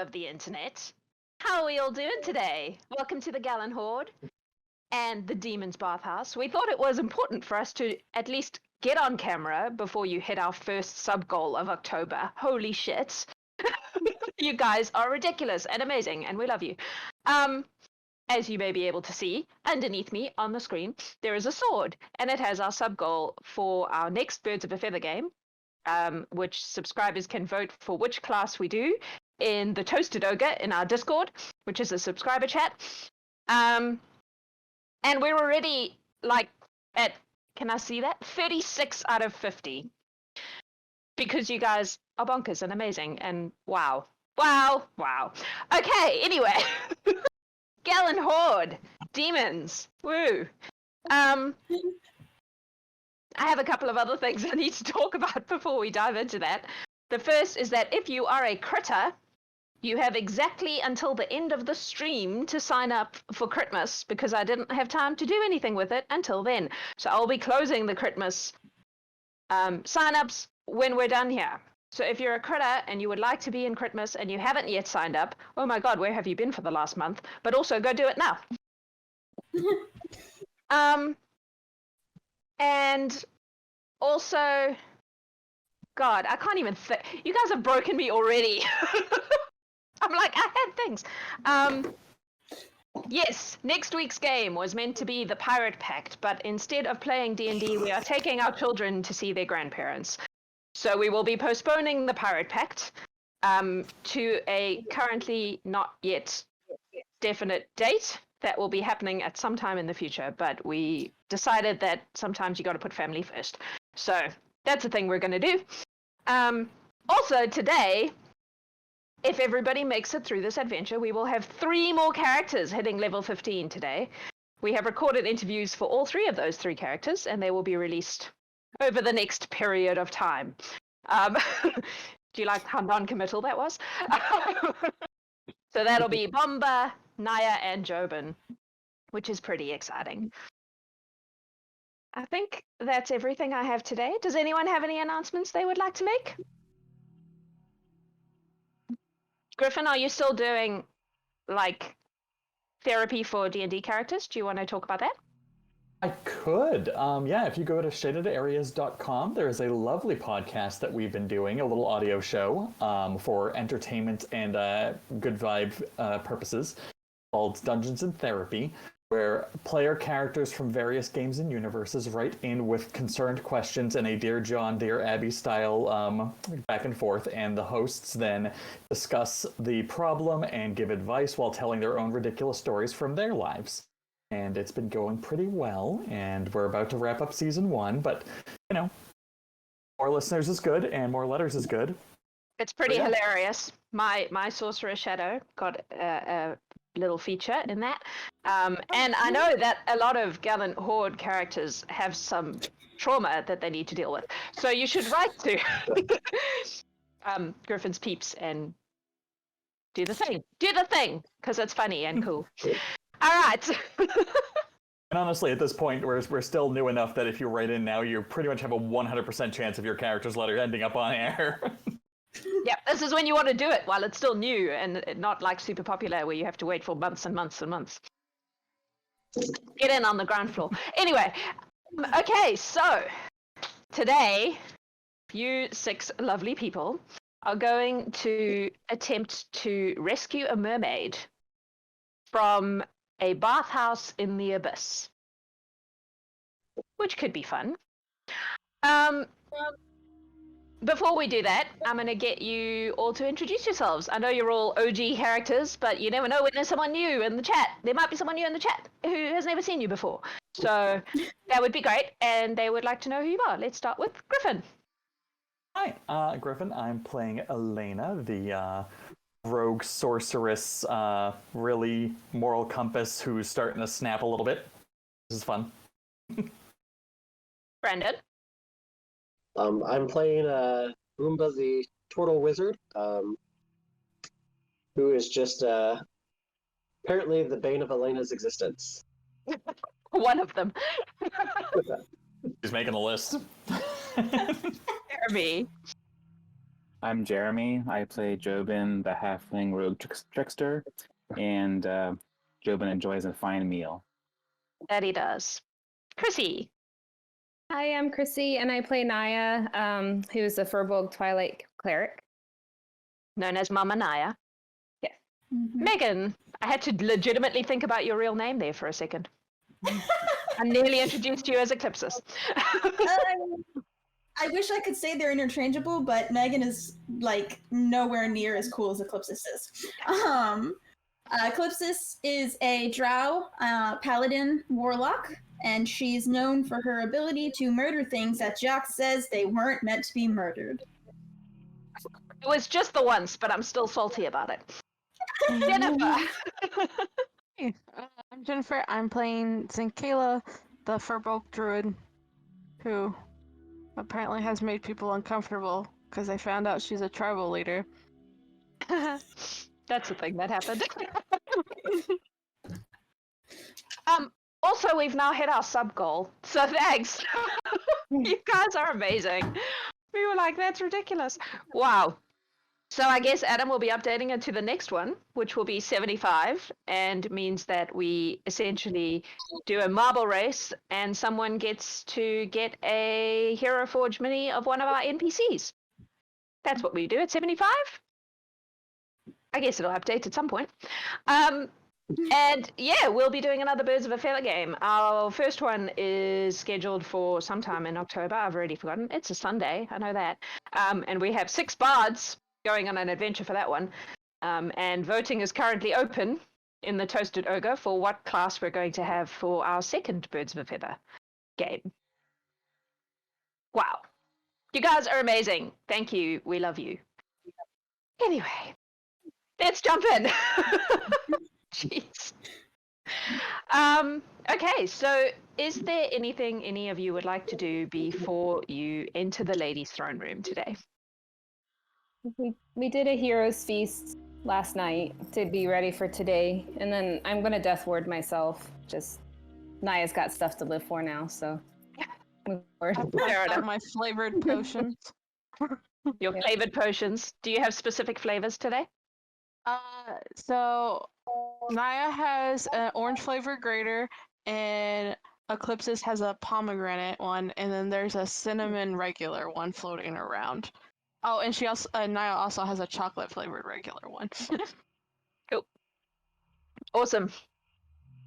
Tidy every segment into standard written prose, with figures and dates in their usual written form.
of the internet. How are we all doing today? Welcome to the Gallant Horde and the Demon's Bathhouse. We thought it was important for us to at least get on camera before you hit our first sub-goal of October. Holy shit. You guys are ridiculous and amazing, and we love you. As you may be able to see, underneath me on the screen, there is a sword, and it has our sub-goal for our next Birds of a Feather game, which subscribers can vote for which class we do in the Toasted Ogre in our Discord, which is a subscriber chat. And we're already, like, at, can I see that? 36 out of 50. Because you guys are bonkers and amazing, and wow. Wow. Okay, anyway. Gallant Horde. Demons. Woo. I have a couple of other things I need to talk about before we dive into that. The first is that if you are a critter, you have exactly until the end of the stream to sign up for Critmas, because I didn't have time to do anything with it until then. So I'll be closing the Critmas sign-ups when we're done here. So if you're a critter and you would like to be in Critmas and you haven't yet signed up, oh my god, where have you been for the last month? But also go do it now. And also, God, I can't even think. You guys have broken me already. I'm like, I had things. Yes, next week's game was meant to be the Pirate Pact, but instead of playing D&D, we are taking our children to see their grandparents. So we will be postponing the Pirate Pact to a currently not yet definite date that will be happening at some time in the future, but we decided that sometimes you got to put family first. So that's the thing we're going to do. Also today, if everybody makes it through this adventure, we will have 3 more characters hitting level 15 today. We have recorded interviews for all 3 of those 3 characters, and they will be released over the next period of time. Do you like how non-committal that was? So that'll be Bombah, Naia, and Jobin, which is pretty exciting. I think that's everything I have today. Does anyone have any announcements they would like to make? Griffin, are you still doing, like, therapy for D&D characters? Do you want to talk about that? I could. Yeah, if you go to shadedareas.com, there is a lovely podcast that we've been doing, a little audio show for entertainment and good vibe purposes called Dungeons and Therapy, where player characters from various games and universes write in with concerned questions in a Dear John, Dear Abby style back and forth, and the hosts then discuss the problem and give advice while telling their own ridiculous stories from their lives. And it's been going pretty well, and we're about to wrap up season 1, but, you know, more listeners is good, and more letters is good. It's pretty hilarious. My Sorcerer Shadow got a little feature in that. And I know that a lot of Gallant Horde characters have some trauma that they need to deal with. So you should write to Griffin's Peeps and do the thing. Do the thing, because it's funny and cool. All right. And honestly, at this point, we're still new enough that if you write in now, you pretty much have a 100% chance of your character's letter ending up on air. Yeah, this is when you want to do it while it's still new and not like super popular where you have to wait for months and months and months. Get in on the ground floor. Anyway, okay, so today, you 6 lovely people are going to attempt to rescue a mermaid from a bathhouse in the abyss, which could be fun. Before we do that, I'm going to get you all to introduce yourselves. I know you're all OG characters, but you never know when there's someone new in the chat. There might be someone new in the chat who has never seen you before. So that would be great, and they would like to know who you are. Let's start with Griffin. Hi, Griffin. I'm playing Alaina, the rogue sorceress, really moral compass who's starting to snap a little bit. This is fun. Brandon. I'm playing Bombah, the Tortle wizard, who is just apparently the bane of Alaina's existence. One of them. He's making a list. Me. I'm Jeremy. I play Jobin, the halfling rogue trickster, and Jobin enjoys a fine meal. That he does. Krisi. Hi, I'm Krisi, and I play Naia, who is the Firbolg Twilight Cleric. Known as Mama Naia. Yes. Mm-hmm. Megan, I had to legitimately think about your real name there for a second. I nearly introduced you as Eclipsis. I wish I could say they're interchangeable, but Megan is like nowhere near as cool as Eclipsis is. Eclipsis is a Drow Paladin Warlock, and she's known for her ability to murder things that Jax says they weren't meant to be murdered. It was just the once, but I'm still salty about it. Jennifer. Hey, I'm Jennifer. I'm playing Zinkayla, the Firbolg druid, who apparently has made people uncomfortable because I found out she's a tribal leader. That's the thing that happened. Also, we've now hit our sub goal, so thanks. You guys are amazing. We were like, that's ridiculous. Wow. So I guess Adam will be updating it to the next one, which will be 75, and means that we essentially do a marble race, and someone gets to get a Hero Forge mini of one of our NPCs. That's what we do at 75. I guess it'll update at some point. And yeah, we'll be doing another Birds of a Feather game. Our first one is scheduled for sometime in October. I've already forgotten. It's a Sunday, I know that. And we have 6 bards going on an adventure for that one. And voting is currently open in the Toasted Ogre for what class we're going to have for our second Birds of a Feather game. Wow. You guys are amazing. Thank you. We love you. Anyway, let's jump in. Jeez. Okay, so is there anything any of you would like to do before you enter the ladies' throne room today? We did a hero's feast last night to be ready for today, and then I'm gonna death ward myself. Just Naia's got stuff to live for now, so move forward. Fair I've got enough. my flavored potions. Your flavored potions. Do you have specific flavors today? So Naia has an orange flavor grater, and Eclipsis has a pomegranate one, and then there's a cinnamon regular one floating around. Oh, and she also Naia also has a chocolate flavored regular one. Cool. Awesome.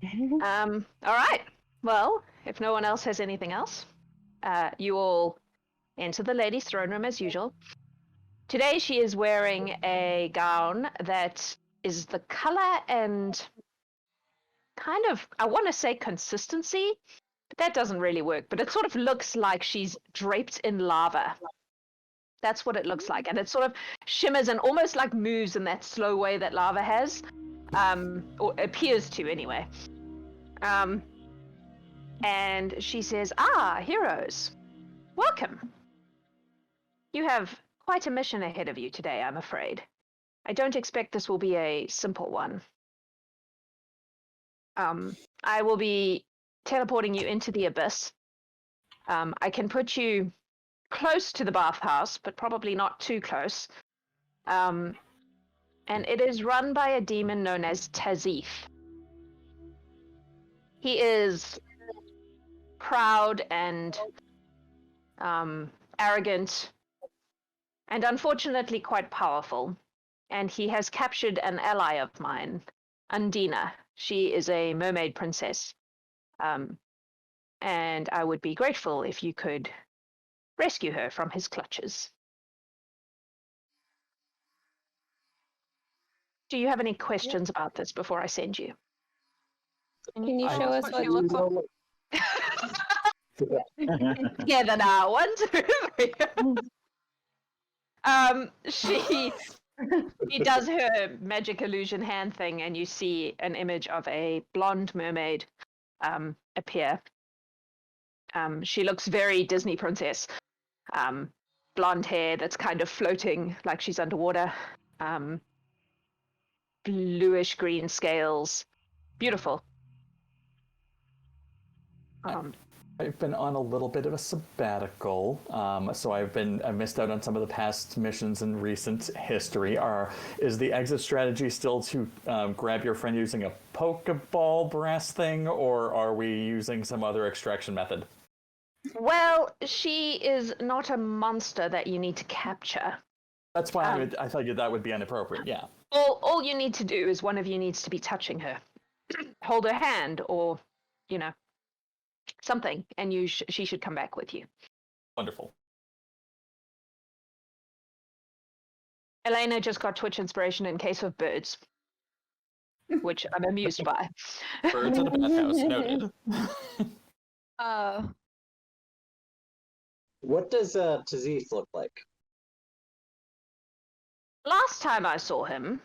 All right. Well, if no one else has anything else, you all enter the ladies' throne room as usual. Today she is wearing a gown that is the color and kind of, I want to say consistency, but that doesn't really work. But it sort of looks like she's draped in lava. That's what it looks like. And it sort of shimmers and almost like moves in that slow way that lava has, or appears to anyway. And she says, heroes, welcome. You have quite a mission ahead of you today, I'm afraid. I don't expect this will be a simple one. I will be teleporting you into the abyss. I can put you close to the bathhouse, but probably not too close. And it is run by a demon known as Tazith. He is proud and arrogant, and unfortunately quite powerful. And he has captured an ally of mine, Undina. She is a mermaid princess. And I would be grateful if you could rescue her from his clutches. Do you have any questions about this before I send you? Can you show us what what she looks like? Together now, 1, 2, 3. She does her magic illusion hand thing, and you see an image of a blonde mermaid appear. She looks very Disney princess. Blonde hair that's kind of floating like she's underwater. Bluish green scales. Beautiful. I've been on a little bit of a sabbatical, so I've missed out on some of the past missions in recent history. Is the exit strategy still to grab your friend using a Pokeball brass thing, or are we using some other extraction method? Well, she is not a monster that you need to capture. That's why I thought that would be inappropriate, yeah. All you need to do is one of you needs to be touching her. Hold her hand or, something, and she should come back with you. Wonderful. Alaina just got Twitch inspiration in case of birds, which I'm amused by. Birds in a bathhouse, noted. What does Tazith look like? Last time I saw him,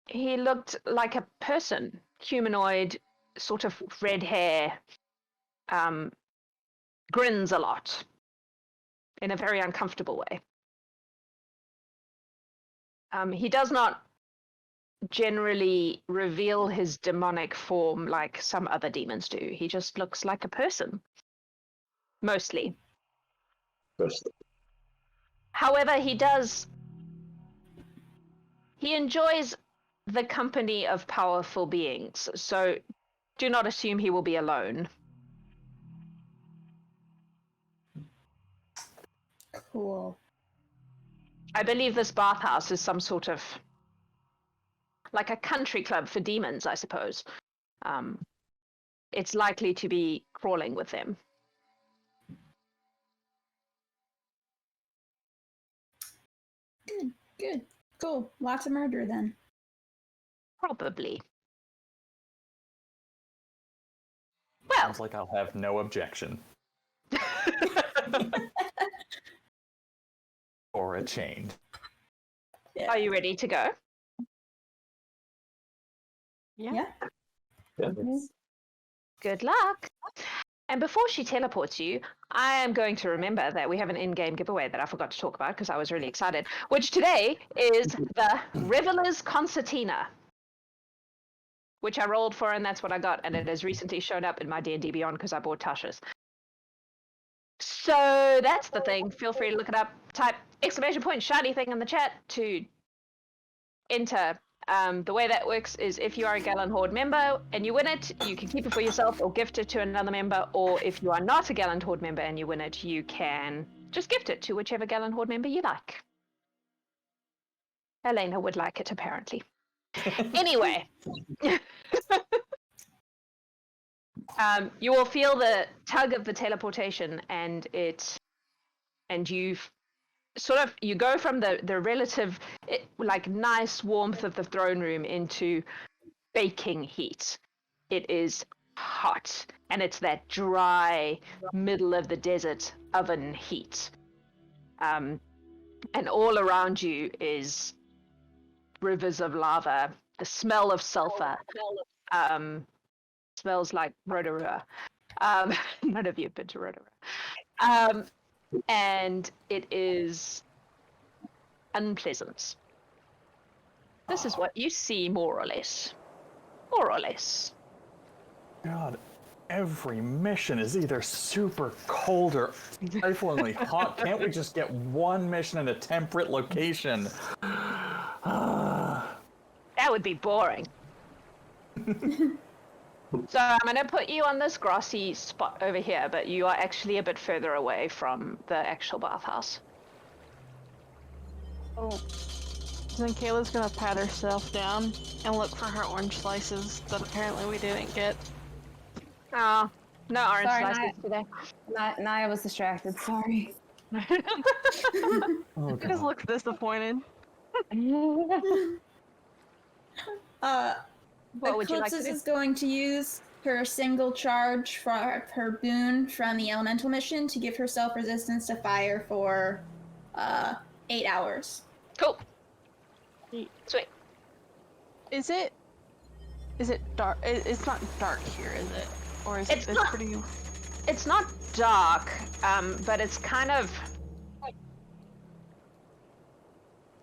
he looked like a person, humanoid, sort of red hair, grins a lot, in a very uncomfortable way. He does not generally reveal his demonic form like some other demons do. He just looks like a person, mostly. However, he enjoys the company of powerful beings, so do not assume he will be alone. Cool. I believe this bathhouse is some sort of like a country club for demons, I suppose. It's likely to be crawling with them. Good. Cool. Lots of murder then. Probably. Well, Sounds like I'll have no objection. For a change. Yeah. are you ready to go? Yeah. Good luck. And before she teleports you, I am going to remember that we have an in-game giveaway that I forgot to talk about because I was really excited, which today is the Reveler's Concertina, which I rolled for, and that's what I got, and it has recently shown up in my D&D Beyond because I bought Tasha's. So that's the thing. Feel free to look it up. Type !shiny thing in the chat to enter. The way that works is if you are a Gallant Horde member and you win it, you can keep it for yourself or gift it to another member, or if you are not a Gallant Horde member and you win it, you can just gift it to whichever Gallant Horde member you like. Alaina would like it, apparently. Anyway. You will feel the tug of the teleportation, and you go from the relative nice warmth of the throne room into baking heat. It is hot, and it's that dry middle of the desert oven heat. And all around you is rivers of lava, the smell of sulfur. Smells like Rotorua. None of you have been to Rotorua. And it is unpleasant. This is what you see, more or less. More or less. God, every mission is either super cold or stiflingly hot. Can't we just get one mission in a temperate location? That would be boring. So I'm going to put you on this grassy spot over here, but you are actually a bit further away from the actual bathhouse. Oh. Zinkayla's gonna pat herself down and look for her orange slices that apparently we didn't get. Oh, no orange Sorry, slices today. Naia was distracted. Sorry. Oh, She just looks disappointed. What would you like to Eclipsis do? is going to use her single charge for her boon from the elemental mission to give herself resistance to fire for 8 hours. Cool. Sweet. Is it dark? It's not dark here, is it? Or is It's it not. pretty? It's not dark, but it's kind of...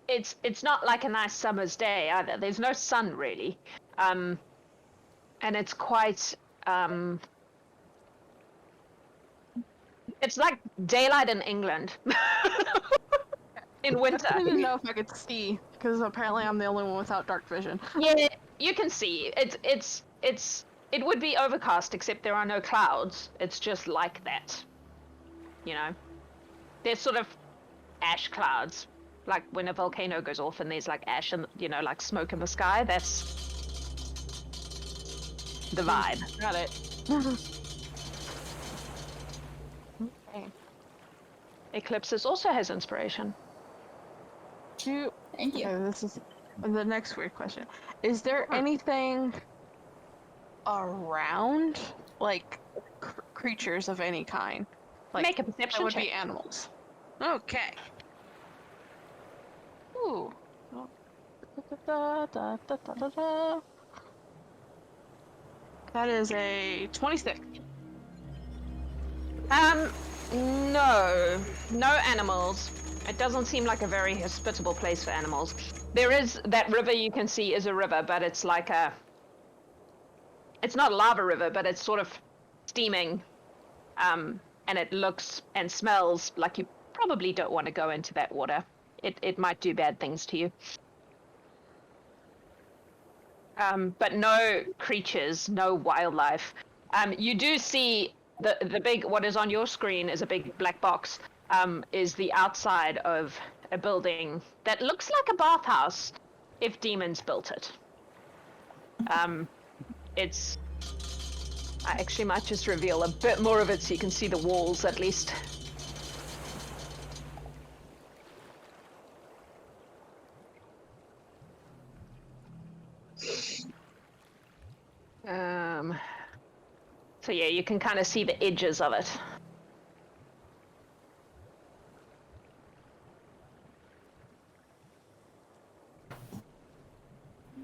It's not like a nice summer's day either. There's no sun, really. And it's quite... It's like daylight in England. In winter. I didn't know if I could see, because apparently I'm the only one without dark vision. Yeah, you can see. It would be overcast, except there are no clouds. It's just like that. You know? There's sort of ash clouds. Like when a volcano goes off and there's like ash and, you know, like smoke in the sky. That's the vibe. Got it. Okay. Eclipsis also has inspiration. Thank you. Okay, this is the next weird question. Is there anything around, like, creatures of any kind? Like, Make a that perception would check. be animals. Okay. Ooh. That is a 26. No animals. It doesn't seem like a very hospitable place for animals. There is that river you can see is a river, but it's like it's not a lava river, but it's sort of steaming, and it looks and smells like you probably don't want to go into that water. It might do bad things to you. But no creatures, no wildlife. You do see the big, what is on your screen is a big black box, is the outside of a building that looks like a bathhouse if demons built it. I actually might just reveal a bit more of it so you can see the walls at least. So yeah, you can kind of see the edges of it.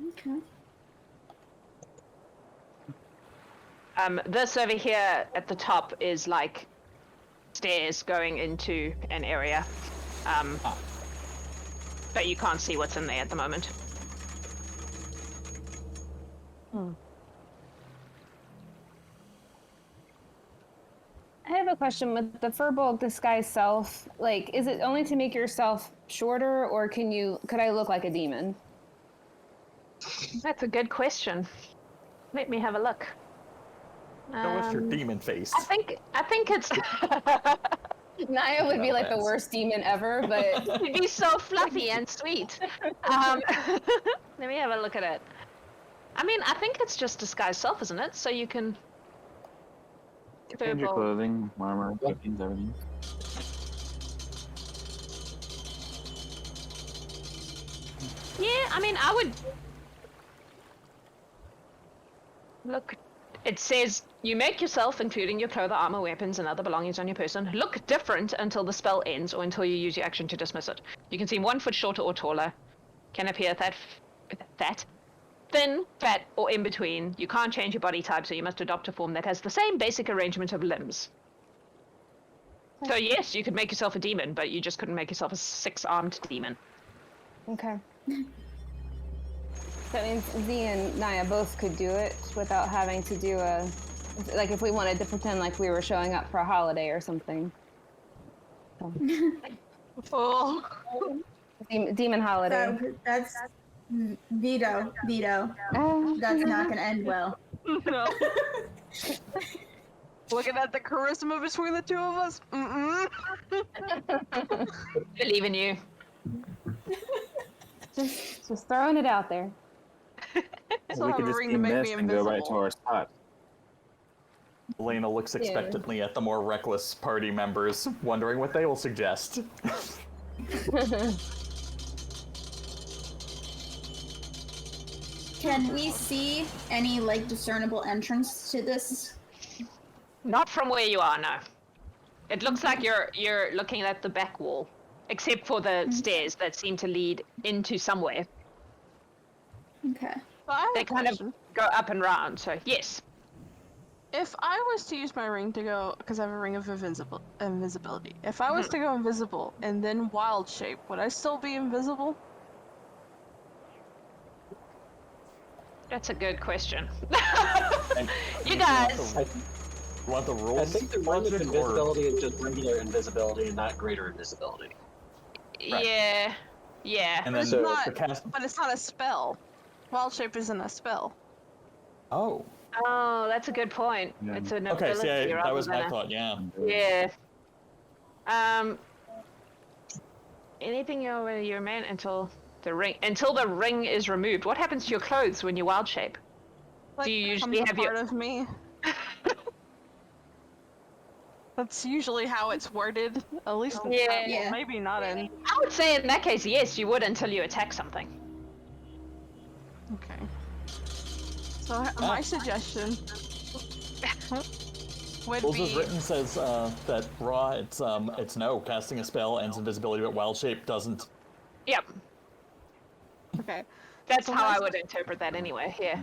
Okay. This over here at the top is like stairs going into an area. But you can't see what's in there at the moment. I have a question with the Firbolg disguise self. Like, is it only to make yourself shorter, or could I look like a demon? That's a good question. Let me have a look. Show us your demon face. I think it's Naia would be like the worst demon ever, but it'd be so fluffy and sweet. Let me have a look at it. I mean, I think it's just disguise self, isn't it? So you can Change your clothing, armor, weapons, everything. Yeah, I mean, I would look. It says you make yourself, including your clothes, armor, weapons, and other belongings on your person, look different until the spell ends or until you use your action to dismiss it. You can seem 1 foot shorter or taller. Can appear fat, thin, fat, or in between. You can't change your body type, so you must adopt a form that has the same basic arrangement of limbs. So yes, you could make yourself a demon, but you just couldn't make yourself a 6-armed demon. okay. That means Z and Naia both could do it without having to do like if we wanted to pretend like we were showing up for a holiday or something. Oh. Demon holiday. So that's veto. That's not gonna end well. No. Looking at the charisma between the two of us. Believe in you. Just throwing it out there. So We have could a just ring be to make missed me and go right to invisible. our spot. Alaina looks expectantly at the more reckless party members, wondering what they will suggest. Can we see any like discernible entrance to this? Not from where you are, no. It looks like you're looking at the back wall, except for the stairs that seem to lead into somewhere. Okay. So I have They a kind of question. go up and round, so yes. If I was to use my ring to go, because I have a ring of invisibility. If I was to go invisible and then wild shape, would I still be invisible? That's a good question. And You have guys, to- You want the rules? I think the one with logic, or- invisibility is just regular invisibility and not greater invisibility. Right. Yeah. Yeah. And But then it's So- not. the cast. But it's not a spell. Wild shape isn't a spell. Oh. Oh, that's a good point. Yeah. It's an Okay. ability See, that rather was than my a- thought. Yeah. Yeah. Anything you're meant until the ring is removed. What happens to your clothes when you wild shape? Like, Do you becomes usually a have your- part of me? That's usually how it's worded. At least in Yeah. Scrabble, Yeah. maybe not in. I would say in that case, yes, you would until you attack something. Okay. So my suggestion would Rules as be written says that raw. It's no casting a spell ends invisibility, but wild shape doesn't. Yep. okay. That's So how my- I would interpret that anyway. Yeah.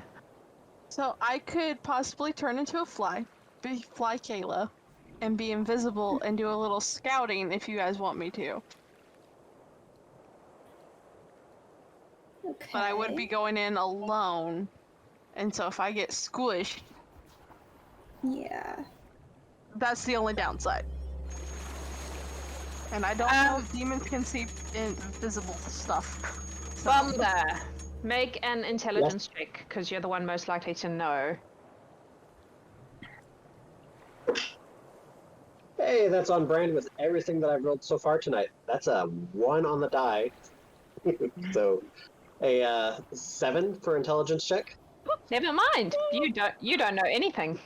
So I could possibly turn into a fly, be Kayla, and be invisible and do a little scouting if you guys want me to. Okay. But I would be going in alone, and so if I get squished, Yeah. that's the only downside. And I don't know if demons can see invisible stuff. So, Bombah, make an intelligence check because you're the one most likely to know. Hey, that's on brand with everything that I've rolled so far tonight. That's a 1 on the die. So, a 7 for intelligence check. Never mind. You don't know anything.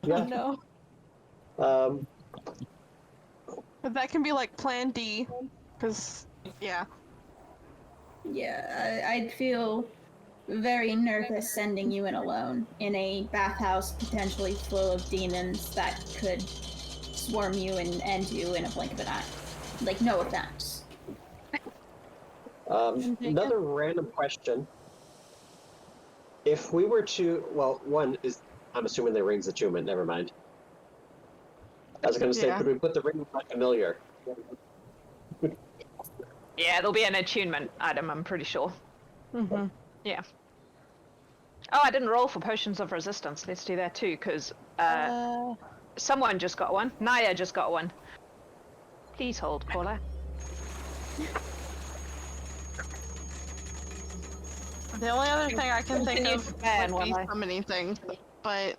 Yeah. no. But that can be like Plan D, because yeah. Yeah, I'd feel very nervous sending you in alone in a bathhouse potentially full of demons that could swarm you and end you in a blink of an eye. Like, no offense. Another random question. If we were to, well, one is, I'm assuming the ring's attunement, never mind. I was going to say, Yeah. could we put the ring on familiar? Yeah, there'll be an attunement item, I'm pretty sure. Mm-hmm. Yeah. Oh, I didn't roll for potions of resistance. Let's do that too, because someone just got one. Naia just got one. Please hold, caller. The only other thing I can think Continue of to ban would be while I- summoning things, but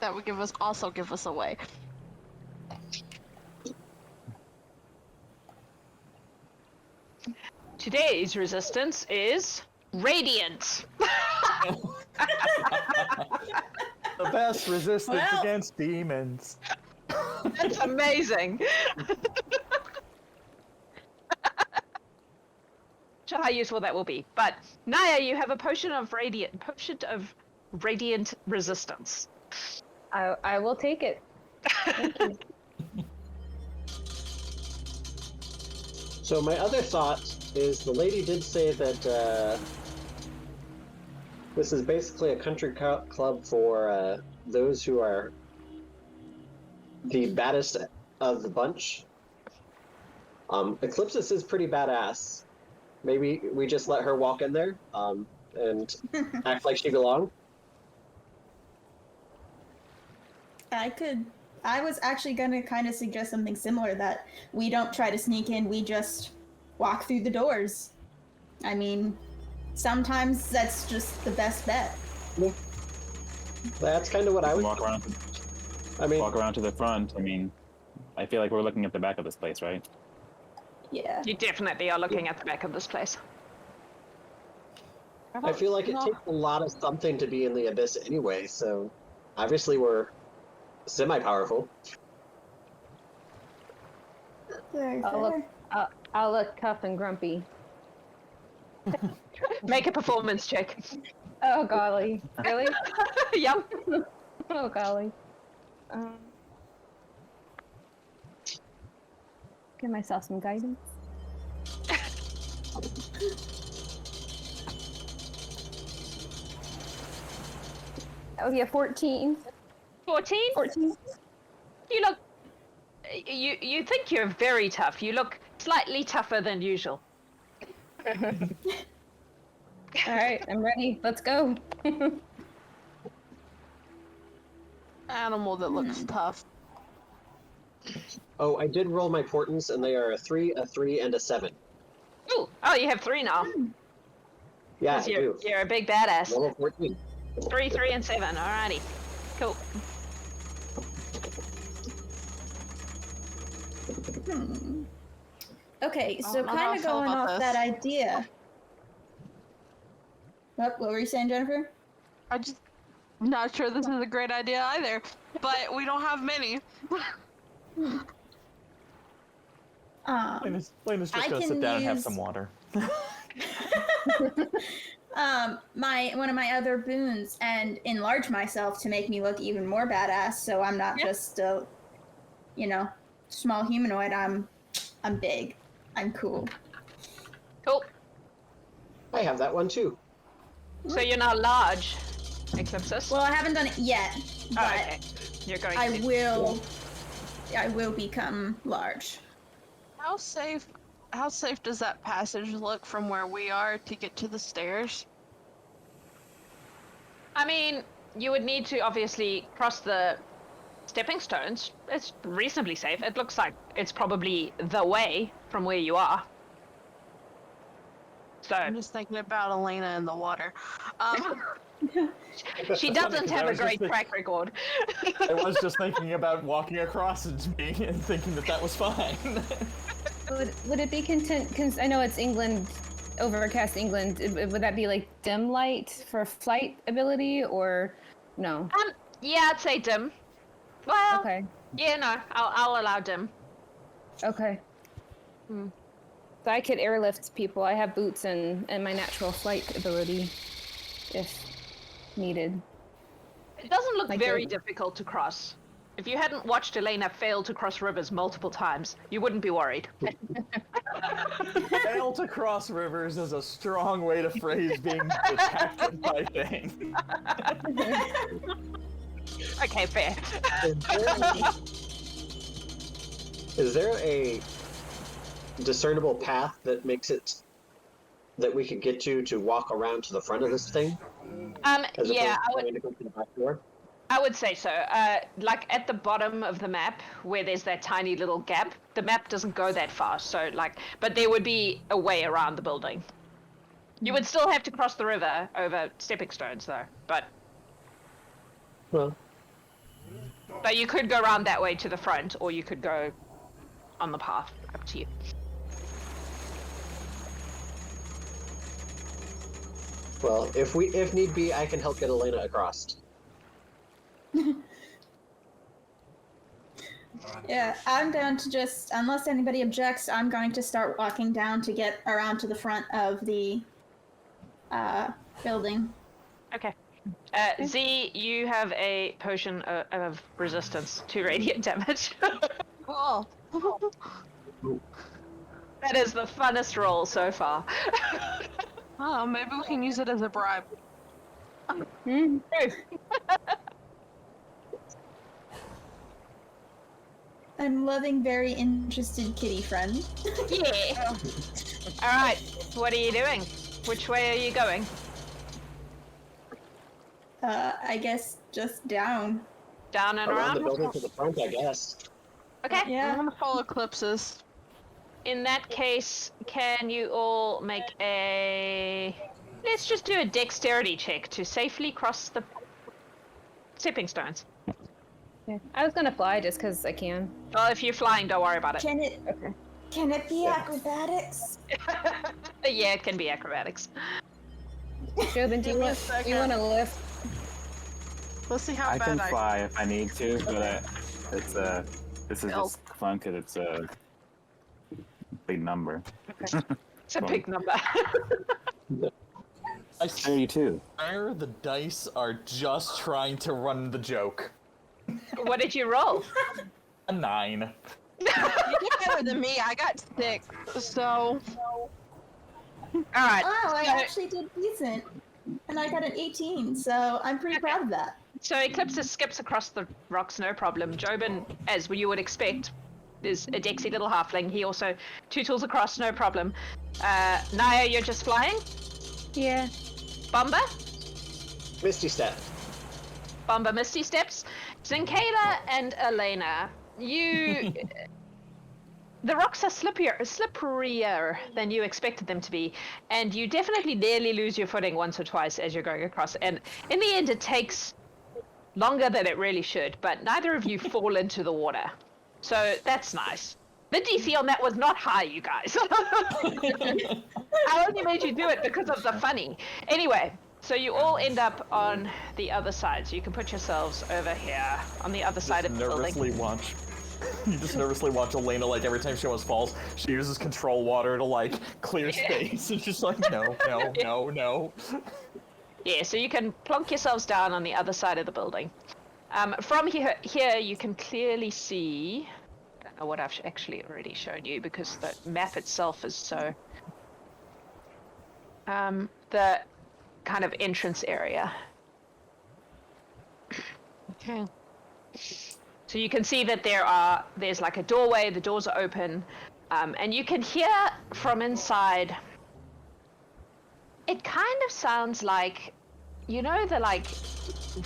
that would also give us away. Today's resistance is radiant. The best resistance Well- against demons. That's amazing. Sure how useful that will be. But Naia, you have a potion of radiant resistance. I will take it. Thank you. So my other thought is the lady did say that this is basically a country club for those who are the baddest of the bunch. Eclipsis is pretty badass. Maybe we just let her walk in there and act like she belonged. I was actually gonna kind of suggest something similar, that we don't try to sneak in, we just walk through the doors. I mean, sometimes that's just the best bet. That's kind of what I would. Walk around. I mean, Walk around to the front. I mean, I feel like we're looking at the back of this place, right? Yeah. You definitely are looking at the back of this place. I feel like it takes a lot of something to be in the abyss anyway. So obviously we're semi-powerful. Very I'll look, fair. I'll look tough and grumpy. Make a performance check. Oh golly, really? Yep. Oh golly. Give myself some guidance. That would be a 14. 14? 14. You look. You think you're very tough. You look slightly tougher than usual. All right, I'm ready. Let's go. animal that looks tough. Oh, I did roll my portents, and they are a 3, a 3, and a 7. Ooh. Oh, you have 3 now. Yeah, I 'Cause do. you're a big badass. Roll a 14. 3, 3, and 7. Alrighty. Cool. Okay, I so don't know how kind I of feel going about off this. that idea. What were you saying, Jennifer? I just not sure this is a great idea either. But we don't have many. Lena's just I gonna can sit down and have use- some water. One of my other boons, and enlarge myself to make me look even more badass. So I'm not just a, small humanoid. I'm big. I'm cool. Cool. I have that one too. So you're now large, Eclipsis. Well, I haven't done it yet, but oh, okay. You're going I to. will. I will become large. How safe does that passage look from where we are to get to the stairs? I mean, you would need to obviously cross the stepping stones. It's reasonably safe. It looks like it's probably the way from where you are. So I'm just thinking about Alaina in the water. she doesn't because I have a was just great thinking- track record. I was just thinking about walking across and thinking that was fine. Would it be content? Cause I know it's England, overcast England. Would that be like dim light for flight ability, or no? Yeah, I'd say dim. Well, Okay. yeah, no, I'll allow dim. Okay. So I could airlift people. I have boots and my natural flight ability, if needed. It doesn't look Like very it- difficult to cross. If you hadn't watched Alaina fail to cross rivers multiple times, you wouldn't be worried. Fail to cross rivers is a strong way to phrase being detected by things. Okay, fair. Is there a discernible path that makes it that we could get to walk around to the front of this thing? As Yeah, opposed to trying to go to the back door? I would say so. Like at the bottom of the map, where there's that tiny little gap, the map doesn't go that far. So but there would be a way around the building. You would still have to cross the river over stepping stones, though. But Well, you could go around that way to the front, or you could go on the path. Up to you. well, if need be, I can help get Alaina across. Yeah, I'm down to just, unless anybody objects, I'm going to start walking down to get around to the front of the building. Okay. Z, you have a potion of resistance to radiant damage. Cool. That is the funnest roll so far. Oh, maybe we can use it as a bribe. I'm loving very interested kitty friend. Yeah. All right. What are you doing? Which way are you going? I guess just down. Down and Around the around? building to the front, I guess. Okay. Yeah. I'm gonna follow Eclipsis. In that case, can you all make a... Let's just do a dexterity check to safely cross the stepping stones. Yeah. I was gonna fly just because I can. Well, if you're flying, don't worry about it. Can it? Okay. Can it be acrobatics? Yeah, it can be acrobatics. Jobin, do you want to lift? Let's see how I bad can fly if I need to, but this is Nope. just fun because it's a big number. It's a big number. I 32. swear the dice are just trying to run the joke. What did you roll? A 9. You did better than me. I got 6. So All right. Oh, I so- actually did decent. And I got an 18, so I'm pretty proud of that. So Eclipsis skips across the rocks, no problem. Jobin, as you would expect, is a dexy little halfling. He also tootles across, no problem. Naia, you're just flying? Yeah. Bombah? Misty Step. Bombah Misty Steps. Zinkayla and Alaina, you... The rocks are slipperier than you expected them to be, and you definitely nearly lose your footing once or twice as you're going across. And in the end, it takes longer than it really should, but neither of you fall into the water. So that's nice. The DC on that was not high, you guys. I only made you do it because of the funny. Anyway, so you all end up on the other side, so you can put yourselves over here on the other side of the building. You just nervously watch Alaina, like, every time she almost falls, she uses control water to, like, clear space. It's just like, no. Yeah, so you can plonk yourselves down on the other side of the building. From here, you can clearly see... I don't know what I've actually already shown you, because the map itself is so... the kind of entrance area. Okay. So you can see that there's like a doorway, the doors are open, and you can hear from inside, it kind of sounds like, you know, the like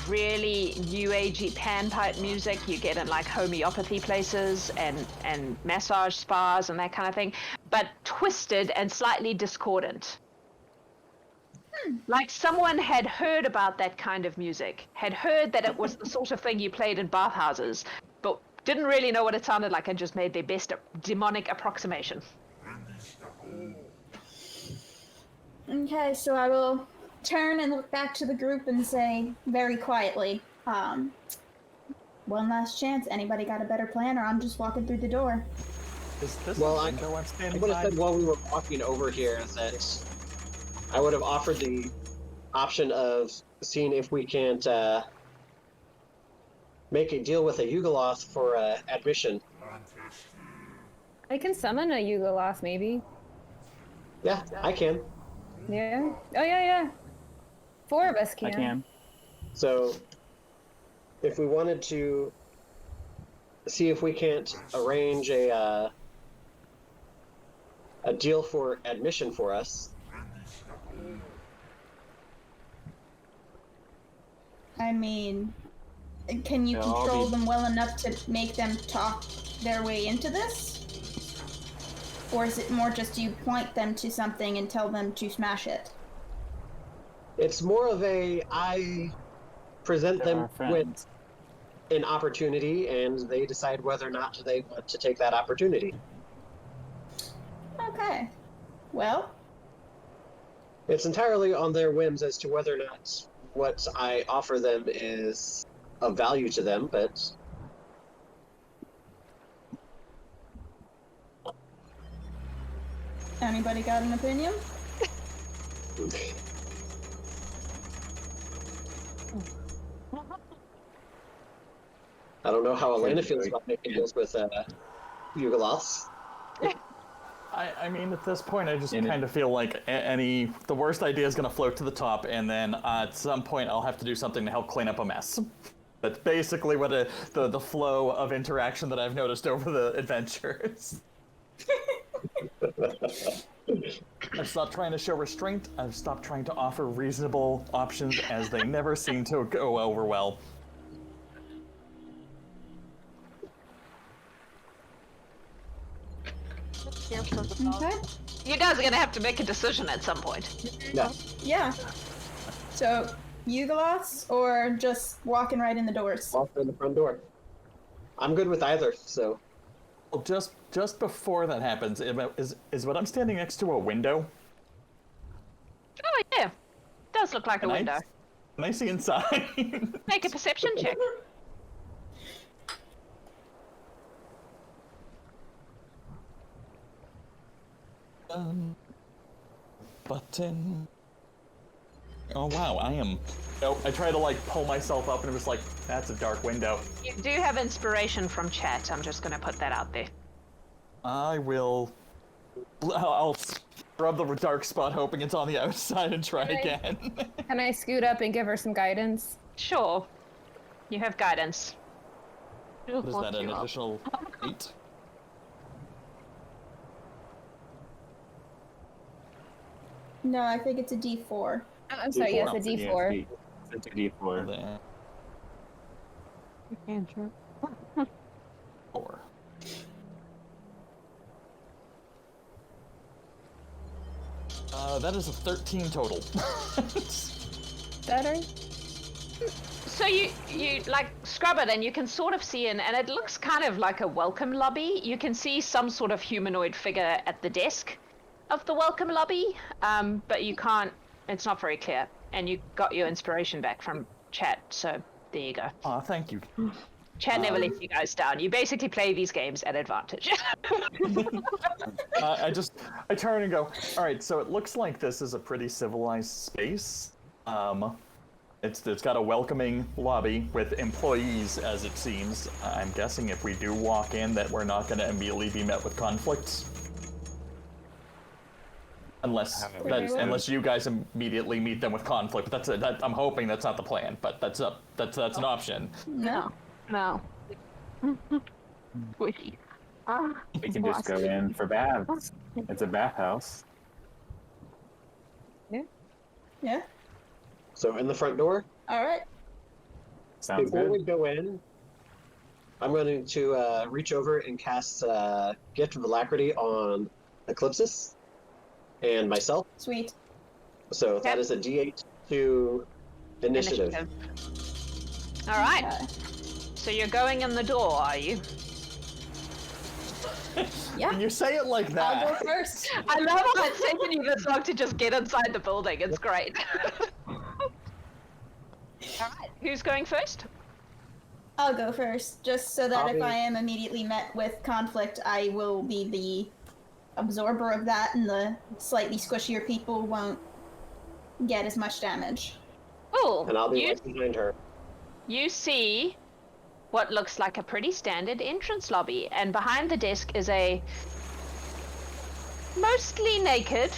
really new agey panpipe music you get in like homeopathy places and massage spas and that kind of thing, but twisted and slightly discordant. Like someone had heard about that kind of music, had heard that it was the sort of thing you played in bathhouses, but didn't really know what it sounded like and just made their best demonic approximation. Okay, so I will turn and look back to the group and say very quietly, one last chance. Anybody got a better plan, or I'm just walking through the door? Is this Well, a I window I'm standing would have by? said while we were walking over here that I would have offered the option of seeing if we can't make a deal with a Yugoloth for admission. I can summon a Yugoloth, maybe. Yeah, I can. Yeah. Oh, yeah. 4 of us can. I can. So, if we wanted to see if we can't arrange a deal for admission for us. I mean, can you They'll all control be- them well enough to make them talk their way into this? Or is it more just you point them to something and tell them to smash it? It's more of I present They're them our with friends. an opportunity, and they decide whether or not they want to take that opportunity. Okay. Well, It's entirely on their whims as to whether or not what I offer them is of value to them, but anybody got an opinion? I don't know how Alaina feels about making deals with Yugoloths. I mean, at this point, I just kind of feel like the worst idea is going to float to the top, and then at some point, I'll have to do something to help clean up a mess. That's basically what the flow of interaction that I've noticed over the adventures. I've stopped trying to show restraint. I've stopped trying to offer reasonable options, as they never seem to go over well. Okay. You guys are gonna have to make a decision at some point. No. Yeah. So, Yugoloths or just walking right in the doors? Walk in the front door. I'm good with either, so. Well, just before that happens, is what I'm standing next to a window? Oh yeah, does look like a Can window. Can I see inside? Make a perception check. Button. Oh wow, I am. Oh, I try to like pull myself up, and it was like, that's a dark window. You do have inspiration from chat. I'm just gonna put that out there. I'll rub the dark spot, hoping it's on the outside, and try again. Can I scoot up and give her some guidance? Sure. You have guidance. What is that, an additional 8? No, I think it's a D4. Oh, I'm sorry, yes, a D4. It's a D4. There. Andrew. 4. That is a 13 total. Better? So you like scrub it and you can sort of see in, and it looks kind of like a welcome lobby. You can see some sort of humanoid figure at the desk of the welcome lobby, but you can't, it's not very clear. And you got your inspiration back from chat, so there you go. Aw, thank you. Chat never lets you guys down. You basically play these games at advantage. I turn and go, all right, so it looks like this is a pretty civilized space. It's got a welcoming lobby with employees, as it seems. I'm guessing if we do walk in that we're not going to immediately be met with conflicts. Unless you guys immediately meet them with conflict. But I'm hoping that's not the plan, but that's an option. No. We can just go in for baths. It's a bathhouse. Yeah. So in the front door. All right. Sounds Before we good. go in, I'm going to reach over and cast Gift of Alacrity on Eclipsis and myself. Sweet. So that is a D8 to initiative. All right. Okay. So you're going in the door, are you? Yeah. When you say it like that. I'll go first. I love how it's taken you this long to just get inside the building. It's great. Alright, who's going first? I'll go first, just so that I'll if be- I am immediately met with conflict, I will be the absorber of that, and the slightly squishier people won't get as much damage. Oh, And I'll be right behind her. you see what looks like a pretty standard entrance lobby, and behind the desk is a mostly naked,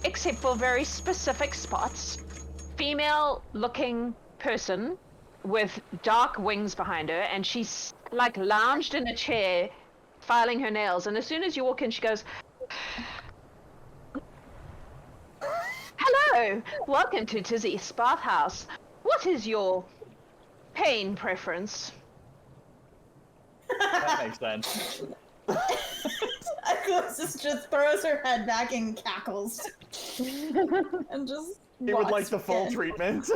except for very specific spots, female-looking person with dark wings behind her, and she's like lounged in a chair, filing her nails, and as soon as you walk in, she goes, "Hello, welcome to Tazith's Bathhouse. What is your pain preference?" That makes sense. Eclipsis just throws her head back and cackles. And just He would like walks the full in. treatment.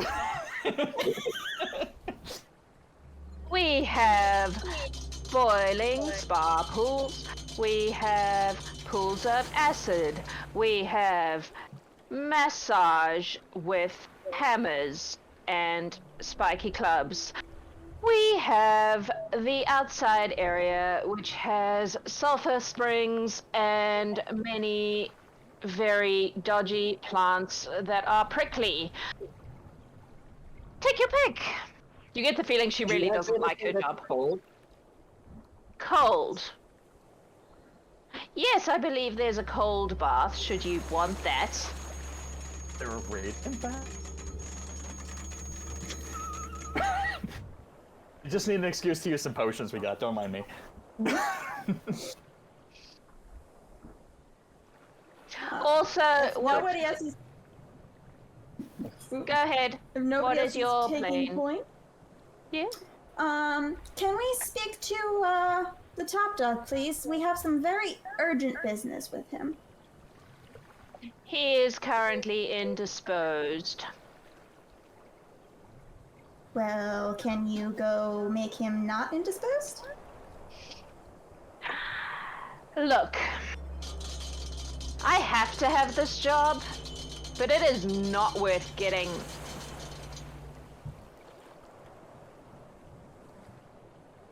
We have boiling spa pools. We have pools of acid. We have massage with hammers and spiky clubs. We have the outside area, which has sulfur springs and many very dodgy plants that are prickly. Take your pick. You get the feeling she really doesn't like her job. Cold. Cold. Yes, I believe there's a cold bath, should you want that. They're radiant back? You just need an excuse to use some potions we got, don't mind me. Also, what... Nobody else is. Go ahead. If nobody What else is your taking plane? point. Yeah? Can we speak to the top dog, please? We have some very urgent business with him. He is currently indisposed. Well, can you go make him not indisposed? Look, I have to have this job, but it is not worth getting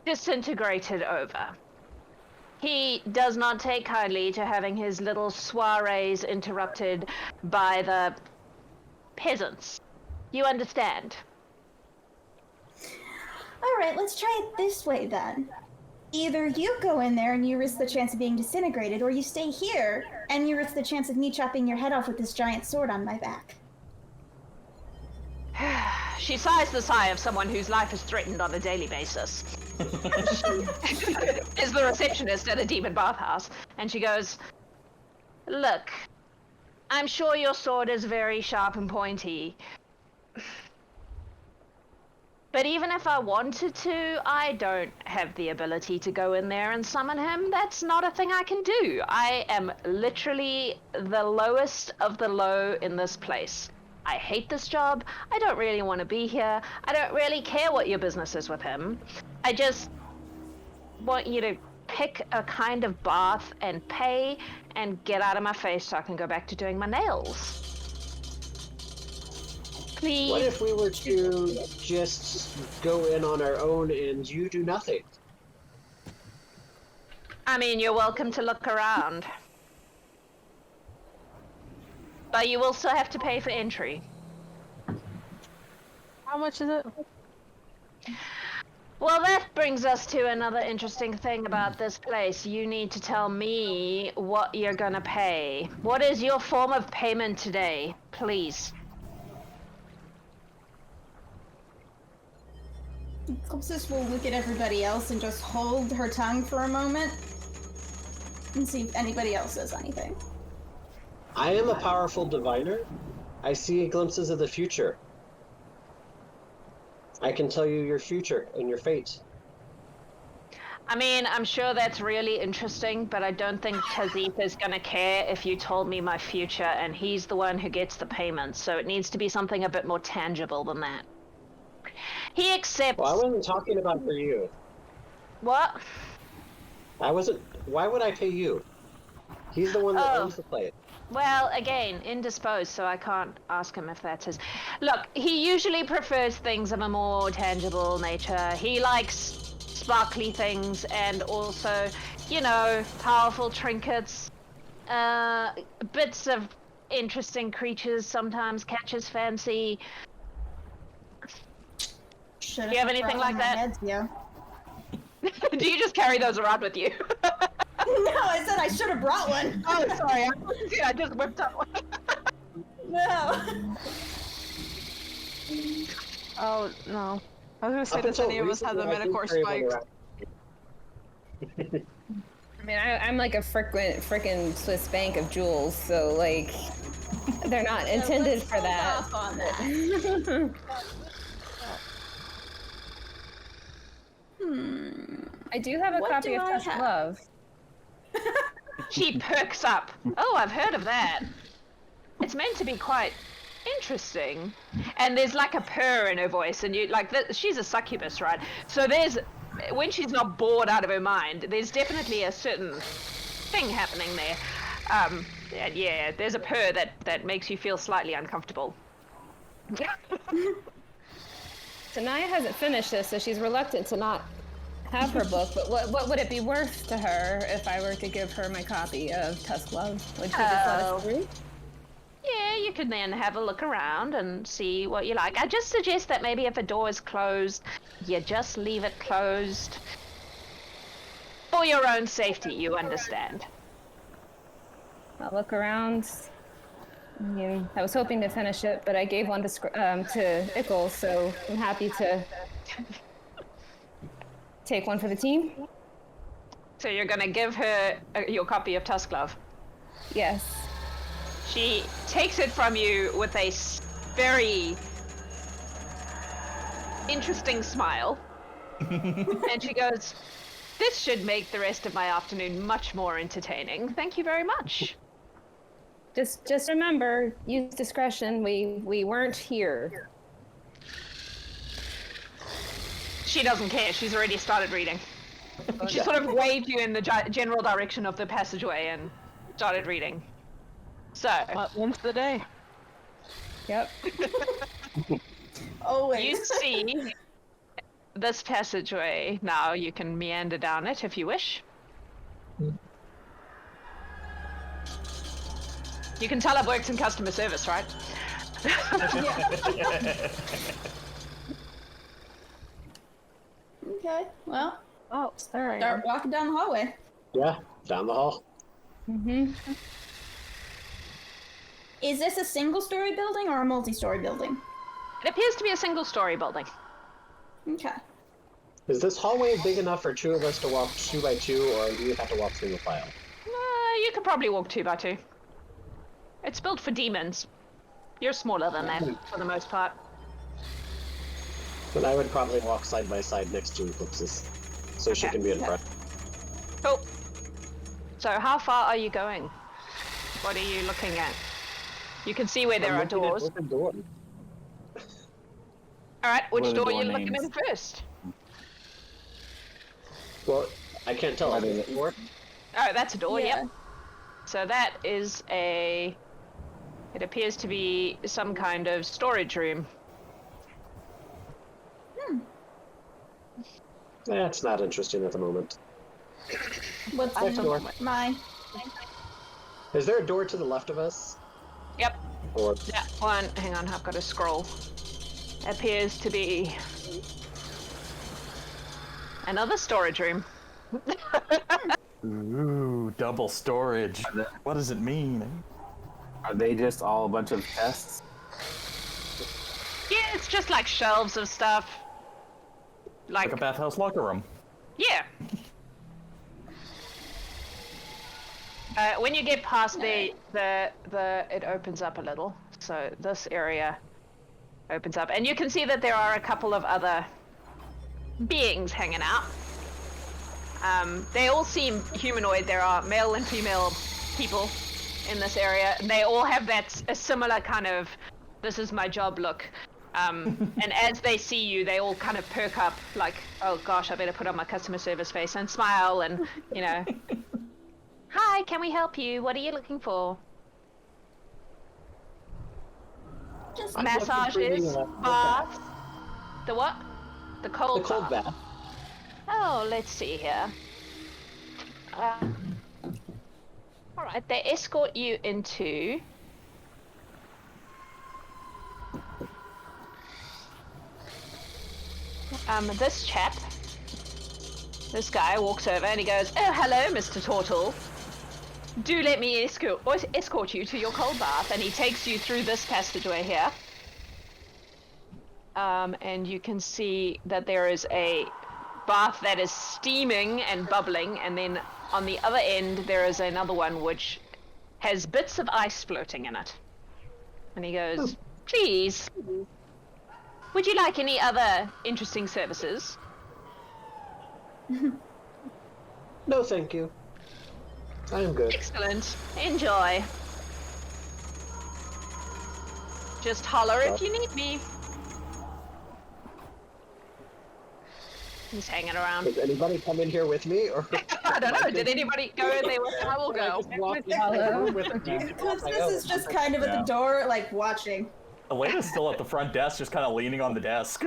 disintegrated over. He does not take kindly to having his little soirees interrupted by the peasants. You understand? All right, let's try it this way then. Either you go in there and you risk the chance of being disintegrated, or you stay here and you risk the chance of me chopping your head off with this giant sword on my back. She sighs the sigh of someone whose life is threatened on a daily basis. Is the receptionist at a demon bathhouse, and she goes, "Look, I'm sure your sword is very sharp and pointy. But even if I wanted to, I don't have the ability to go in there and summon him. That's not a thing I can do. I am literally the lowest of the low in this place. I hate this job. I don't really want to be here. I don't really care what your business is with him. I just want you to pick a kind of bath and pay and get out of my face so I can go back to doing my nails. Please. What if we were to just go in on our own and you do nothing? I mean, you're welcome to look around. But you will still have to pay for entry. How much is it? Well, that brings us to another interesting thing about this place. You need to tell me what you're gonna pay. What is your form of payment today, please? Eclipsis will look at everybody else and just hold her tongue for a moment and see if anybody else says anything. I am a powerful diviner. I see glimpses of the future. I can tell you your future and your fate. I mean, I'm sure that's really interesting, but I don't think Tazith is gonna care if you told me my future, and he's the one who gets the payment, so it needs to be something a bit more tangible than that. He accepts... Well, I wasn't talking about for you. What? I wasn't... Why would I pay you? He's the one that owns the place. Well, again, indisposed, so I can't ask him if that's his... Look, he usually prefers things of a more tangible nature. He likes sparkly things and also, you know, powerful trinkets. Bits of interesting creatures sometimes catch his fancy. Do you have anything like that? Yeah. Do you just carry those around with you? No, I said I should have brought one. Oh, sorry. I just whipped up one. No. Oh, no. I was gonna say, does any of us have the Metacore spikes? I mean, I'm like a frickin' Swiss bank of jewels, so like, they're not intended for that. Off on that. I do have a What copy do of I Tusk have? Love. She perks up. Oh, I've heard of that. It's meant to be quite interesting. And there's like a purr in her voice, and you like she's a succubus, right? So there's when she's not bored out of her mind, there's definitely a certain thing happening there. And yeah, there's a purr that makes you feel slightly uncomfortable. So Naia hasn't finished this, so she's reluctant to not have her book, but what would it be worth to her if I were to give her my copy of Tusk Love? Would she just let us through? Yeah, you can then have a look around and see what you like. I just suggest that maybe if a door is closed, you just leave it closed. For your own safety, you understand. I'll look around. I mean, I was hoping to finish it, but I gave one to Ickle, so I'm happy to take one for the team. So you're gonna give her your copy of Tusk Love. Yes. She takes it from you with a very interesting smile. And she goes, "This should make the rest of my afternoon much more entertaining. Thank you very much." Just remember, use discretion. We weren't here. She doesn't care. She's already started reading. She sort of waved you in the general direction of the passageway and started reading. So, When's the day? Yep. Always. you see this passageway now. You can meander down it if you wish. You can tell I've worked in customer service, right? Okay, well, Oh, there I am. start walking down the hallway. Yeah, down the hall. Mm-hmm. Is this a single-story building or a multi-story building? It appears to be a single-story building. Okay. Is this hallway big enough for two of us to walk 2 by 2, or do you have to walk single file? You could probably walk 2 by 2. It's built for demons. You're smaller than that, for the most part. But I would probably walk side by side next to Eclipsis, so she Okay. can be in front. Cool. So how far are you going? What are you looking at? You can see where there are I'm looking at doors. open door. Alright, which What are the door are door you looking names? at first? Well, I can't tell. Are Is they- it a door? Oh, that's a door, Yeah. yep. So that is a... It appears to be some kind of storage room. That's not interesting at the moment. What's Next door. my? Is there a door to the left of us? Yep. Or Yeah, one. Hang on, I've got to scroll. Appears to be another storage room. Ooh, double storage. What does it mean? Are they just all a bunch of tests? Yeah, it's just like shelves of stuff. Like a bathhouse locker room. Yeah. When you get past the it opens up a little. So this area opens up, and you can see that there are a couple of other beings hanging out. They all seem humanoid. There are male and female people in this area, and they all have a similar kind of "this is my job" look. And as they see you, they all kind of perk up, like, "Oh gosh, I better put on my customer service face and smile," and you know, "Hi, can we help you? What are you looking for?" Just I'm looking for Massages, the baths. The what? The cold the cold bath. Oh, let's see here. All right, they escort you into. This chap. This guy walks over and he goes, "Oh, hello, Mr. Tortle. Do let me escort you to your cold bath." And he takes you through this passageway here. And you can see that there is a bath that is steaming and bubbling, and then on the other end there is another one which has bits of ice floating in it. And he goes, "Please, would you like any other interesting services?" No, thank you. I am good. Excellent. Enjoy. Just holler if you need me. He's hanging around. Does anybody come in here with me, or I don't know. Did anybody go in there? I will go. Eclipsis is just kind of at the door, like watching. Elena's still at the front desk, just kind of leaning on the desk,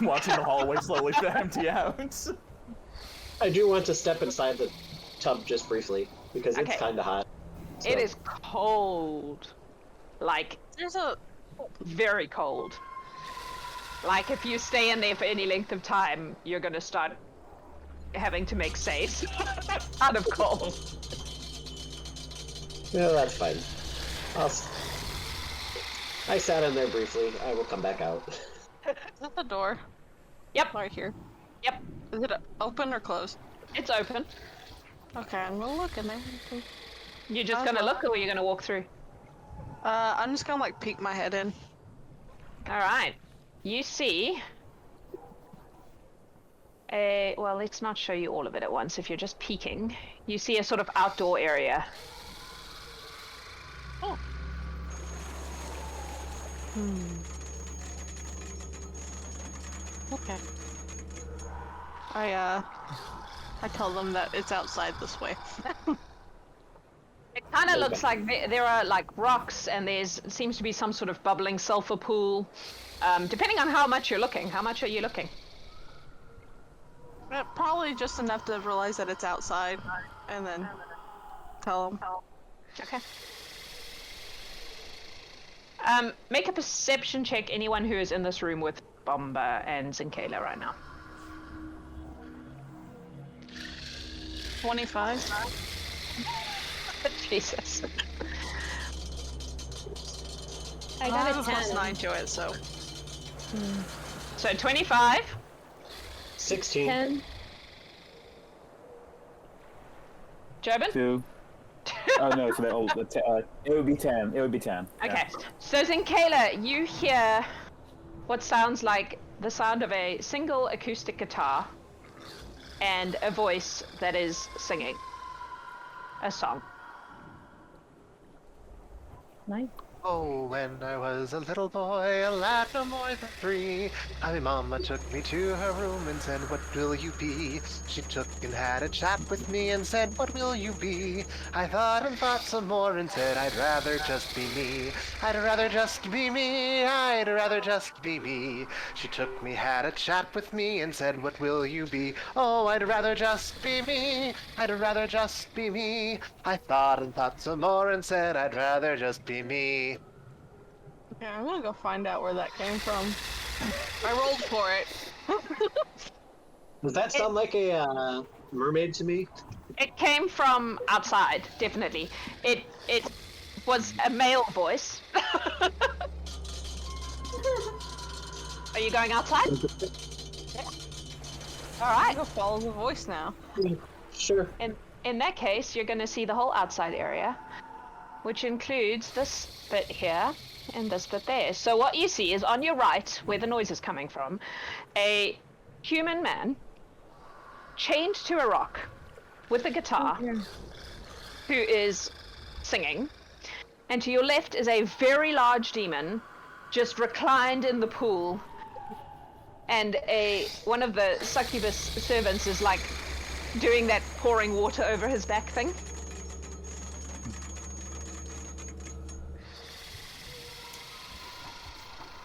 watching the hallway slowly empty out. I do want to step inside the tub just briefly because it's Okay. kind of hot. So. It is cold. Like, There's a very cold. Like, if you stay in there for any length of time, you're gonna start having to make saves out of cold. Yeah, that's fine. I sat in there briefly. I will come back out. Is that the door? Yep. Right here. Yep. Is it open or closed? It's open. Okay, I'm gonna look in there. You're just gonna look, or you're gonna walk through? I'm just gonna like peek my head in. All right. You see well, let's not show you all of it at once. If you're just peeking, you see a sort of outdoor area. Oh. Okay. I tell them that it's outside this way. It kind of looks like there are like rocks, and seems to be some sort of bubbling sulfur pool. Depending on how much you're looking. How much are you looking? Probably just enough to realize that it's outside, and then tell them. Okay. Make a perception check, anyone who is in this room with Bombah and Zinkayla right now. 25. Jesus. I I got have a a plus 10. 9 to it, so. So 25. 16. 10. Jobin? 2. Oh no, so it would be 10. It would be 10. Okay. So Zinkayla, you hear what sounds like the sound of a single acoustic guitar and a voice that is singing a song. Nice. Oh, when I was a little boy, a lad no more than 3, my mama took me to her room and said, "What will you be?" She took and had a chat with me and said, "What will you be?" I thought and thought some more and said, "I'd rather just be me. I'd rather just be me. I'd rather just be me." She took me, had a chat with me and said, "What will you be?" Oh, I'd rather just be me. I'd rather just be me. I thought and thought some more and said, "I'd rather just be me." Okay, I'm gonna go find out where that came from. I rolled for it. Does that sound like a mermaid to me? It came from outside, definitely. It was a male voice. Are you going outside? All I'm right. gonna follow the voice now. Sure. In that case, you're going to see the whole outside area, which includes this bit here and this bit there. So what you see is on your right, where the noise is coming from, a human man chained to a rock with a guitar who is singing. And to your left is a very large demon just reclined in the pool. And one of the succubus servants is like doing that pouring water over his back thing.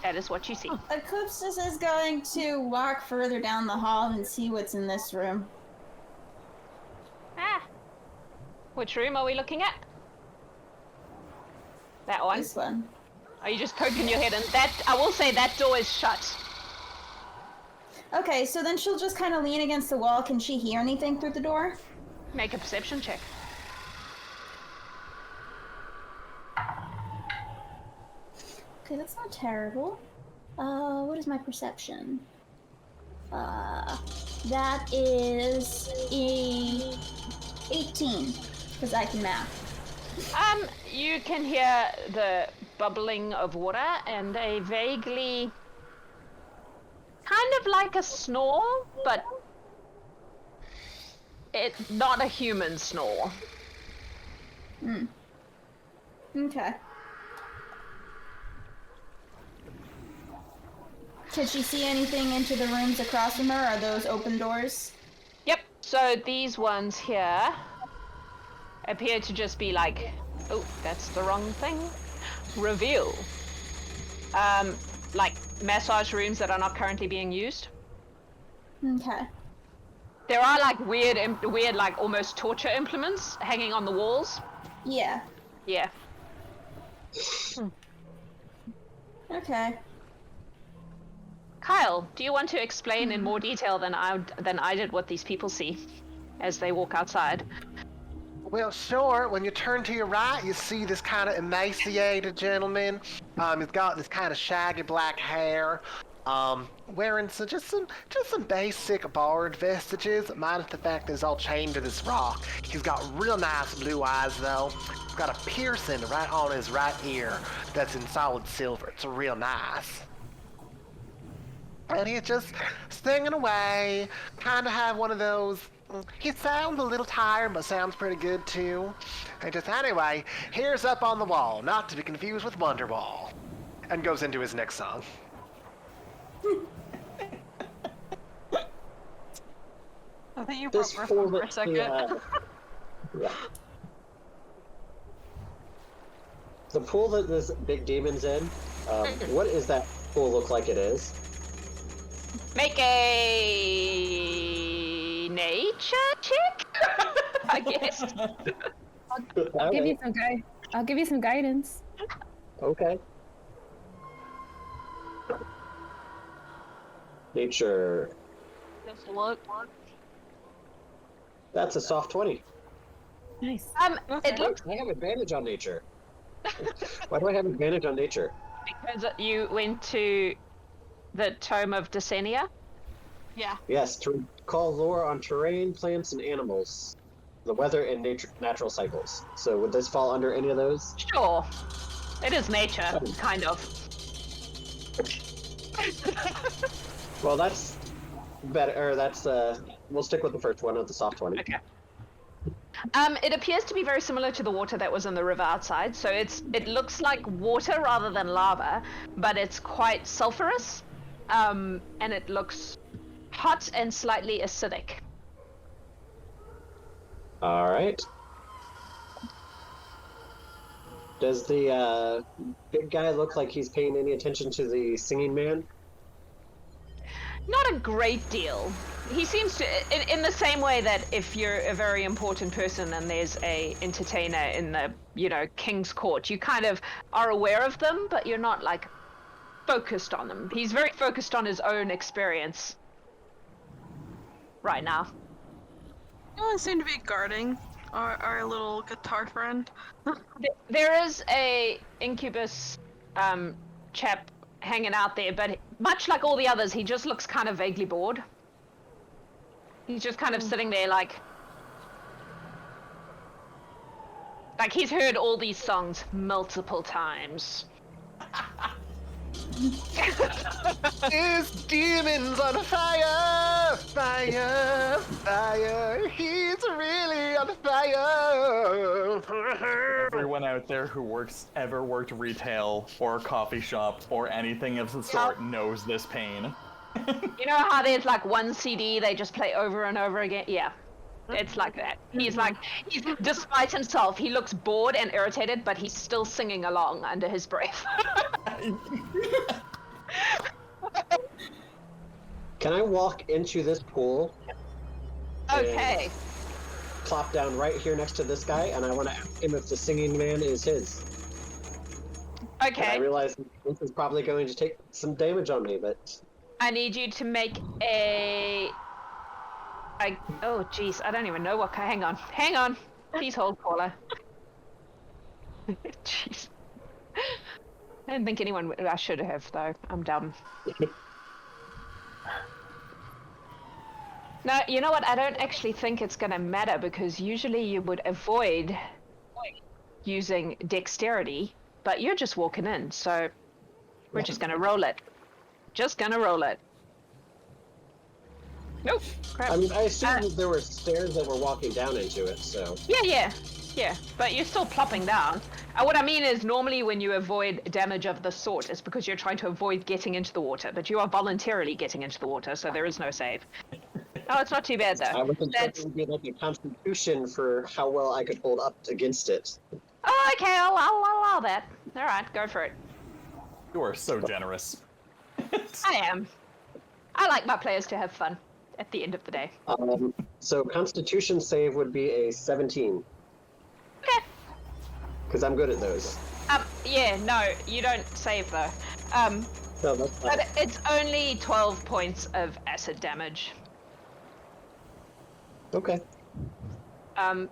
That is what you see. Eclipsis is going to walk further down the hall and see what's in this room. Ah. Which room are we looking at? That one? This one. Are you just poking your head in? That, I will say that door is shut. Okay, so then she'll just kind of lean against the wall. Can she hear anything through the door? Make a perception check. Okay, that's not terrible. What is my perception? That is a 18, because I can math. You can hear the bubbling of water and a vaguely, kind of like a snore, but it's not a human snore. Okay. Can she see anything into the rooms across from her? Are those open doors? Yep, so these ones here appear to just be like, oh, that's the wrong thing. Reveal. Like massage rooms that are not currently being used. Okay. There are like weird, like almost torture implements hanging on the walls. Yeah. Yeah. Okay. Kyle, do you want to explain in more detail than I did what these people see as they walk outside? Well, sure. When you turn to your right, you see this kind of emaciated gentleman. He's got this kind of shaggy black hair. Wearing just some basic bard vestiges, minus the fact that he's all chained to this rock. He's got real nice blue eyes, though. He's got a piercing right on his right ear that's in solid silver. It's real nice. And he's just singing away, kind of have one of those. He sounds a little tired, but sounds pretty good too. And just anyway, here's up on the wall, not to be confused with Wonderwall, and goes into his next song. I think you This broke pool for a second. yeah. The pool that this big demon's in, what does that pool look like it is? Make a nature check, I guess. I'll give you some I'll give you some guidance. Okay. Nature. Just look. That's a soft 20. Nice. It looks I have advantage on nature. Why do I have advantage on nature? because you went to the Tome of Desenia. Yeah. Yes, to recall lore on terrain, plants, and animals, the weather, and natural cycles. So would this fall under any of those? Sure. It is nature, kind of. Well, that's better. Or that's we'll stick with the first one, not the soft 20. Okay. It appears to be very similar to the water that was in the river outside. So it looks like water rather than lava, but it's quite sulfurous, and it looks hot and slightly acidic. All right. Does the big guy look like he's paying any attention to the singing man? Not a great deal. He seems to, in the same way that if you're a very important person and there's a entertainer in the, king's court, you kind of are aware of them, but you're not, like, focused on them. He's very focused on his own experience right now. No one seemed to be guarding our little guitar friend. There is a incubus chap hanging out there, but much like all the others, he just looks kind of vaguely bored. He's just kind of sitting there like he's heard all these songs multiple times. His demons on fire, fire, fire. He's really on fire. Everyone out there who ever worked retail or coffee shop or anything of the sort knows this pain. You know how there's like one CD they just play over and over again? Yeah, it's like that. He's despite himself, he looks bored and irritated, but he's still singing along under his breath. Can I walk into this pool? Okay. And plop down right here next to this guy, and I want to ask him if the singing man is his. Okay. And I realize this is probably going to take some damage on me, but... I need you to make oh jeez, I don't even know what hang on. Please hold, caller. Jeez. I didn't think anyone I should have though. I'm dumb. No, you know what? I don't actually think it's gonna matter because usually you would avoid using dexterity, but you're just walking in, so we're just gonna roll it. Just gonna roll it. Nope. Crap. I mean, I assumed that there were stairs that were walking down into it, so... Yeah. But you're still plopping down. What I mean is, normally when you avoid damage of this sort, it's because you're trying to avoid getting into the water, but you are voluntarily getting into the water, so there is no save. Oh, it's not too bad, though. I wasn't sure it would be like a constitution for how well I could hold up against it. Oh, okay, I'll allow that. Alright, go for it. You are so generous. I am. I like my players to have fun at the end of the day. So constitution save would be a 17. Okay. Because I'm good at those. Yeah, no, you don't save though. No, that's fine. But it's only 12 points of acid damage. Okay.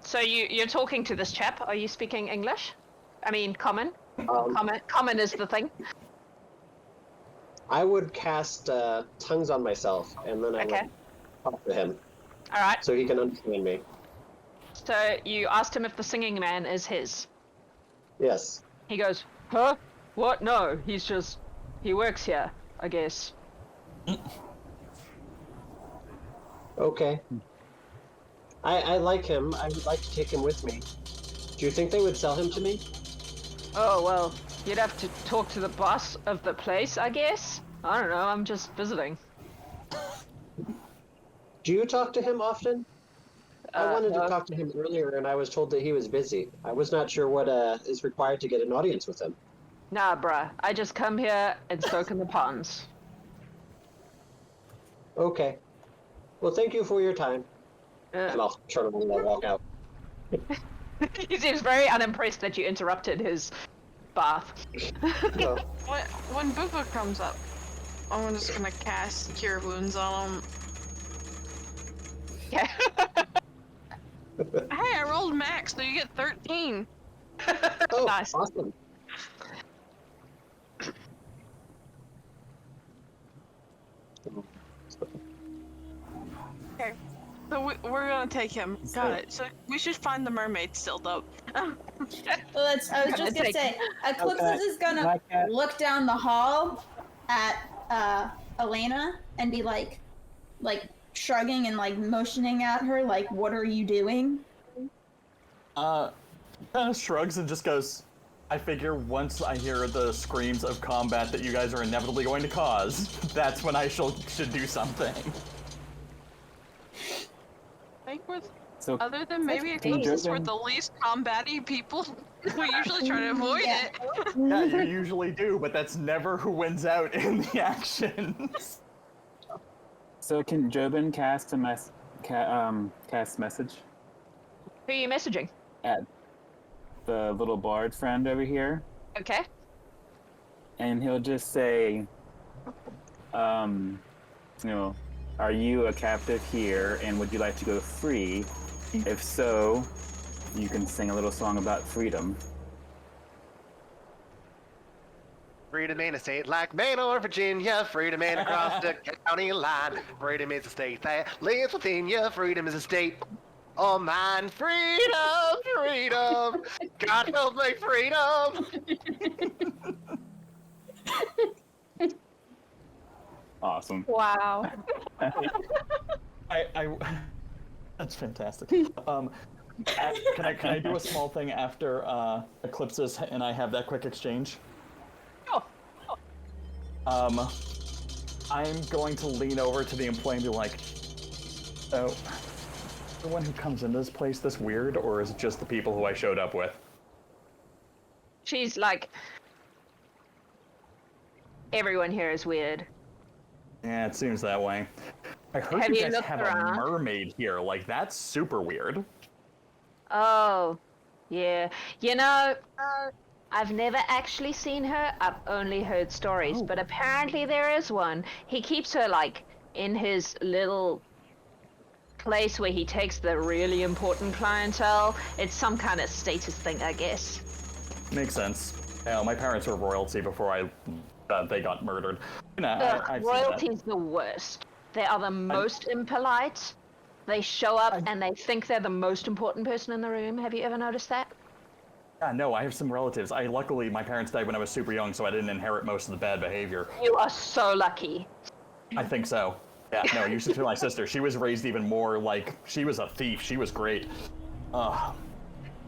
So you're talking to this chap. Are you speaking English? I mean, common? Common is the thing. I would cast tongues on myself, and then I would talk to him. All right. So he can understand me. So you asked him if the singing man is his. Yes. He goes, huh? What? No, he works here, I guess. Okay. I like him. I would like to take him with me. Do you think they would sell him to me? Oh, well, you'd have to talk to the boss of the place, I guess. I don't know, I'm just visiting. Do you talk to him often? I wanted to talk to him earlier, and I was told that he was busy. I was not sure what is required to get an audience with him. Nah, bruh. I just come here and soak in the ponds. Okay. Well, thank you for your time. And I'll turn around and I'll walk out. He seems very unimpressed that you interrupted his bath. No. When Boomba comes up, I'm just gonna cast Cure Wounds on him. Yeah. Hey, I rolled max, so you get 13. Oh, Nice. awesome. Okay. So we're gonna take him. Got it. So we should find the mermaid still, though. Well, I was just gonna say, Eclipsis is gonna look down the hall at Alaina and be like shrugging and like motioning at her, like, what are you doing? Kind of shrugs and just goes, I figure once I hear the screams of combat that you guys are inevitably going to cause, that's when I should do something. I think we're, So, other than maybe Eclipsis, we're the least combat-y people. We usually try to avoid it. Yeah, you usually do, but that's never who wins out in the actions. so can Jobin cast a cast message Who are you messaging? at the little bard friend over here? Okay. And he'll just say, you know, are you a captive here and would you like to go free? If so, you can sing a little song about freedom. Freedom ain't a state like Maine or Virginia. Freedom ain't across the county line. Freedom is a state that lives within you. Freedom is a state of mine. Freedom, freedom. God help me, freedom. Awesome. Wow. I that's fantastic. Can I do a small thing after Eclipsis and I have that quick exchange? Sure. I'm going to lean over to the employee and be like, so, everyone who comes into this place this weird, or is it just the people who I showed up with? She's like, everyone here is weird. Yeah, it seems that way. I heard Have you you guys looked have around? a mermaid here. Like, that's super weird. Oh, yeah. You know, I've never actually seen her. I've only heard stories, but apparently there is one. He keeps her, like, in his little place where he takes the really important clientele. It's some kind of status thing, I guess. Makes sense. Yeah, my parents were royalty before they got murdered. You know, I've seen that. Royalty's the worst. They are the most impolite. They show up and they think they're the most important person in the room. Have you ever noticed that? Yeah, no, I have some relatives. Luckily, my parents died when I was super young, so I didn't inherit most of the bad behavior. You are so lucky. I think so. Yeah, no, you should tell my sister. She was raised even more like, she was a thief. She was great. So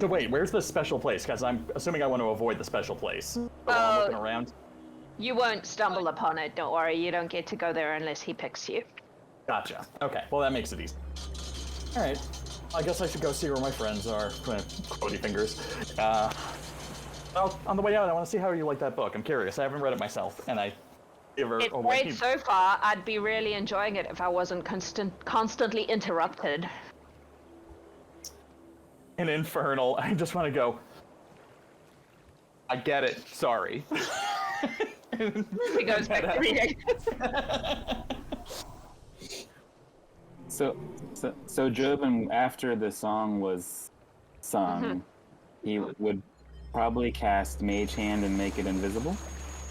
wait, where's the special place? Because I'm assuming I want to avoid the special place. While I'm looking around. You won't stumble upon it, don't worry. You don't get to go there unless he picks you. Gotcha. Okay, well that makes it easy. Alright, I guess I should go see where my friends are. Quotey fingers. Well, on the way out, I want to see how you like that book. I'm curious. I haven't read it myself, and I... It's great so far. I'd be really enjoying it if I wasn't constantly interrupted. An infernal. I just want to go... I get it. Sorry. He goes back to reading. So Jobin, after the song was sung, he would probably cast Mage Hand and make it invisible.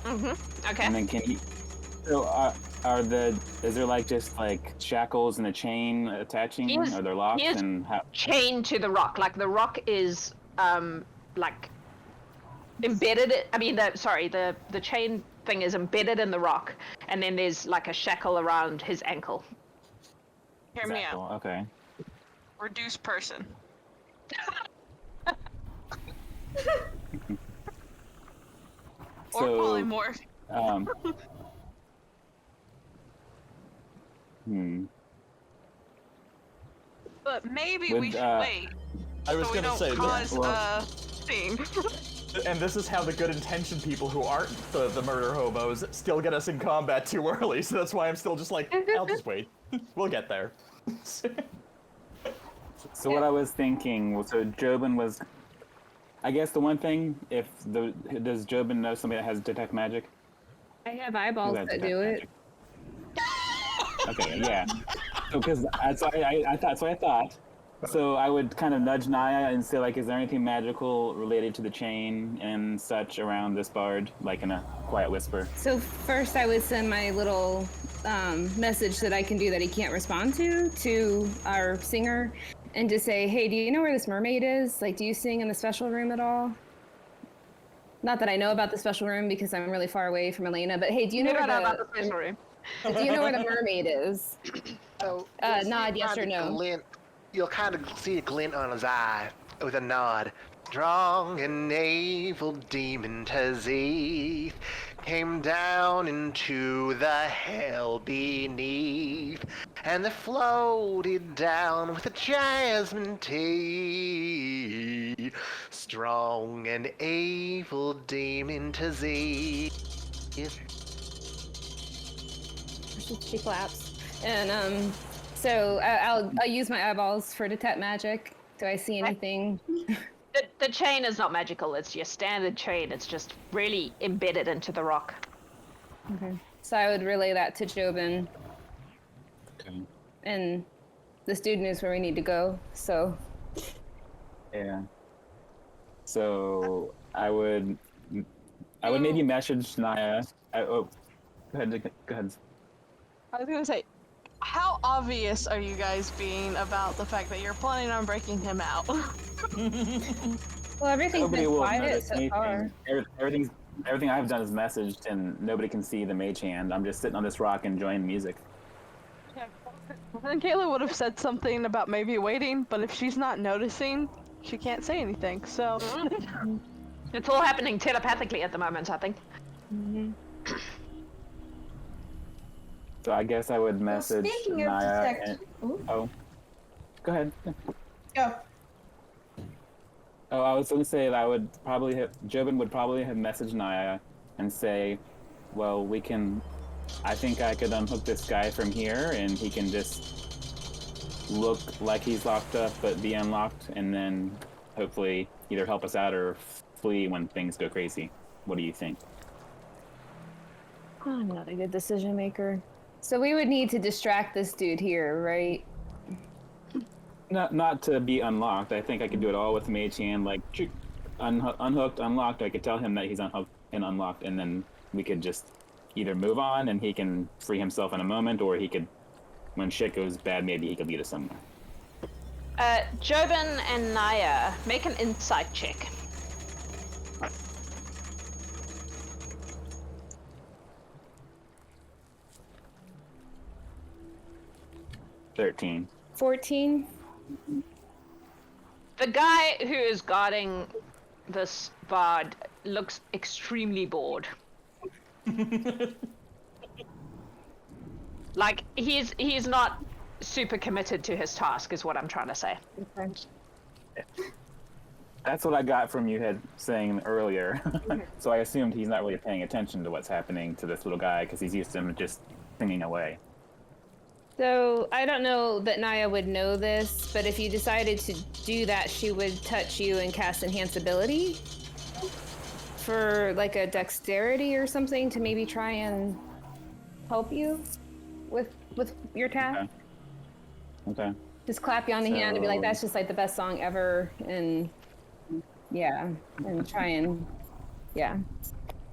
Okay. And then can he? So is there like just like shackles and a chain attaching? Are there locks and how? Chained to the rock. Like the rock is like embedded. I mean, the chain thing is embedded in the rock, and then there's like a shackle around his ankle. Hear me out. Okay. Reduce person. Or polymorph. But maybe we should wait. I was so gonna say cause that. scene. And this is how the good-intentioned people who aren't the murder hobos still get us in combat too early, so that's why I'm still just like, I'll just wait. We'll get there. So what I was thinking, so Jobin was, I guess the one thing, does Jobin know somebody that has detect magic? I have eyeballs that do it. Okay, yeah. So because that's what I thought. So I would kind of nudge Naia and say, like, is there anything magical related to the chain and such around this bard, like in a quiet whisper? So first I would send my little message that I can do that he can't respond to our singer, and just say, hey, do you know where this mermaid is? Like, do you sing in the special room at all? Not that I know about the special room because I'm really far away from Alaina, but hey, do you know where about the special room? Do you know where the mermaid is? So you'll see nod, yes kind or of no. glint- You'll kind of see a glint on his eye with a nod. Strong and evil demon Tazith came down into the hell beneath, and they floated down with a jasmine tea. Strong and evil demon Tazith. She claps. And so I'll use my eyeballs for detect magic. Do I see anything? The chain is not magical. It's your standard chain. It's just really embedded into the rock. Okay. So I would relay that to Jobin. Okay. And this dude knows where we need to go. So Yeah. So I would maybe message Naia. Go ahead. I was gonna say, how obvious are you guys being about the fact that you're planning on breaking him out? well, everything's Nobody been will quiet notice so anything. far. Everything I've done is messaged, and nobody can see the mage hand. I'm just sitting on this rock enjoying the music. And Kayla would have said something about maybe waiting, but if she's not noticing, she can't say anything. So It's all happening telepathically at the moment, I think. So I guess I would message speaking of Naia. detect- Ooh. Oh, go ahead. Go. Oh, I was going to say that Jobin would probably have messaged Naia and say, well, I think I could unhook this guy from here and he can just look like he's locked up but be unlocked, and then hopefully either help us out or flee when things go crazy. What do you think? I'm not a good decision maker. So we would need to distract this dude here, right? Not to be unlocked. I think I could do it all with mage hand, like unhooked, unlocked. I could tell him that he's unhooked and unlocked, and then we could just either move on and he can free himself in a moment, or he could, when shit goes bad, maybe he could lead us somewhere. Jobin and Naia, make an insight check. $13. 14. The guy who is guarding this bard looks extremely bored. Like, he's not super committed to his task, is what I'm trying to say. Okay. That's what I got from you saying earlier. So I assumed he's not really paying attention to what's happening to this little guy because he's used to him just singing away. So I don't know that Naia would know this, but if you decided to do that, she would touch you and cast Enhance Ability for like a dexterity or something to maybe try and help you with your task. Okay. Just clap you on the hand and be like, So- "That's just like the best song ever," and yeah, and try and yeah.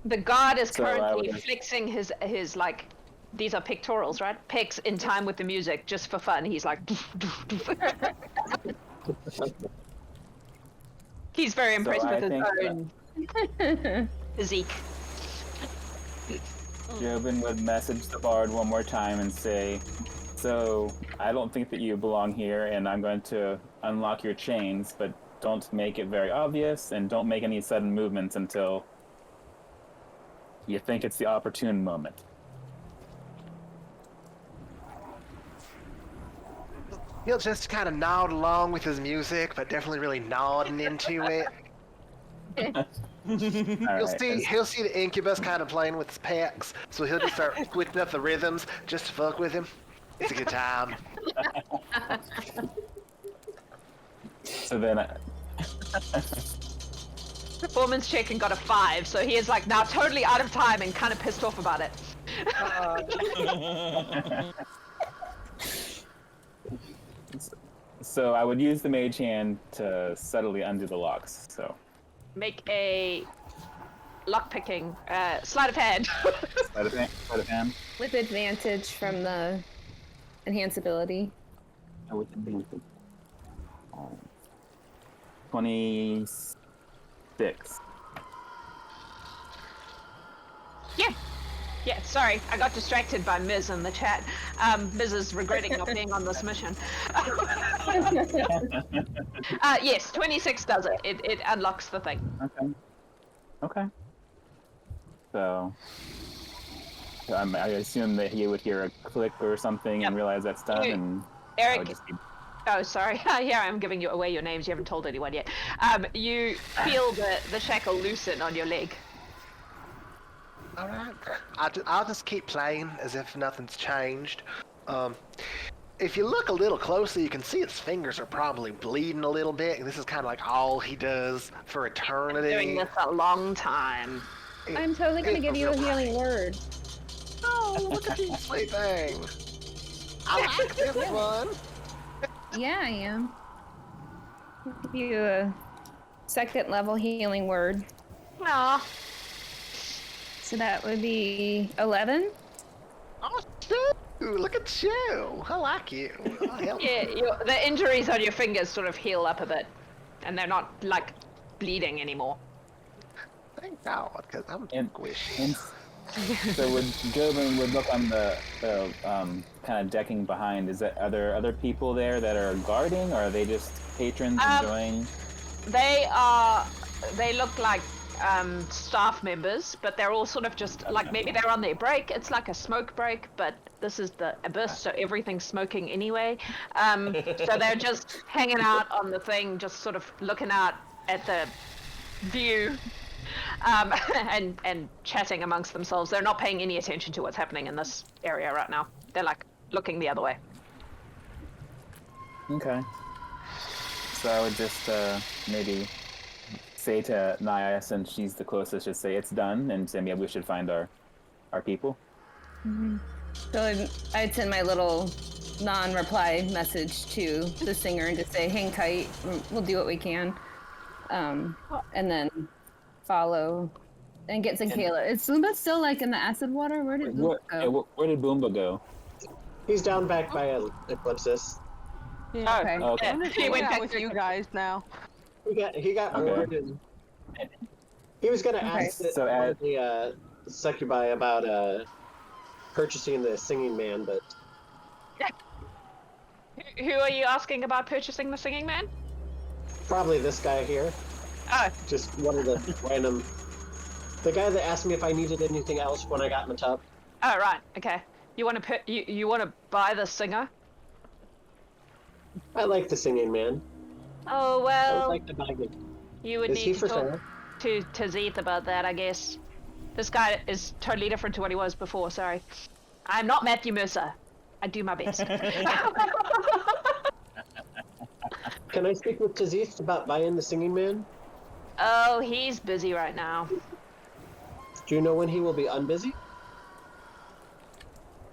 The guard is So I currently would- flexing his like, these are pectorals, right? Pecs in time with the music, just for fun. He's like, he's very impressed I with his think own physique. Jobin would message the bard one more time and say, so I don't think that you belong here, and I'm going to unlock your chains, but don't make it very obvious, and don't make any sudden movements until you think it's the opportune moment. He'll just kind of nod along with his music, but definitely really nodding into it. He'll see the incubus kind of playing with his pecs, so he'll just start switching up the rhythms just to fuck with him. It's a good time. So then, Performance check and got a 5, so he is like now totally out of time and kind of pissed off about it. so I would use the mage hand to subtly undo the locks. So Make a lockpicking sleight of hand. sleight of hand. With advantage from the Enhance Ability. Oh, with advantage. 26. Yeah. Yeah, sorry, I got distracted by Ms. in the chat. Ms. is regretting not being on this mission. Yes, 26 does it. It unlocks the thing. Okay. So, I assume that he would hear a click or something and realize that's done, and Eric. I would just be... Oh, sorry. Yeah, I'm giving you away your names. You haven't told anyone yet. You feel the shackle loosen on your leg. All right. I'll just keep playing as if nothing's changed. If you look a little closer, you can see his fingers are probably bleeding a little bit, and this is kind of like all he does for eternity. Doing this a long time. I'm totally going to give you a healing word. Oh, look at you, sweet thing. I like this one. Yeah, I am. I'll give you a 2nd level healing word. Aw. So that would be 11. Oh, shoot. Look at you. I like you. Yeah, the injuries on your fingers sort of heal up a bit, and they're not like bleeding anymore. Thank God, because I'm And so would Jobin would look on the kind of decking behind. Are there other people there that are guarding, or are they just patrons enjoying? They look like staff members, but they're all sort of just like maybe they're on their break. It's like a smoke break, but this is the abyss, so everything's smoking anyway. So they're just hanging out on the thing, just sort of looking out at the view, and chatting amongst themselves. They're not paying any attention to what's happening in this area right now. They're like looking the other way. Okay. So I would just maybe say to Naia, since she's the closest, just say it's done, and say maybe we should find our people. Mm-hmm. So I'd send my little non-reply message to the singer and just say, hang tight, we'll do what we can. And then follow and get Zinkayla. Is Boomba still like in the acid water? Where did Boomba go? Where did Boomba go? He's down back by Eclipsis. Yeah. Okay. Okay. He went back with you guys now. He got bored, and he was gonna ask the succubi about purchasing the singing man, but Who are you asking about purchasing the singing man? probably this guy here. Oh, Just one of the random. The guy that asked me if I needed anything else when I got in the tub. oh, right. Okay. You want to you want to buy the singer? I like the singing man. Oh I well. would like to buy it. You would Is he need to for talk sale? to Tazith about that, I guess. This guy is totally different to what he was before, sorry. I'm not Matthew Mercer. I do my best. Can I speak with Tazith about buying the singing man? Oh, he's busy right now. Do you know when he will be unbusy?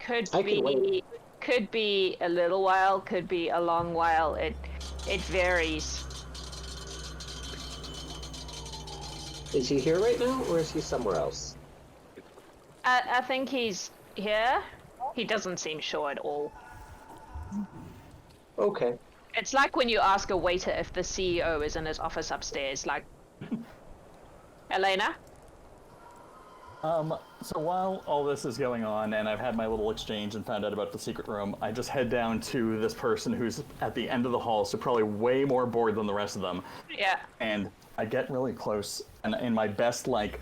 Could I can wait. could be a little while, could be a long while. It varies. Is he here right now, or is he somewhere else? I think he's here. He doesn't seem sure at all. Okay. It's like when you ask a waiter if the CEO is in his office upstairs, like... Alaina? So while all this is going on, and I've had my little exchange and found out about the secret room, I just head down to this person who's at the end of the hall, so probably way more bored than the rest of them. Yeah. And I get really close, and in my best, like,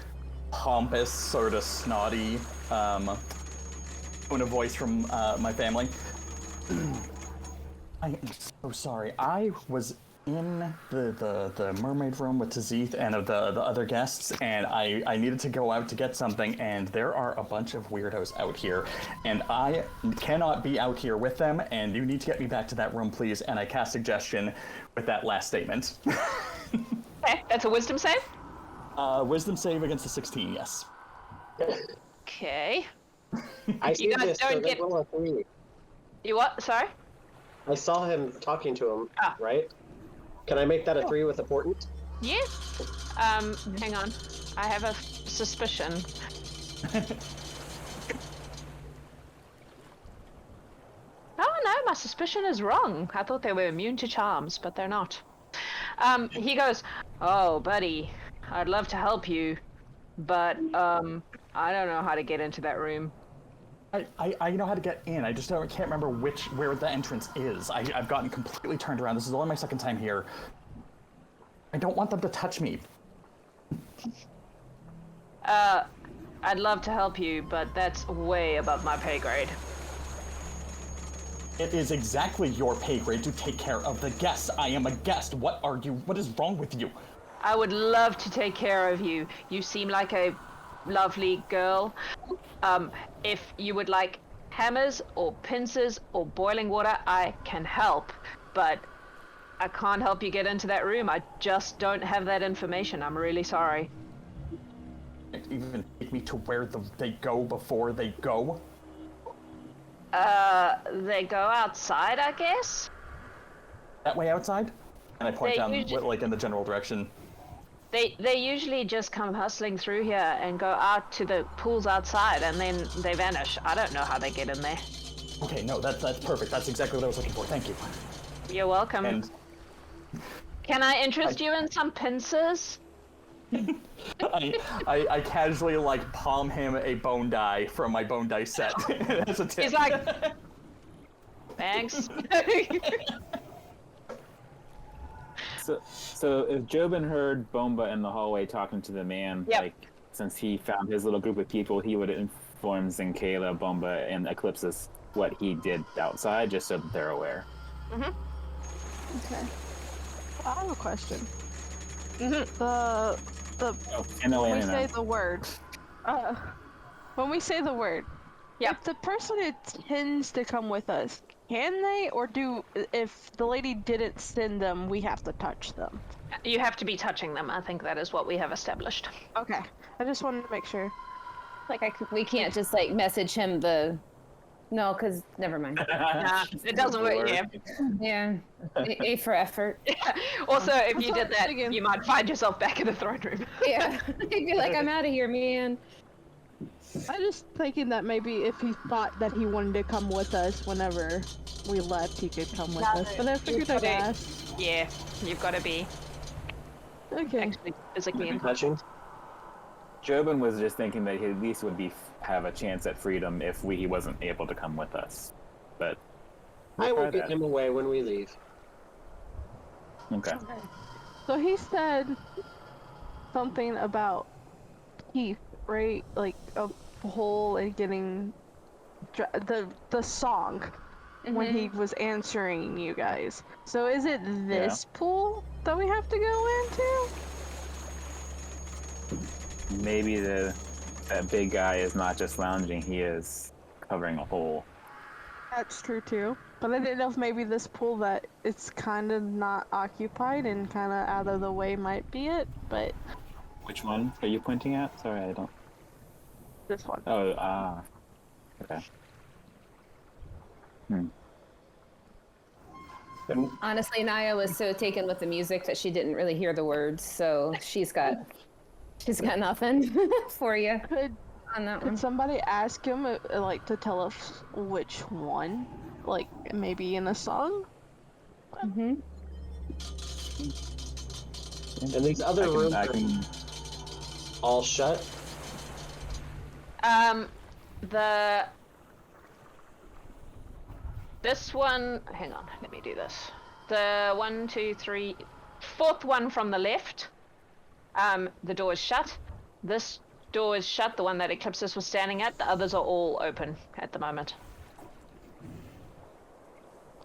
pompous, sort of snotty, tone of voice from my family. I am so sorry. I was in the mermaid room with Tazith and the other guests, and I needed to go out to get something, and there are a bunch of weirdos out here, and I cannot be out here with them, and you need to get me back to that room, please. And I cast suggestion with that last statement. Okay, that's a wisdom save? Wisdom save against the 16, yes. Okay. I see guys this, don't so get- roll a 3. You what? Sorry? I saw him talking to him, Ah. right? Can I make that a 3 with a portent? Yeah. Hang on. I have a suspicion. Oh no, my suspicion is wrong. I thought they were immune to charms, but they're not. He goes, "Oh, buddy, I'd love to help you, but I don't know how to get into that room. I know how to get in. I just can't remember where the entrance is. I've gotten completely turned around. This is only my second time here. I don't want them to touch me. I'd love to help you, but that's way above my pay grade. It is exactly your pay grade to take care of the guests. I am a guest. What is wrong with you? I would love to take care of you. You seem like a lovely girl. If you would like hammers or pincers or boiling water, I can help. But I can't help you get into that room. I just don't have that information. I'm really sorry. Even take me to where they go before they go? They go outside, I guess? That way outside? And I point They down, usually- like, in the general direction. They usually just come hustling through here and go out to the pools outside, and then they vanish. I don't know how they get in there. Okay, no, that's perfect. That's exactly what I was looking for. Thank you. You're welcome. And Can I interest you in some pincers? I casually, like, palm him a bone die from my bone die set. As a tip. He's like, thanks. So if Jobin heard Bombah in the hallway talking to the man, Yep. like, since he found his little group of people, he would inform Zinkayla, Bombah, and Eclipsis what he did outside, just so that they're aware. Okay. I have a question. Mm-hmm. And When we Alaina. say the word, when we say the word, Yep. if the person intends to come with us, can they, or if the lady didn't send them, we have to touch them? You have to be touching them. I think that is what we have established. Okay, I just wanted to make sure. Like we can't just like message him no, because never mind. Nah, it doesn't work. Yeah. Yeah, A for effort. Also, if you did that, Again. you might find yourself back in the throne room. Yeah, he'd be like, I'm out of here, man. I just thinking that maybe if he thought that he wanted to come with us whenever we left, he could come with us. But I figured I'd Okay. ask. Yeah, you've got to be Okay. actually physically in. Touching? Jobin was just thinking that he at least would have a chance at freedom if he wasn't able to come with us. But I will try get that. him away when we leave. Okay. So he said something about teeth, right? Like a hole and getting the song when he was answering you guys. So is it this pool that we have to go into? Maybe that big guy is not just lounging, he is covering a hole. That's true too. But I didn't know if maybe this pool that it's kind of not occupied and kind of out of the way might be it, but Which one are you pointing at? Sorry, I don't... this one. Oh, okay. Honestly, Naia was so taken with the music that she didn't really hear the words, so she's got nothing for you Could on that Could one. somebody ask him, like, to tell us which one? Like, maybe in a song? Mm-hmm. And these other rooms I are can all shut. This one, hang on, let me do this. The 4th one from the left, the door is shut. This door is shut, the one that Eclipsis was standing at. The others are all open at the moment.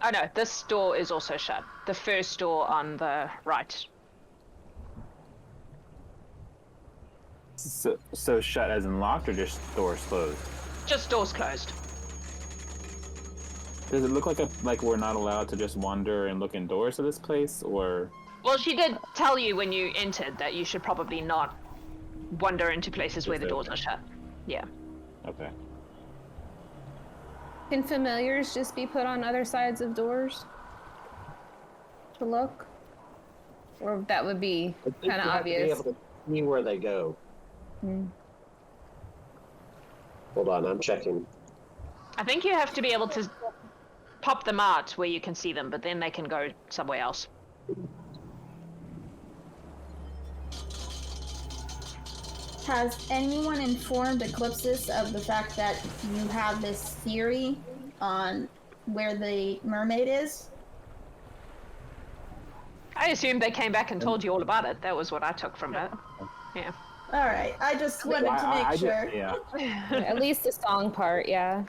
Oh no, this door is also shut. The first door on the right. So shut as in locked or just doors closed? Just doors closed. Does it look like we're not allowed to just wander and look indoors of this place, or? Well, she did tell you when you entered that you should probably not wander into places where the doors are shut. Yeah. Okay. Can familiars just be put on other sides of doors to look? Or that would be I think kind you of have to be obvious. able to see where they go. Hmm. Hold on, I'm checking. I think you have to be able to pop them out where you can see them, but then they can go somewhere else. has anyone informed Eclipsis of the fact that you have this theory on where the mermaid is? I assumed they came back and told you all about it. That was what I took from it. Yeah. All right, I just wanted to make sure. Yeah. At least the song part, yeah.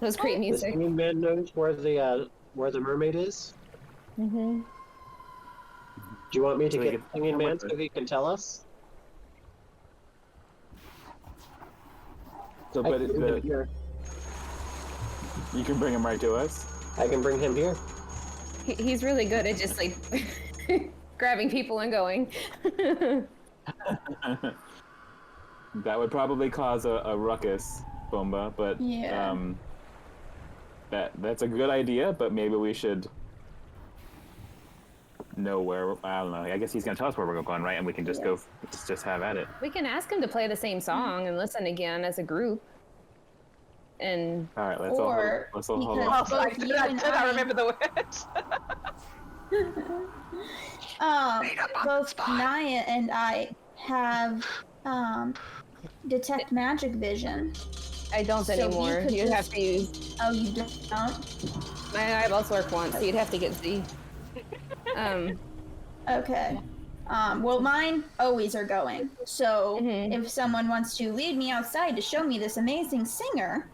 It was great The music. singing man knows where the mermaid is. Mm-hmm. Do you want me to So we get can- singing man so he can tell us? So, I but can bring him here. you can bring him right to us. I can bring him here. He's really good at just like grabbing people and going. That would probably cause a ruckus, Bombah, but Yeah. that's a good idea, but maybe we should know where. I don't know. I guess he's gonna tell us where we're going, right? And we can just go, just have at it. We can ask him to play the same song and listen again as a group. And All right, let's Or all hold because- on. Oh, I Both you did. and I I- remember the words. Both Naia and I have detect magic vision. I don't So you anymore. could You'd have just- to use. Oh, you don't? My eyeballs work once, so you'd have to get Z. Okay. Well, mine always are going. So Mhm. if someone wants to lead me outside to show me this amazing singer,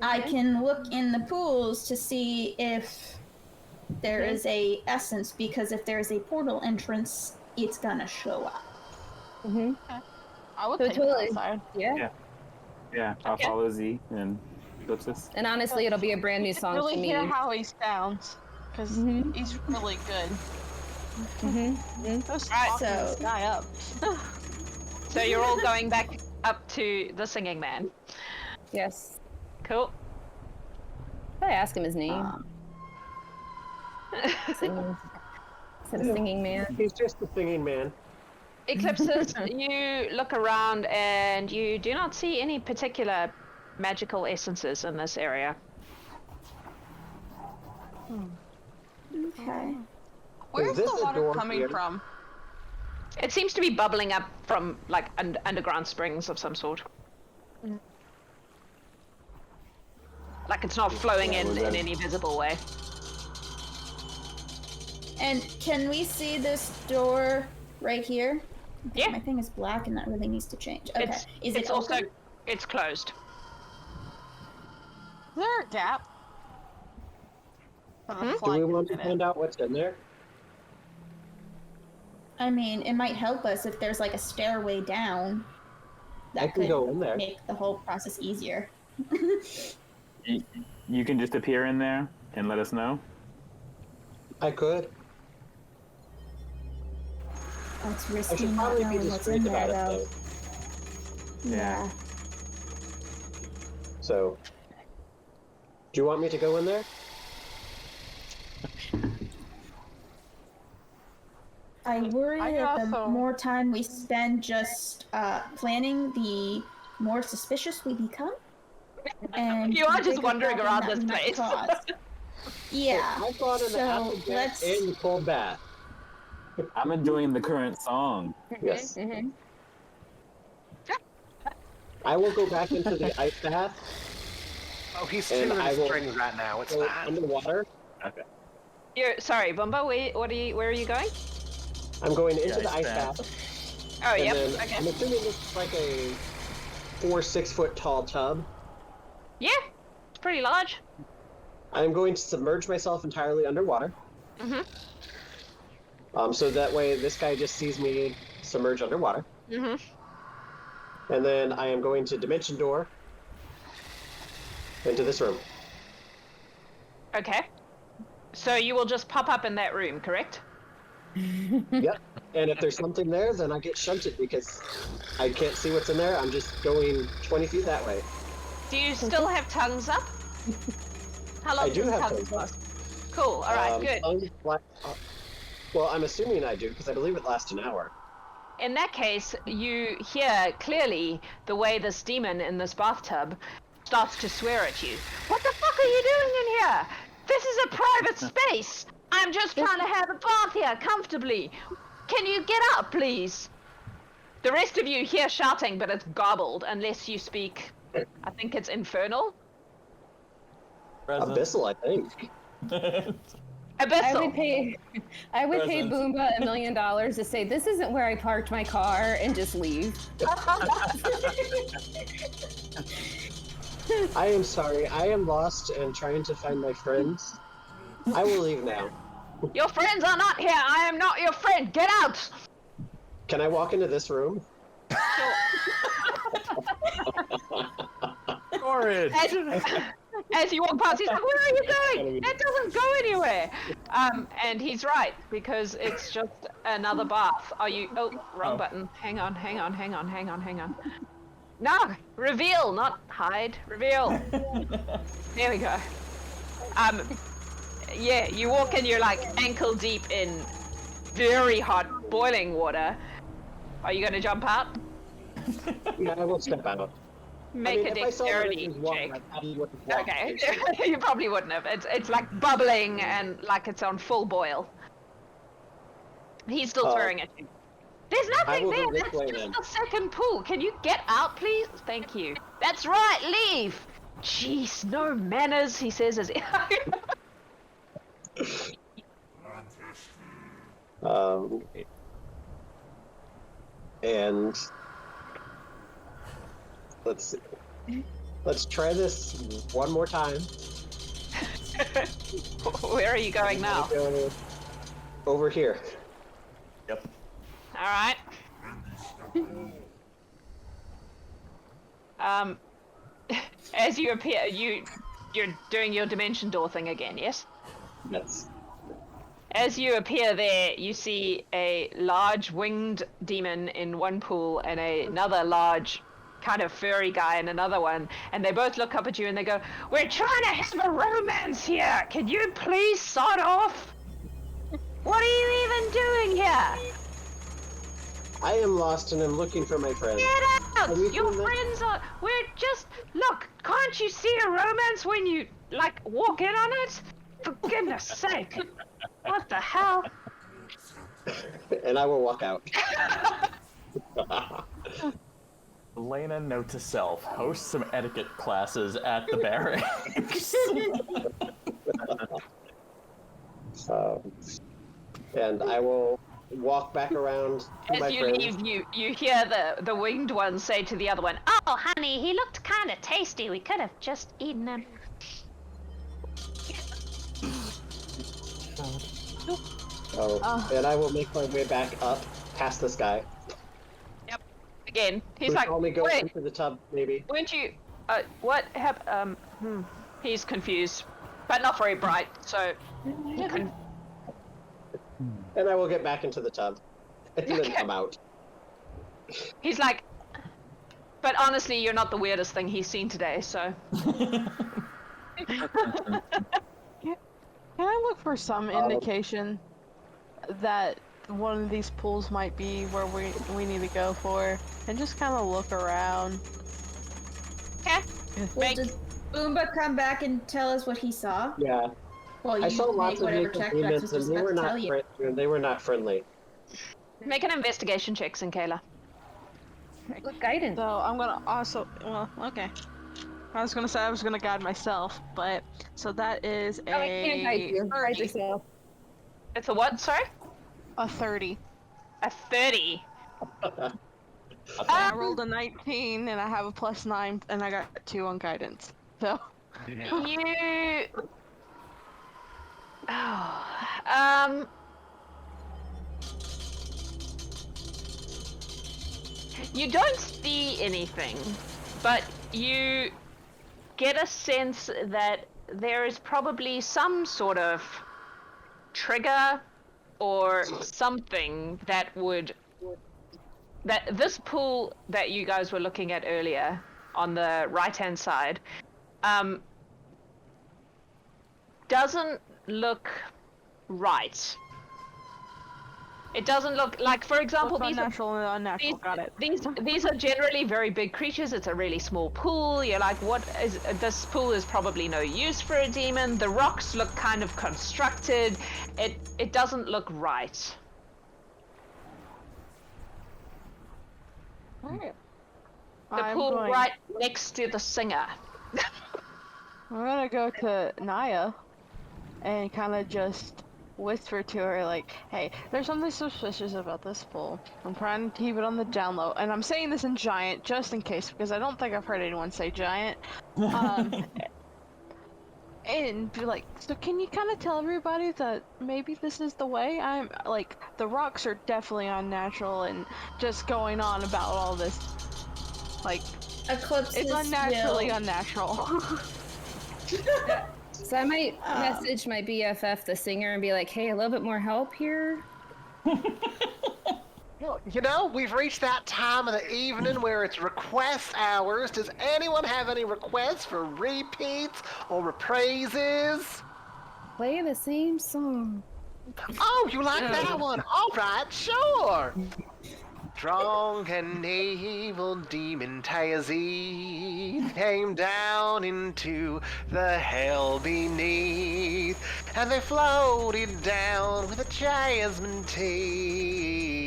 I can look in the pools to see if there is a essence. Because if there's a portal entrance, it's gonna show up. Mm-hmm. I would So take totally- it outside. Yeah. Yeah, I'll Okay. follow Z and Eclipsis. And honestly, it'll be a brand new You can song really for me. hear how he sounds, because Mhm. he's really good. Mm-hmm. Just Alright, talking so- this guy up. So you're all going back up to the singing man. Yes. Cool. I ask him his name. Um, Singing. Instead of singing man. He's just the singing man. Eclipsis, you look around and you do not see any particular magical essences in this area. okay. Where's this the a water door coming here? from? It seems to be bubbling up from like underground springs of some sort. Like it's not flowing in any visible way. And can we see this door right here? Yeah. My thing is black, and that really needs to change. Okay. Is it's it also open? it's closed. Is there a gap? Do we want to find out what's in there? I mean, it might help us if there's like a stairway down. I That can could go in there. make the whole process easier. You can just appear in there and let us know. I could. That's I risky should not probably be knowing what's in discreet there, about it, though. though. Yeah. So, do you want me to go in there? I worry I that the also- more time we spend just planning, the more suspicious we become. And You are the just bigger wandering problem around that this we might place. cause. Yeah. I've gone in the So acid bath let's. and the cold bath. I'm enjoying the current song. Yes. Mm-hmm. I will go back into the ice bath, Oh, he's And tuning I his will strings right now. It's go fine. underwater. You're sorry, Bombah. Where are you going? I'm going into Yeah, the ice ice bath. Oh, And yep. then Okay. I'm assuming this is like a 4-6 foot tall tub. Yeah, it's pretty large. I'm going to submerge myself entirely underwater. Mhm. So that way this guy just sees me submerge underwater. Mhm. And then I am going to dimension door into this room. Okay. So you will just pop up in that room, correct? Yep. And if there's something there, then I get shunted because I can't see what's in there. I'm just going 20 feet that way. Do you still have tongues up? How long I do does have tongues tongues last? Cool. All right. Good. Well, I'm assuming I do because I believe it lasts an hour. In that case, you hear clearly the way this demon in this bathtub starts to swear at you. What the fuck are you doing in here? This is a private space. I'm just trying to have a bath here comfortably. Can you get up, please? The rest of you hear shouting, but it's garbled unless you speak. I think it's infernal. Abyssal, I think. Abyssal. I would pay Boomba $1 million to say this isn't where I parked my car and just leave. I am sorry. I am lost and trying to find my friends. I will leave now. Your friends are not here. I am not your friend. Get out. Can I walk into this room? Horrid. As you walk past, he's like, "Where are you going? That doesn't go anywhere." And he's right, because it's just another bath. Are you? Oh, wrong button. Hang on. No, reveal, not hide. Reveal. There we go. Yeah, you walk in. You're like ankle deep in very hot boiling water. Are you gonna jump out? Yeah, I will step out. Make a dexterity check. Okay, you probably wouldn't have. It's like bubbling and like it's on full boil. He's still swearing at you. There's nothing there. That's just a second pool. Can you get out, please? Thank you. That's right. Leave. Jeez, no manners. He says as. And let's try this one more time. Where are you going now? Over here. Yep. All right. As you appear, you're doing your dimension door thing again, yes? Yes. As you appear there, you see a large winged demon in one pool and another large kind of furry guy in another one, and they both look up at you and they go, "We're trying to have a romance here. Can you please sod off? What are you even doing here? I am lost and I'm looking for my friend. Get out! Your friends are. We're just. Look, can't you see a romance when you, like, walk in on it? For goodness sake. What the hell?" And I will walk out. Alaina, note to self, host some etiquette classes at the barracks. And I will walk back around to my As you friends. leave, you hear the winged one say to the other one, "Oh, honey, he looked kind of tasty. We could have just eaten him." And I will make my way back up past this guy. Yep. Again, he's Please like, call me go "Wait, into the tub, maybe." weren't you? What happened? He's confused, but not very bright. So, And I will get back into the tub and then come out. he's like, "But honestly, you're not the weirdest thing he's seen today." So. Can I look for some indication that one of these pools might be where we need to go for, and just kind of look around? Yeah. Well, did Boomba come back and tell us what he saw? Yeah. Well, I you saw lots make of whatever naked check demons, was and just they about were to not tell you. they were not friendly. Make an investigation check, Zinkayla. With guidance. So I'm gonna also. Well, okay. I was gonna say I was gonna guide myself, but so that is Oh, I can't guide a you. Guide 30. yourself. It's a what? Sorry. A 30. A 30. I rolled a 19 and I have a +9 and I got 2 on guidance. So You. Oh. You don't see anything, but you get a sense that there is probably some sort of trigger or something that this pool that you guys were looking at earlier on the right-hand side doesn't look right. It doesn't look like, for example, both these unnatural and unnatural. Got it. These are generally very big creatures. It's a really small pool. You're like, what is this pool? Is probably no use for a demon. The rocks look kind of constructed. It doesn't look right. The pool right next to the singer. I'm gonna go to Naia and kind of just whisper to her, like, hey, there's something suspicious about this pool. I'm trying to keep it on the down low. And I'm saying this in giant just in case, because I don't think I've heard anyone say giant. And be like, so can you kind of tell everybody that maybe this is the way? I'm like, the rocks are definitely unnatural and just going on about all this. Like, Eclipsis it's unnaturally will... unnatural. So I might message my BFF, the singer, and be like, hey, a little bit more help here. You know, we've reached that time of the evening where it's request hours. Does anyone have any requests for repeats or reprises? Play the same song. Oh, you like that one? All right, sure. Strong and evil demon Tazith came down into the hell beneath, and they floated down with a jasmine tea.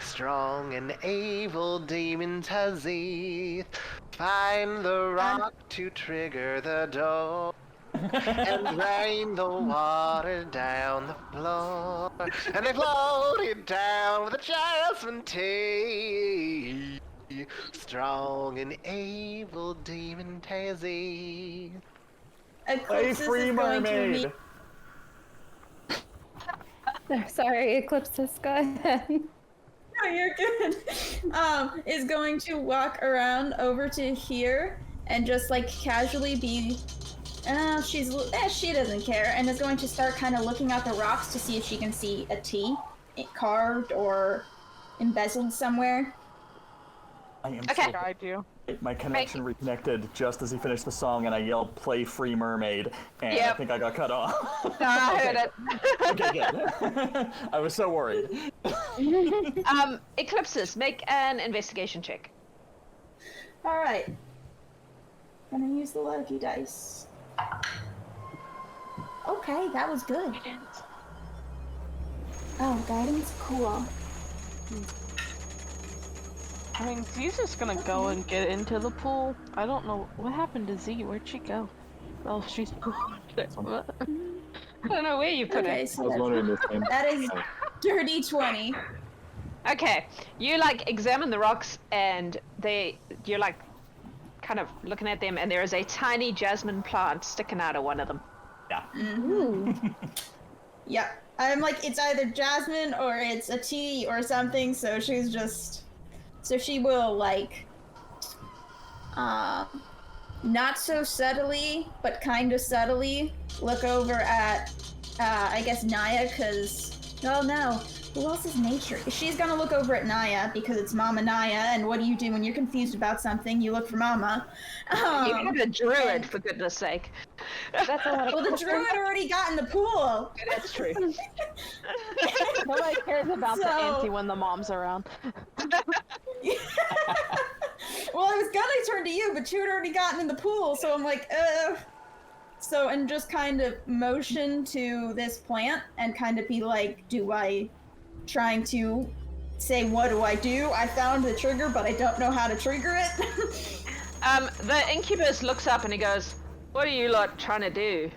Strong and evil demon Tazith, find the rock to trigger the door. And rain the water down the floor, and they floated down with a jasmine tea. Strong and evil demon Tazith. Play Free Mermaid. Sorry, Eclipsis, go ahead. No, you're good. Is going to walk around over to here and just like casually be. She doesn't care, and is going to start kind of looking at the rocks to see if she can see a T carved or embezzled somewhere. I am Okay. Guide you. My connection reconnected just as he finished the song, and I yelled, "Play Free Mermaid," and I think I got cut off. I heard it. Okay, good. I was so worried. Eclipsis, make an investigation check. All right. Gonna use the lucky dice. Okay, that was good. Oh, guidance, cool. I mean, Z's just gonna go and get into the pool. I don't know what happened to Z. Where'd she go? Oh, she's. I don't know where you put Okay, it. so I was wondering the same. that is dirty 20. Okay, you like examine the rocks, and you're like kind of looking at them, and there is a tiny jasmine plant sticking out of one of them. Yeah. Yep. I'm like, it's either jasmine or it's a tea or something, so she will like, not so subtly, but kind of subtly look over at, I guess Naia, because, oh no, who else is nature? She's gonna look over at Naia, because it's Mama Naia, and what do you do when you're confused about something? You look for Mama. You have a druid, for goodness sake. That's a lot of Well, the druid already got in the pool. That's true. Nobody cares about the auntie when the mom's around. Well, I was gonna turn to you, but you had already gotten in the pool, so I'm like, So, and just kind of motion to this plant and kind of be like, trying to say, what do I do? I found the trigger, but I don't know how to trigger it. The incubus looks up and he goes, "What are you lot trying to do?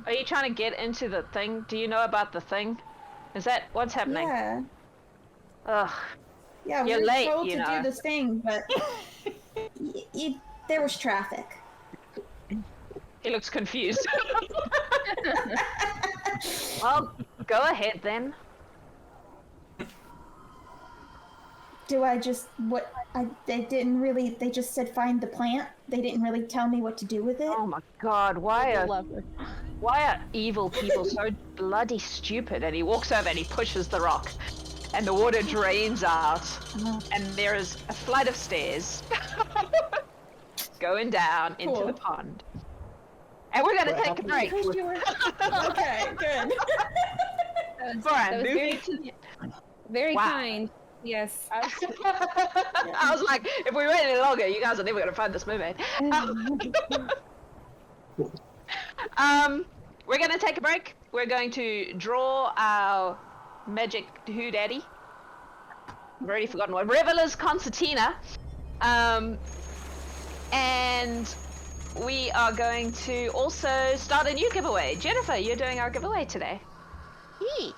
Are you trying to get into the thing? Do you know about the thing? Is that what's happening?" Yeah. Ugh. Yeah, You're we're late, told you to know. do this thing, but there was traffic. He looks confused. Well, go ahead then. Do I just, they just said find the plant? They didn't really tell me what to do with it? Oh my god, why Lovely. are evil people so bloody stupid? And he walks over and he pushes the rock. And the water drains out. And there is a flight of stairs going down into Cool. the pond. And we're gonna take a break. Okay, good. Brian, that was very Wow. kind. Yes. I was like, if we wait any longer, you guys are never gonna find this mermaid. We're gonna take a break. We're going to draw our magic Who Daddy. I've already forgotten what. Reveler's Concertina. And we are going to also start a new giveaway. Jennifer, you're doing our giveaway today. Yee.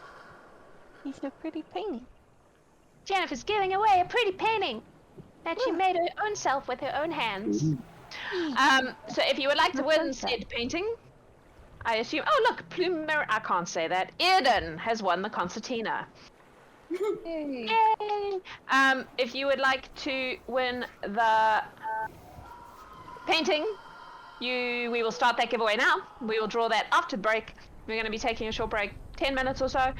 He's a pretty painting. Jennifer's giving away a pretty painting that she made her own self with her own hands. So if you would like to win said painting, I assume... Oh, look, Plumer... I can't say that. Eden has won the concertina. Yay. Yay! If you would like to win the painting, we will start that giveaway now. We will draw that after the break. We're going to be taking a short break, 10 minutes or so,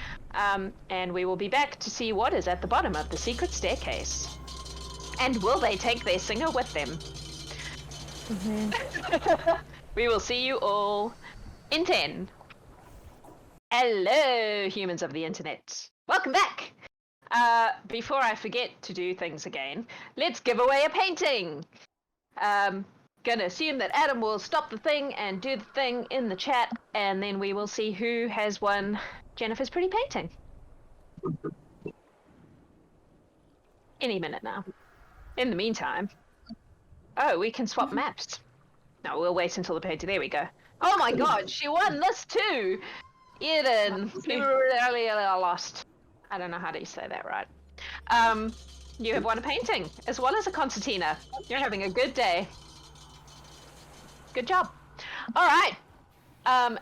and we will be back to see what is at the bottom of the secret staircase. And will they take their singer with them? We will see you all in 10. Hello, humans of the internet. Welcome back. Before I forget to do things again, let's give away a painting. Gonna assume that Adam will stop the thing and do the thing in the chat, and then we will see who has won Jennifer's pretty painting. Any minute now. In the meantime... Oh, we can swap maps. No, we'll wait until the painting... There we go. Oh my god, she won this too! Eden. Lost. I don't know how to say that right. You have won a painting, as well as a concertina. You're having a good day. Good job. Alright.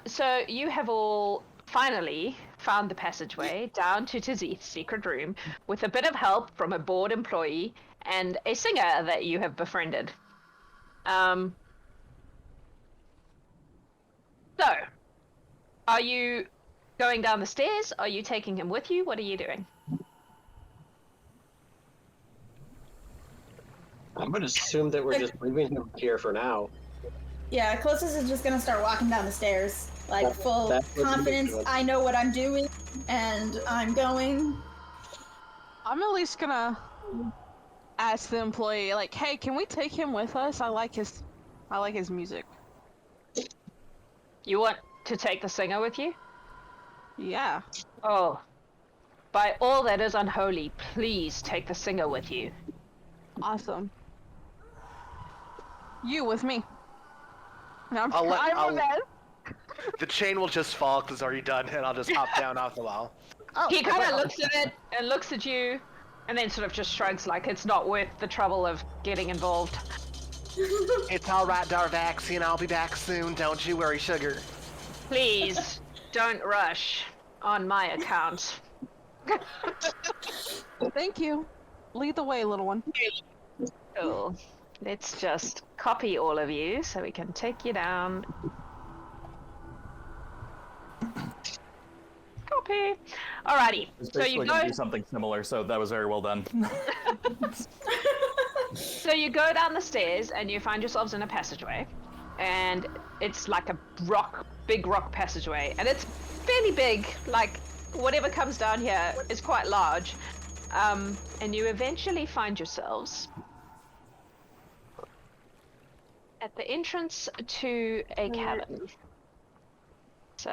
So you have all finally found the passageway down to Tazith's secret room with a bit of help from a bored employee and a singer that you have befriended. So, are you going down the stairs? Are you taking him with you? What are you doing? I'm going to assume that we're just leaving him here for now. Yeah, Eclipsis is just gonna start walking down the stairs, like full confidence. I know what I'm doing, and I'm going. I'm at least gonna ask the employee, like, hey, can we take him with us? I like his music. You want to take the singer with you? Yeah. Oh. By all that is unholy, please take the singer with you. Awesome. You with me. I'm The chain will just fall because it's already done, and I'll just hop down off the wall. Oh, he kind of looks at it and looks at you, and then sort of just shrugs like it's not worth the trouble of getting involved. It's all right, Darvaxian. I'll be back soon. Don't you worry, sugar. Please, don't rush on my account. Thank you. Lead the way, little one. Cool. Let's just copy all of you so we can take you down. Copy. Alrighty. So you go do something similar. So that was very well done. So you go down the stairs and you find yourselves in a passageway, and it's like a big rock passageway, and it's fairly big. Like whatever comes down here is quite large, and you eventually find yourselves at the entrance to a cabin. So.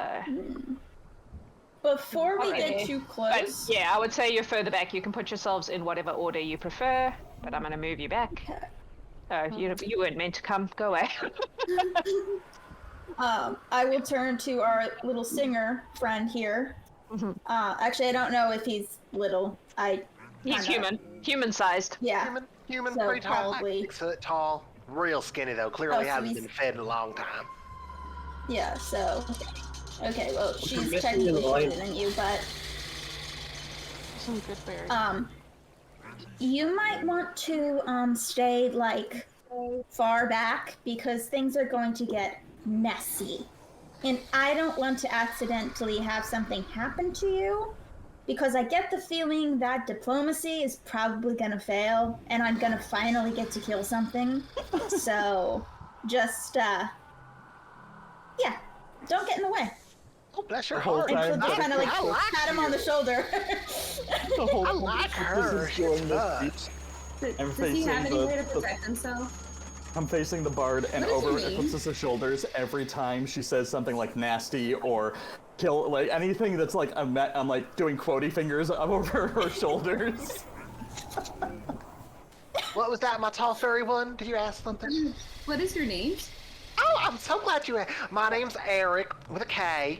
Before we get too close... But, yeah, I would say you're further back. You can put yourselves in whatever order you prefer, but I'm going to move you back. Oh, you weren't meant to come. Go away. I will turn to our little singer friend here. Actually, I don't know if he's little. He's human-sized. Yeah. Human, so pretty tall. probably 6 foot tall. Real skinny, though. Clearly hasn't been fed in a long time. Yeah, so... Okay, well, she's technically shorter than you, but... Some good berries. You might want to, stay, like, far back, because things are going to get messy. And I don't want to accidentally have something happen to you, because I get the feeling that diplomacy is probably gonna fail, and I'm gonna finally get to kill something. So, just, yeah, don't get in the way. Oh, bless your heart. And she'll just kind of like pat him on the shoulder. I like her. Does he have any way to protect himself? I'm facing the bard, and over Eclipsis' shoulders every time she says something like nasty or kill, like anything that's like I'm like doing quotey fingers over her shoulders. What was that, my tall furry one? Did you ask something? What is your name? Oh, I'm so glad you asked. My name's Eric with a K.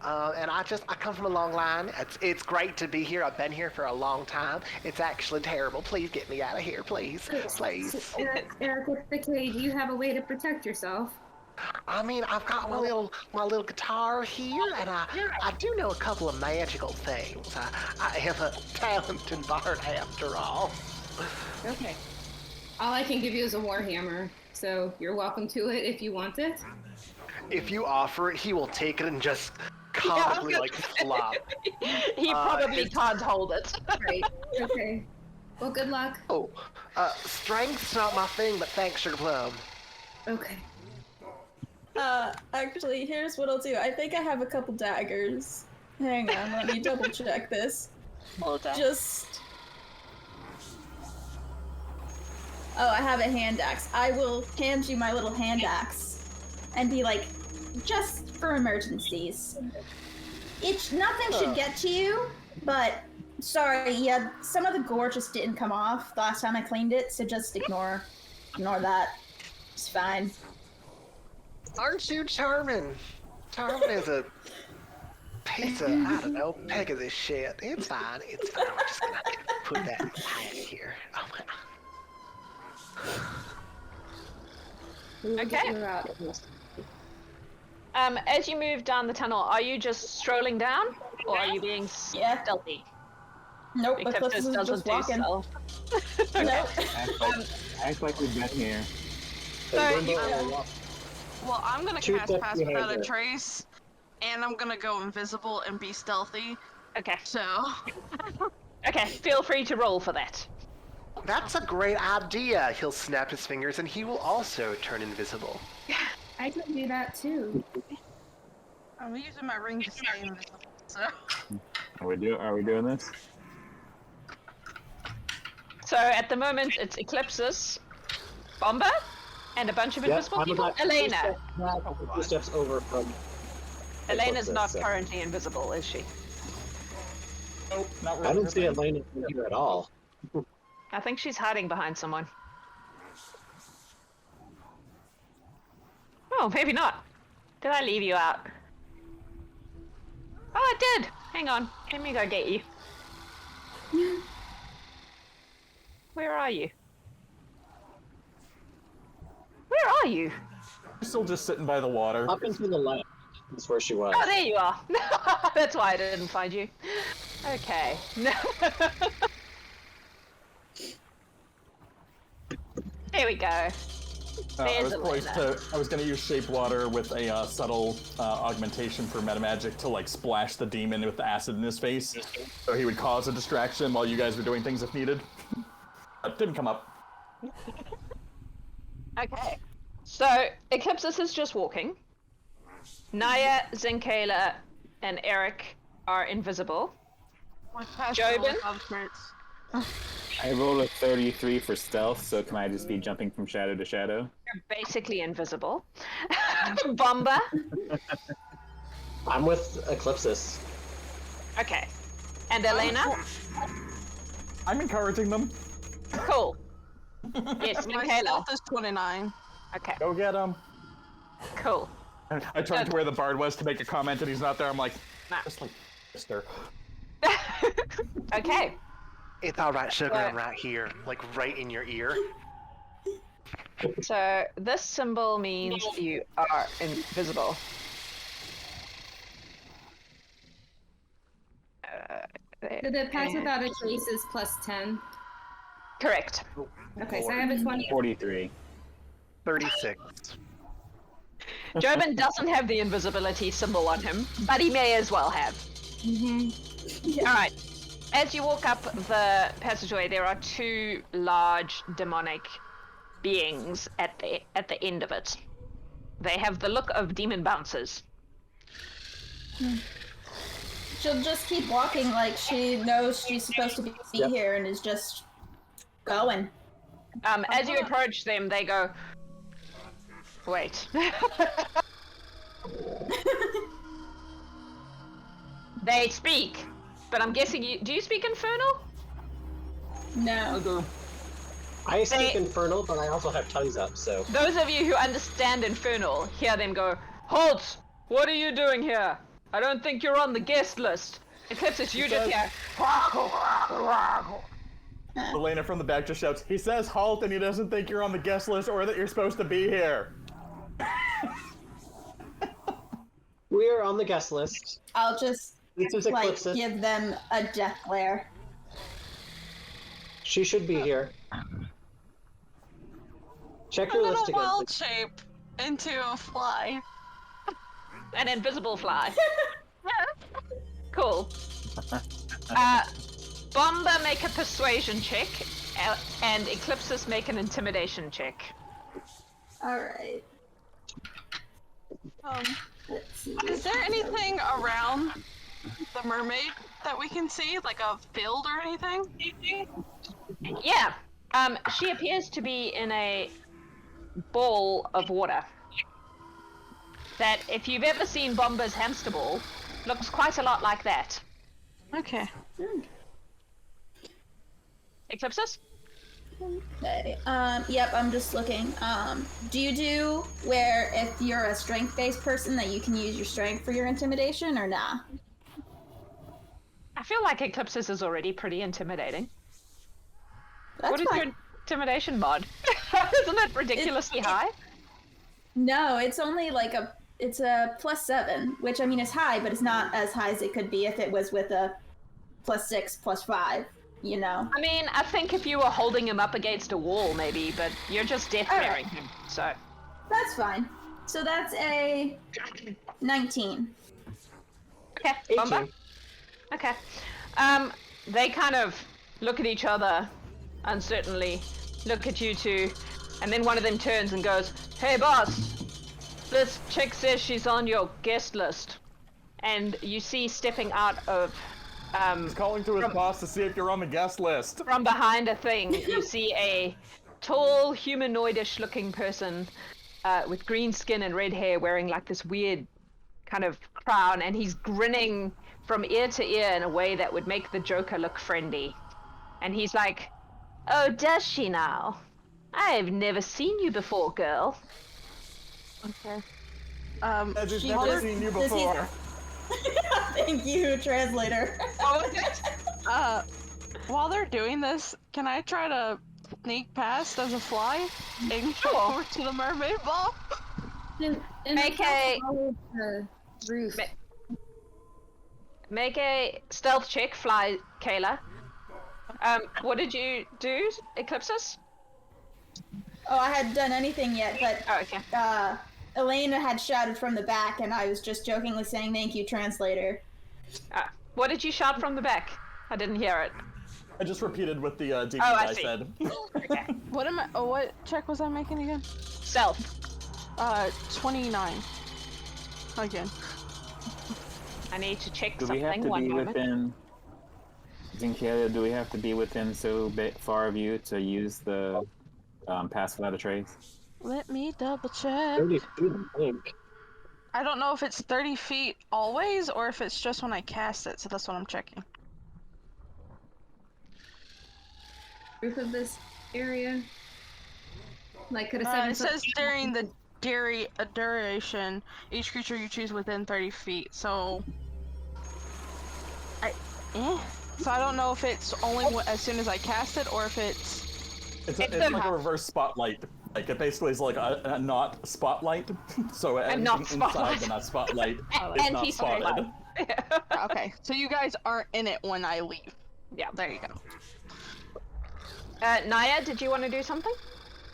And I come from a long line. It's great to be here. I've been here for a long time. It's actually terrible. Please get me out of here, please. Please. Eric, with the K, do you have a way to protect yourself? I mean, I've got my little guitar here, and I do know a couple of magical things. I am a talented bard after all. Okay. All I can give you is a warhammer, so you're welcome to it if you want it. If you offer it, he will take it and just comically flop. He probably can't hold it. Right. Okay. Well, good luck. Oh, strength's not my thing, but thanks, Sugar Plum. Okay. Actually, here's what I'll do. I think I have a couple daggers. Hang on, let me double check this. Hold on. Oh, I have a hand axe. I will hand you my little hand axe and be like, just for emergencies. Nothing should get to you, but sorry, yeah, some of the gore just didn't come off the last time I cleaned it, so just ignore that. It's fine. Aren't you charming? Charming is a piece of, I don't know, peg of this shit. It's fine. We're just gonna put that out here. Oh my. Okay. As you move down the tunnel, are you just strolling down, or are you being stealthy? Nope, Eclipsis is doesn't just do walking. stealth. Nope. Act like we've been here. Well, I'm gonna Two cast steps Pass behind Without a her. Trace, and I'm gonna go invisible and be stealthy. Okay. So, Okay. Feel free to roll for that. That's a great idea. He'll snap his fingers and he will also turn invisible. I can do that too. I'm using my ring to stay invisible. So, Are we doing this? So at the moment, it's Eclipsis, Bombah, and a bunch of invisible I'm people. about Alaina. 2 steps over from. Alaina's not so. currently invisible, is she? Nope, not really. I don't see Alaina in here at all. I think she's hiding behind someone. Oh, maybe not. Did I leave you out? Oh, I did. Hang on. Let me go get you. Where are you? Where are you? Still just sitting by the water. Up and to the left. That's where she was. Oh, there you are. That's why I didn't find you. Okay. There we go. I There's was Alaina. I was going to use Shape Water with a subtle augmentation for metamagic to like splash the demon with the acid in his face, so he would cause a distraction while you guys were doing things if needed. It didn't come up. Okay. So Eclipsis is just walking. Naia, Zinkayla, and Eric are invisible. Jobin? I rolled a 33 for stealth, so can I just be jumping from shadow to shadow? You're basically invisible. Bombah. I'm with Eclipsis. Okay. And Alaina? I'm encouraging them. Cool. Yes, My Zinkayla. stealth is 29. Okay, Go get him. cool. I tried to where the bard was to make a comment and he's not there. I'm like, Nah. just like, sister. Okay. It's all right, sugar. Yeah. I'm right here, like right in your ear. So this symbol means you are invisible. So the pass without a trace is plus 10. Correct. Okay, so I have a 20. 43. 36. Jobin doesn't have the invisibility symbol on him, but he may as well have. All right. As you walk up the passageway, there are two large demonic beings at the end of it. They have the look of demon bouncers. She'll just keep walking like she knows she's supposed to be here and is just going. As you approach them, they go, wait. They speak, but I'm guessing do you speak Infernal? No. I speak Infernal, but I also have tongues up, so... Those of you who understand Infernal hear them go, "Halt! What are you doing here? I don't think you're on the guest list. Eclipsis, you just hear." Alaina from the back just shouts, "He says halt and he doesn't think you're on the guest list or that you're supposed to be here." We're on the guest list. I'll just, This is like, Eclipsis. give them a death glare. She should be here. Check your I'm list gonna again. wild please. shape into a fly. An invisible fly. Cool. Bombah, make a persuasion check, and Eclipsis, make an intimidation check. Alright. Let's see. Is there anything around the mermaid that we can see, like a field or anything? Yeah. She appears to be in a ball of water. That, if you've ever seen Bombah's hamster ball, looks quite a lot like that. Okay. Eclipsis? Okay. Yep, I'm just looking. Do you do where if you're a strength-based person that you can use your strength for your intimidation, or nah? I feel like Eclipsis is already pretty intimidating. That's What is fine. your intimidation mod? Isn't it ridiculously high? No, it's only like it's a +7, which I mean is high, but it's not as high as it could be if it was with a +6, +5, you know? I mean, I think if you were holding him up against a wall, maybe, but you're just death-bearing him, so... That's fine. So that's a 19. Okay, Bombah? Okay. They kind of look at each other uncertainly, look at you two, and then one of them turns and goes, "Hey boss, this chick says she's on your guest list." And you see stepping out of He's calling to his boss to see if you're on the guest list. from behind a thing, you see a tall, humanoidish looking person with green skin and red hair wearing like this weird kind of crown, and he's grinning from ear to ear in a way that would make the Joker look friendly. And he's like, "Oh, does she now? I've never seen you before, girl." Okay. As he's never seen you does he- before. Thank you, translator. While they're doing this, can I try to sneak past as a fly and go over to the mermaid ball? Make a roof. make a stealth check, fly, Kayla. What did you do, Eclipsis? Oh, I hadn't done anything yet, but Oh, okay. Alaina had shouted from the back, and I was just jokingly saying thank you, translator. What did you shout from the back? I didn't hear it. I just repeated what the demon I guy see. said. Okay. What am I? Oh, what check was I making again? Stealth. 29. Again. I need to check Do we have something. to One be moment. within... Zinkayla, do we have to be within so far of you to use the pass without a trace? Let me double check. 30 feet, I think. I don't know if it's 30 feet always or if it's just when I cast it, so that's what I'm checking. Roof of this area. Like, could a It says during the duration, each creature you choose within 30 feet. So, So I don't know if it's only as soon as I cast it or if it's. It's like a reverse spotlight. Like it basically is like a not spotlight. So anything not inside spotlight. the not spotlight is And not he's spotted. Okay, so you guys aren't in it when I leave. Yeah. There you go. Naia, did you want to do something?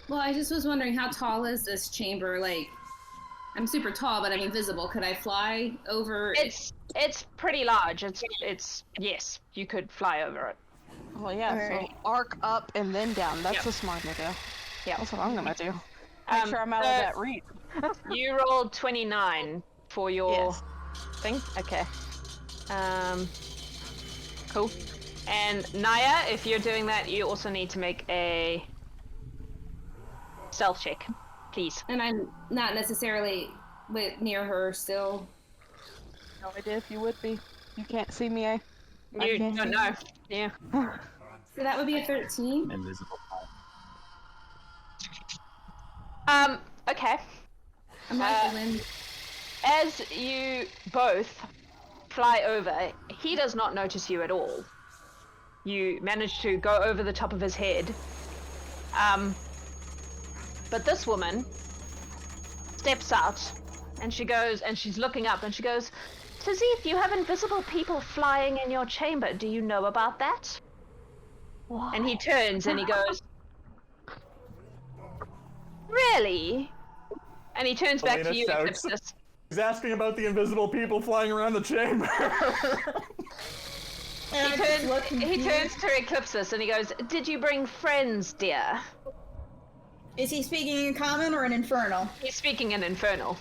Well, I just was wondering how tall is this chamber? Like, I'm super tall, but I'm invisible. Could I fly over? It's pretty large. It's yes, you could fly over it. Well, yeah. Alright. So arc up and then down. That's Yep. a smart idea. Yeah. That's what I'm gonna do. Make sure I'm out of that reach. You rolled 29 for your Yes. thing. Okay. Cool. And Naia, if you're doing that, you also need to make a stealth check, please. And I'm not necessarily near her still. No idea if you would be. You can't see me, eh? I You can't don't see know. Yeah. So that would be a 13. Invisible. Okay. I'm like the wind. As you both fly over, he does not notice you at all. You manage to go over the top of his head. But this woman steps out, and she goes, and she's looking up, and she goes, Tazith, you have invisible people flying in your chamber. Do you know about that? What? And he turns and he goes, Really? And he turns back to you, Eclipsis. He's asking about the invisible people flying around the chamber. He turns to Eclipsis and he goes, Did you bring friends, dear? Is he speaking in common or in infernal? He's speaking in infernal.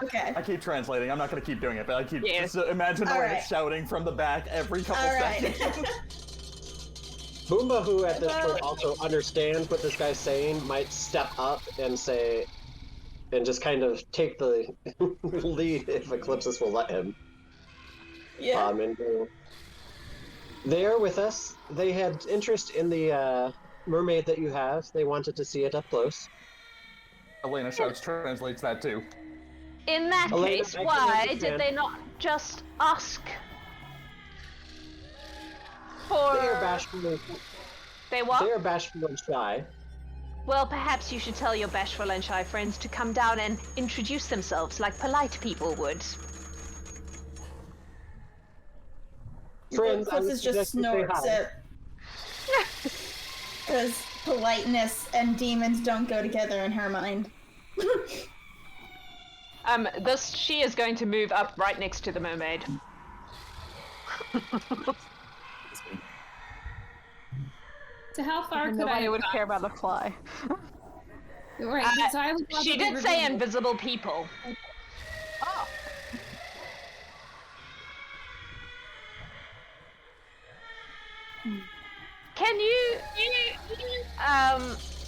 Okay. I keep translating. I'm not going to keep doing it, but I keep just imagine All the right. shouting from the back every couple seconds. Boomba, who at this point also understands what this guy's saying, might step up and say, and just kind of take the lead if Eclipsis will let him. Yeah. And they are with us. They had interest in the mermaid that you have. They wanted to see it up close. Alaina shouts, translates that too. In that Alaina, case, I can why understand. did they not just ask for... They are bashful. They what? They are bashful and shy. Well, perhaps you should tell your bashful and shy friends to come down and introduce themselves like polite people would. Friends, Eclipsis just snorts it. Because politeness and demons don't go together in her mind. She is going to move up right next to the mermaid. So how far could Nobody I would care about a fly. Right, so I would She did say invisible people. Oh. Can you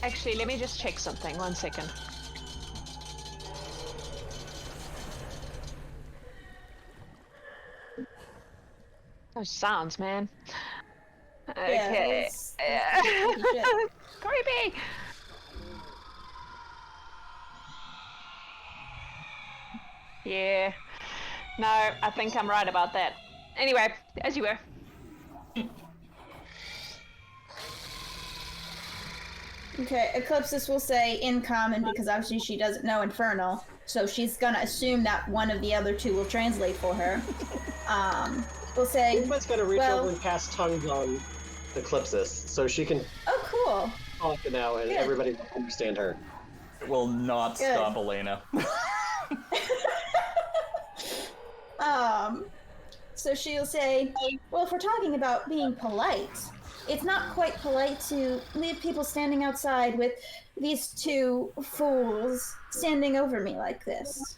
actually, let me just check something. 1 second. Those sounds, man. Okay. Yeah, Creepy. Yeah. No, I think I'm right about that. Anyway, as you were. Okay, Eclipsis will say in common because obviously she doesn't know infernal, so she's gonna assume that one of the other two will translate for her. We'll say. Boomba's gonna reach over and cast tongues on Eclipsis, so she can Oh, cool. talk now, and Good. everybody will understand her. It will not Good. stop Alaina. So she'll say, well, if we're talking about being polite, it's not quite polite to leave people standing outside with these two fools standing over me like this.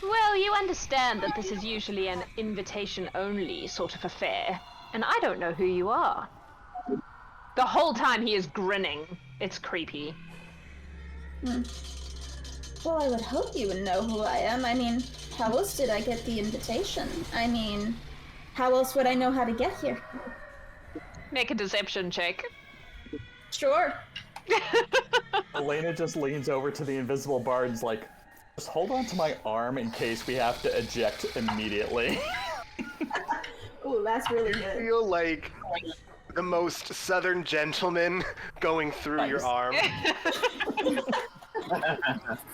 Well, you understand that this is usually an invitation-only sort of affair, and I don't know who you are. The whole time he is grinning. It's creepy. Well, I would hope you would know who I am. I mean, how else did I get the invitation? I mean, how else would I know how to get here? Make a deception check. Sure. Alaina just leans over to the invisible bard and's like, just hold on to my arm in case we have to eject immediately. Ooh, that's really You good. feel like the most southern gentleman going through your arm.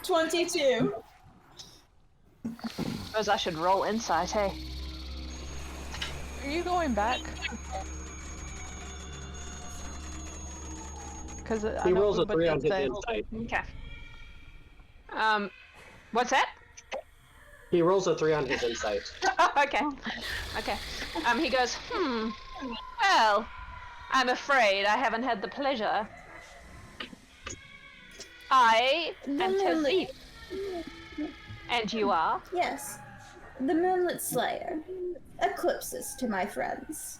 22. Suppose I should roll insight, hey? Are you going back? Because He rolls a 3 on his insight. Okay. What's that? He rolls a 3 on his insight. Okay. Okay. He goes, well, I'm afraid I haven't had the pleasure. I am Tazith. And you are? Yes. The Moonlit Slayer. Eclipsis to my friends.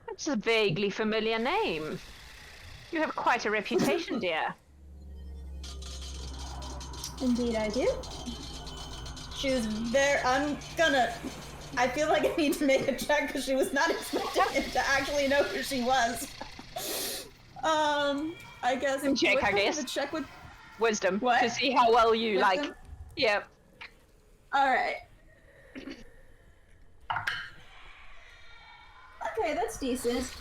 That's a vaguely familiar name. You have quite a reputation, dear. Indeed I do. She was very. I feel like I need to make a check because she was not expecting him to actually know who she was. I guess. Check, I guess. A check with Wisdom. What? To see how well you Wisdom? like. Yep. All right. Okay, that's decent.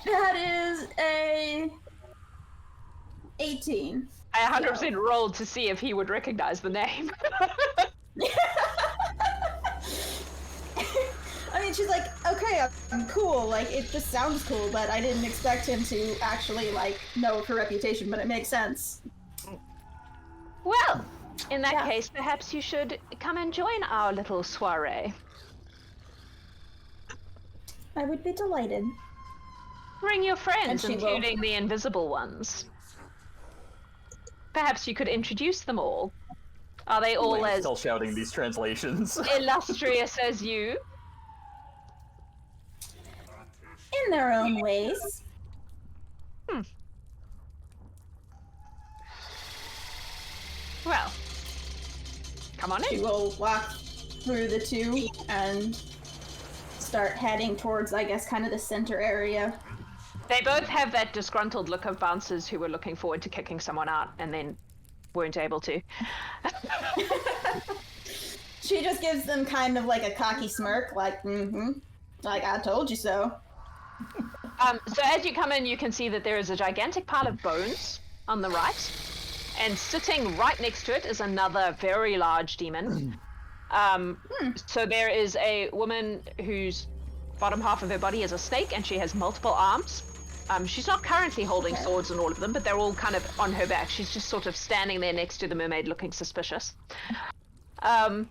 That is a 18. I 100% rolled to see if he would recognize the name. I mean, she's like, okay, I'm cool. Like, it just sounds cool, but I didn't expect him to actually, like, know her reputation, but it makes sense. Well, in that case, perhaps you should come and join our little soiree. I would be delighted. Bring your friends, And she will. including the invisible ones. Perhaps you could introduce them all. Are they all as Still shouting these translations. illustrious as you? In their own ways. Well, come on She in. will walk through the two and start heading towards, I guess, kind of the center area. They both have that disgruntled look of bouncers who were looking forward to kicking someone out and then weren't able to. She just gives them kind of like a cocky smirk, like, like, I told you so. So as you come in, you can see that there is a gigantic pile of bones on the right, and sitting right next to it is another very large demon. So there is a woman whose bottom half of her body is a snake, and she has multiple arms. She's not currently holding swords in all of them, but they're all kind of on her back. She's just sort of standing there next to the mermaid looking suspicious. And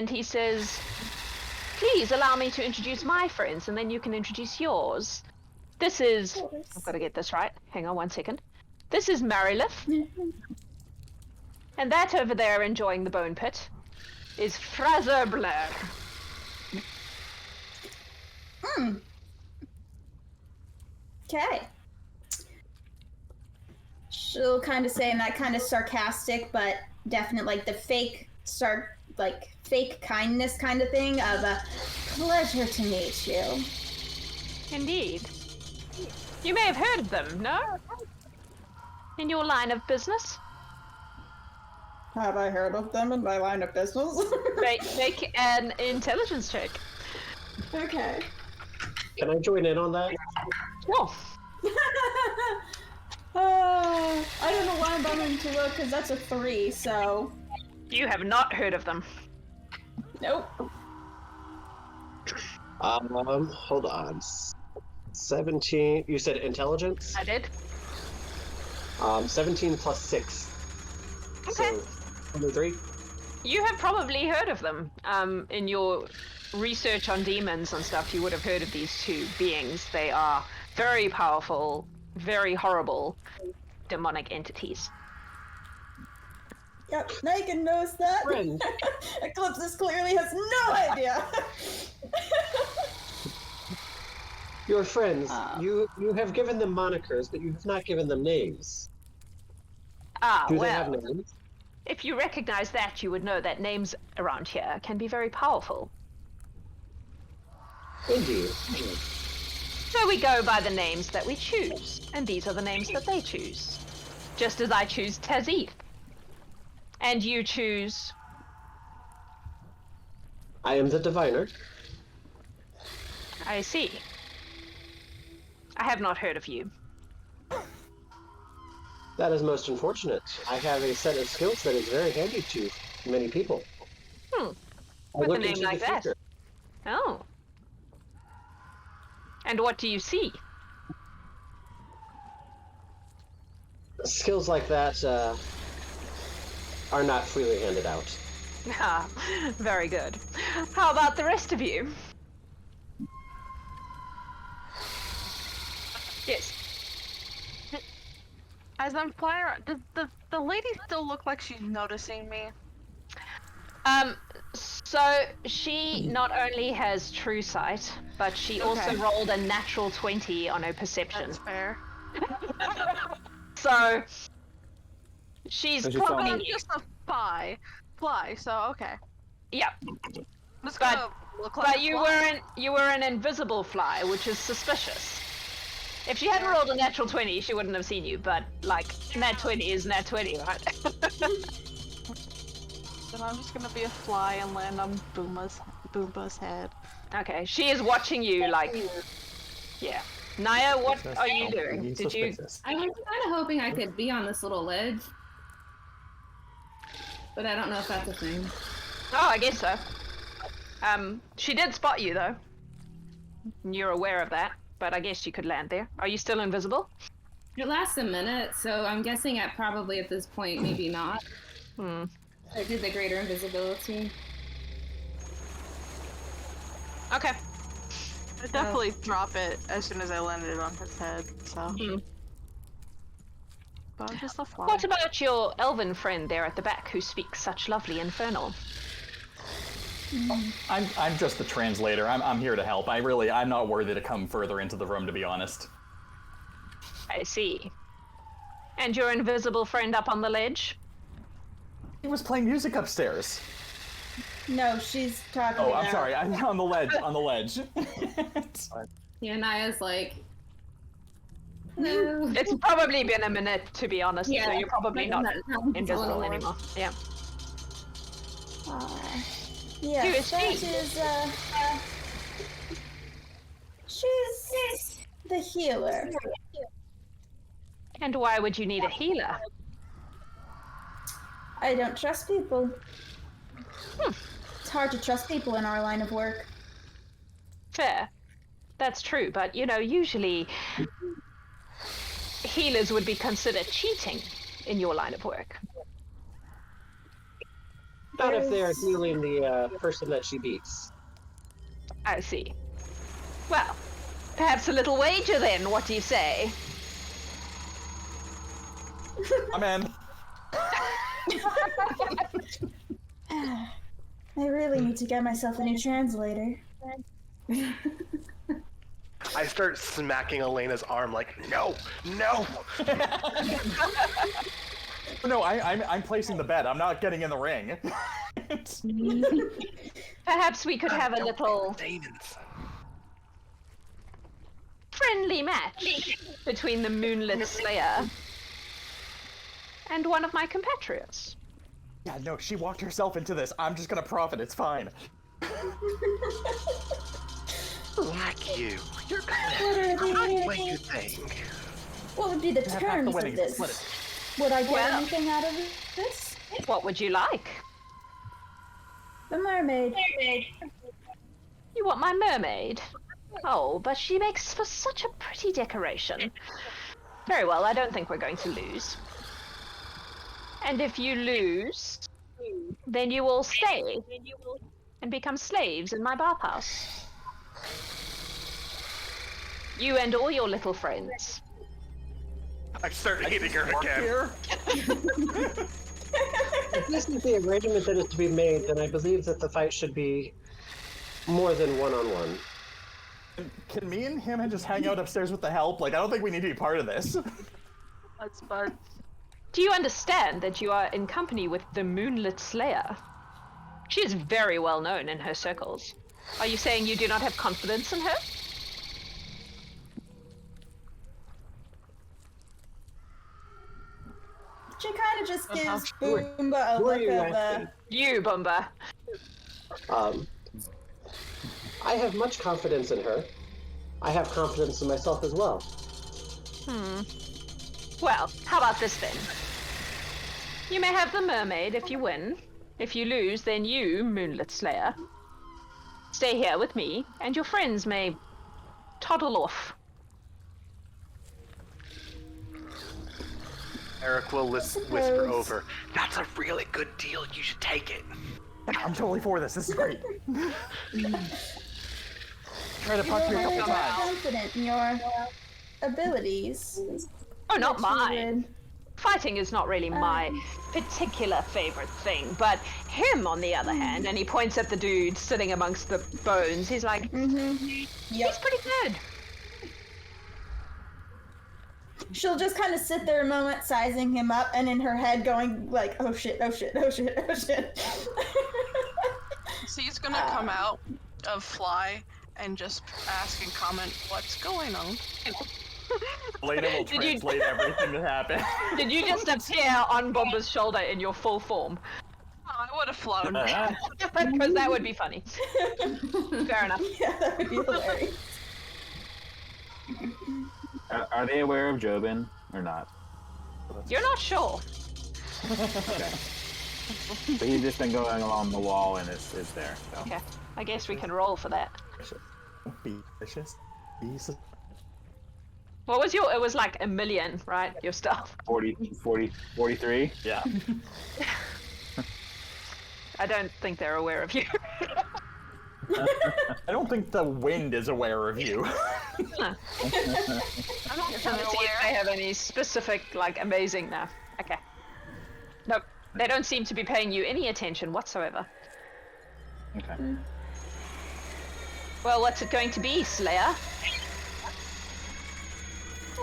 he says, please allow me to introduce my friends, and then you can introduce yours. This is... I've got to get this right. Hang on 1 second. This is Marilith. And that over there enjoying the bone pit is Firbolg. Okay. She'll kind of say in that kind of sarcastic, but definite, like the fake fake kindness kind of thing of a pleasure to meet you. Indeed. You may have heard of them, no? In your line of business? Have I heard of them in my line of business? Make an intelligence check. Okay. Can I join in on that? Sure. I don't know why I'm bothering to look, because that's a 3, so... You have not heard of them. Nope. Hold on. 17, you said intelligence? I did. 17 plus 6. Okay. So, 23? You have probably heard of them. In your research on demons and stuff, you would have heard of these two beings. They are very powerful, very horrible demonic entities. Yep, Megan knows that. Friend. Eclipsis clearly has no idea. Your friends, you have given them monikers, but you have not given them names. Do they have names? If you recognize that, you would know that names around here can be very powerful. Indeed. So we go by the names that we choose, and these are the names that they choose. Just as I choose Tazith. And you choose... I am the diviner. I see. I have not heard of you. That is most unfortunate. I have a set of skills that is very handy to many people. With a name like that. future. Oh. And what do you see? Skills like that are not freely handed out. Ah, very good. How about the rest of you? Yes. As I'm flying around, does the lady still look like she's noticing me? So she not only has true sight, but she also rolled a natural 20 on her perception. That's fair. So she's So she clocking found- you. fly, so okay. Yep. Let's go. Look like But a you fly. were an invisible fly, which is suspicious. If she hadn't rolled a natural 20, she wouldn't have seen you, but, like, nat 20 is nat 20, right? Then I'm just gonna be a fly and land on Boomba's head. Okay, she is watching you, like... Yeah. Naia, what are you doing? Did you... I was kind of hoping I could be on this little ledge, but I don't know if that's a thing. Oh, I guess so. She did spot you, though. You're aware of that, but I guess you could land there. Are you still invisible? It lasts a minute, so I'm guessing at probably at this point, maybe not. I did the greater invisibility. Okay. I definitely drop it as soon as I landed on his head, so. But I'm just a fly. What about your elven friend there at the back who speaks such lovely infernal? I'm just the translator. I'm here to help. I'm not worthy to come further into the room, to be honest. I see. And your invisible friend up on the ledge? He was playing music upstairs. No, she's talking Oh, about... I'm sorry. I'm on the ledge. On the ledge. Yeah, Naia's like... No. It's probably been a minute, to be honest, so you're probably not invisible anymore. anymore. Yeah. Yeah, Who is that she? is, she's the healer. And why would you need a healer? I don't trust people. It's hard to trust people in our line of work. Fair. That's true, but, you know, usually healers would be considered cheating in your line of work. Not if they're healing the person that she beats. I see. Well, perhaps a little wager then, what do you say? I'm in. I really need to get myself a new translator. I start smacking Elena's arm like, no. No, I'm placing the bet. I'm not getting in the ring. Perhaps we could have a little Demons. friendly match between the Moonlit Slayer and one of my compatriots. Yeah, no, she walked herself into this. I'm just gonna profit. It's fine. Like you. You're What are what you think. What would be the Half the terms of winnings, this? split it. Would I get Well- anything out of this? What would you like? The mermaid. You want my mermaid? Oh, but she makes for such a pretty decoration. Very well, I don't think we're going to lose. And if you lose, then you will stay and become slaves in my bathhouse. You and all your little friends. I start hitting her again. Here. If this is the arrangement that is to be made, then I believe that the fight should be more than one-on-one. Can me and him just hang out upstairs with the help? Like, I don't think we need to be part of this. That's fun. Do you understand that you are in company with the Moonlit Slayer? She is very well known in her circles. Are you saying you do not have confidence in her? She kind of just gives Who are- Boomba a who are look you of, asking? You, Bombah. I have much confidence in her. I have confidence in myself as well. Well, how about this then? You may have the mermaid if you win. If you lose, then you, Moonlit Slayer, stay here with me, and your friends may toddle off. Eric will whisper over, that's a really good deal. You should take it. I'm totally for this. This is great. Try to punch me a couple You're times. confident in your abilities. Oh, not that you mine. would- Fighting is not really my particular favorite thing, but him, on the other hand, and he points at the dude sitting amongst the bones, he's like, Yep. he's pretty good. she'll just kind of sit there a moment, sizing him up, and in her head going like, "Oh shit! Oh shit! Oh shit! Oh shit!" So he's gonna come out of fly and just ask and comment, "What's going on?" Alaina will translate everything that happened. Did you just appear on Bombah's shoulder in your full form? Oh, I would have flown. Because that would be funny. Fair enough. Yeah, that would be hilarious. Are they aware of Jobin or not? You're not sure. Okay. So he's just been going along the wall and it's there. So. Okay. I guess we can roll for that. Be vicious. Be What was your? It was like 1 million, right? Your stuff. 43? Yeah. I don't think they're aware of you. I don't think the wind is aware of you. I'm not trying to see if they have any specific, like, amazing. No. Okay. Nope. They don't seem to be paying you any attention whatsoever. Okay. Well, what's it going to be, Slayer?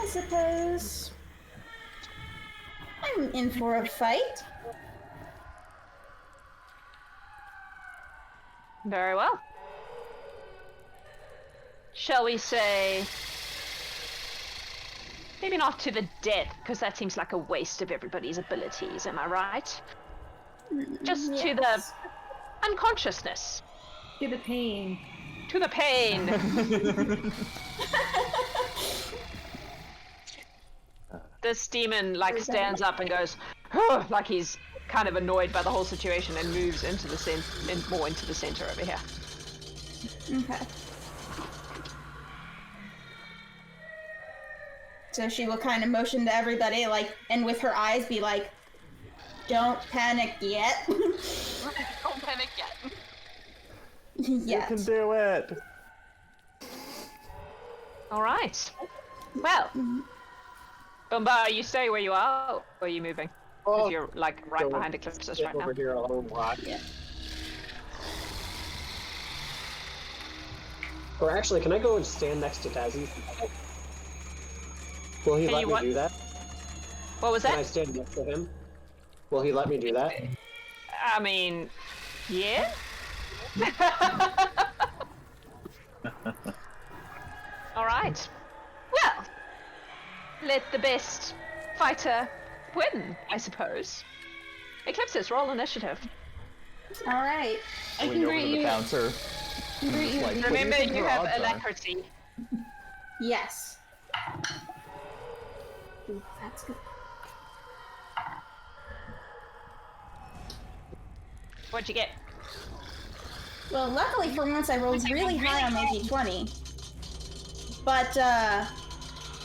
I suppose I'm in for a fight. Very well. Shall we say... Maybe not to the death, because that seems like a waste of everybody's abilities, am I right? Just to the unconsciousness. To the pain. To the pain! This demon, like, stands up and goes, "Huh," like he's kind of annoyed by the whole situation and moves into the more into the center over here. Okay. So she will kind of motion to everybody, like, and with her eyes be like, "Don't panic yet." Don't panic yet. Yet. You can do it. All right. Well, Bombah, are you stay where you are, or are you moving? Because you're like right behind Eclipsis right now. Over here alone, rock. Yeah. Or actually, can I go and stand next to Tazith? Will he Can let you me what? do that? What was Can I that? stand next to him? Will he let me do that? I mean, yeah. All right. Well, let the best fighter win, I suppose. Eclipsis, roll initiative. All right. I We can go greet to the you. bouncer. Greet you. Like, what do Remember, think you her have odds are? alacrity. Yes. Ooh, that's good. What'd you get? Well, luckily for once, I rolled really high on my d20. But,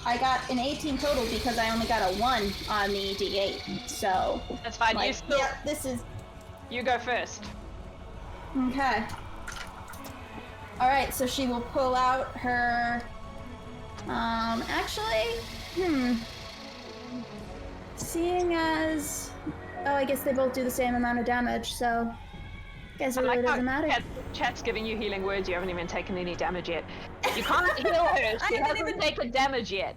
I got an 18 total because I only got a 1 on the d8. So, That's fine. like, You still, yeah, this is... you go first. Okay. Alright, so she will pull out her... Seeing as... Oh, I guess they both do the same amount of damage, so... I guess it really doesn't matter. Chat's giving you healing words. You haven't even taken any damage yet. You can't heal her. She hasn't taken damage yet.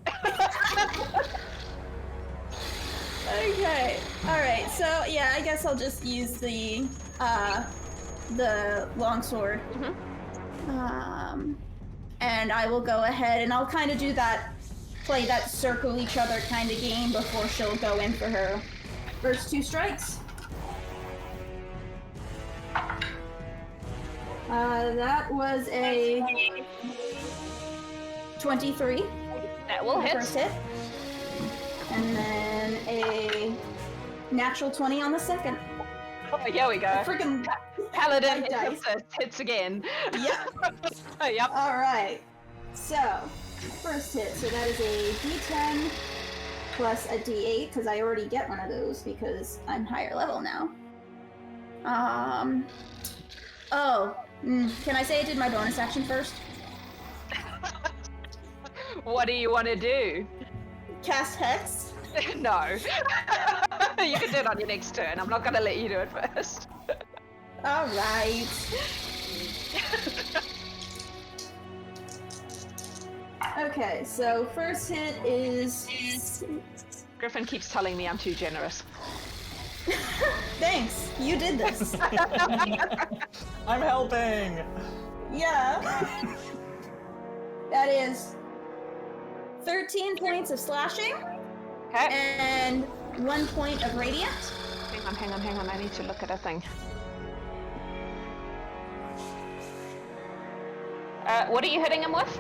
Okay. Alright, so yeah, I guess I'll just use the longsword. And I will go ahead and I'll kind of do that, play that circle each other kind of game before she'll go in for her first 2 strikes. That was a 23. That will hit. First hit. And then a natural 20 on the second. Oh, here we go. Freaking Paladin white dice. hits again. Yep. Yep. Alright. So, first hit. So that is a d10 plus a d8, because I already get one of those because I'm higher level now. Can I say I did my bonus action first? What do you want to do? Cast Hex. No. You can do it on your next turn. I'm not going to let you do it first. Alright. Okay, so first hit is... Griffin keeps telling me I'm too generous. Thanks, you did this. I'm helping! Yeah. That is 13 points of slashing Okay. and 1 point of radiant. Hang on. I need to look at a thing. What are you hitting him with?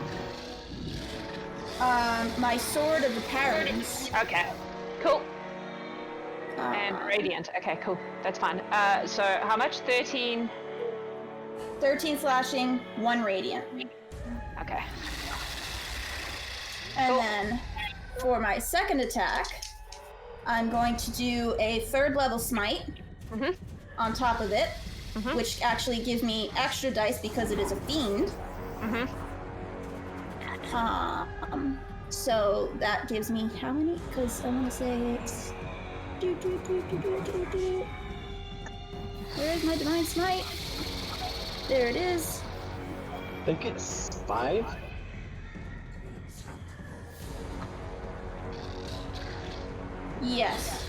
My sword of the Paladins. Okay. Cool. And radiant. Okay, cool. That's fine. So how much? 13? 13 slashing, 1 radiant. Okay. And Cool. then for my second attack, I'm going to do a 3rd level smite on top of it, which actually gives me extra dice because it is a fiend. So that gives me how many? Because I want to say it's... Where is my divine smite? There it is. I think it's 5. Yes.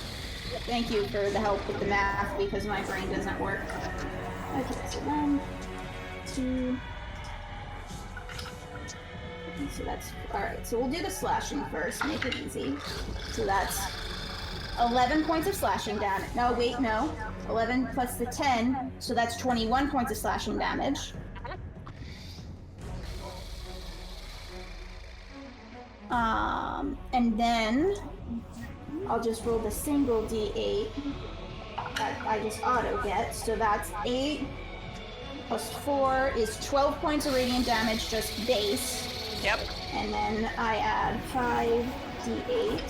Thank you for the help with the math because my brain doesn't work. Okay, so 1, 2. So that's alright. So we'll do the slashing first, make it easy. So that's 11 points of slashing damage. No, wait, no. 11 plus the 10, so that's 21 points of slashing damage. And then I'll just roll the single d8 that I just auto get. So that's 8 plus 4 is 12 points of radiant damage, just base. Yep. And then I add 5d8.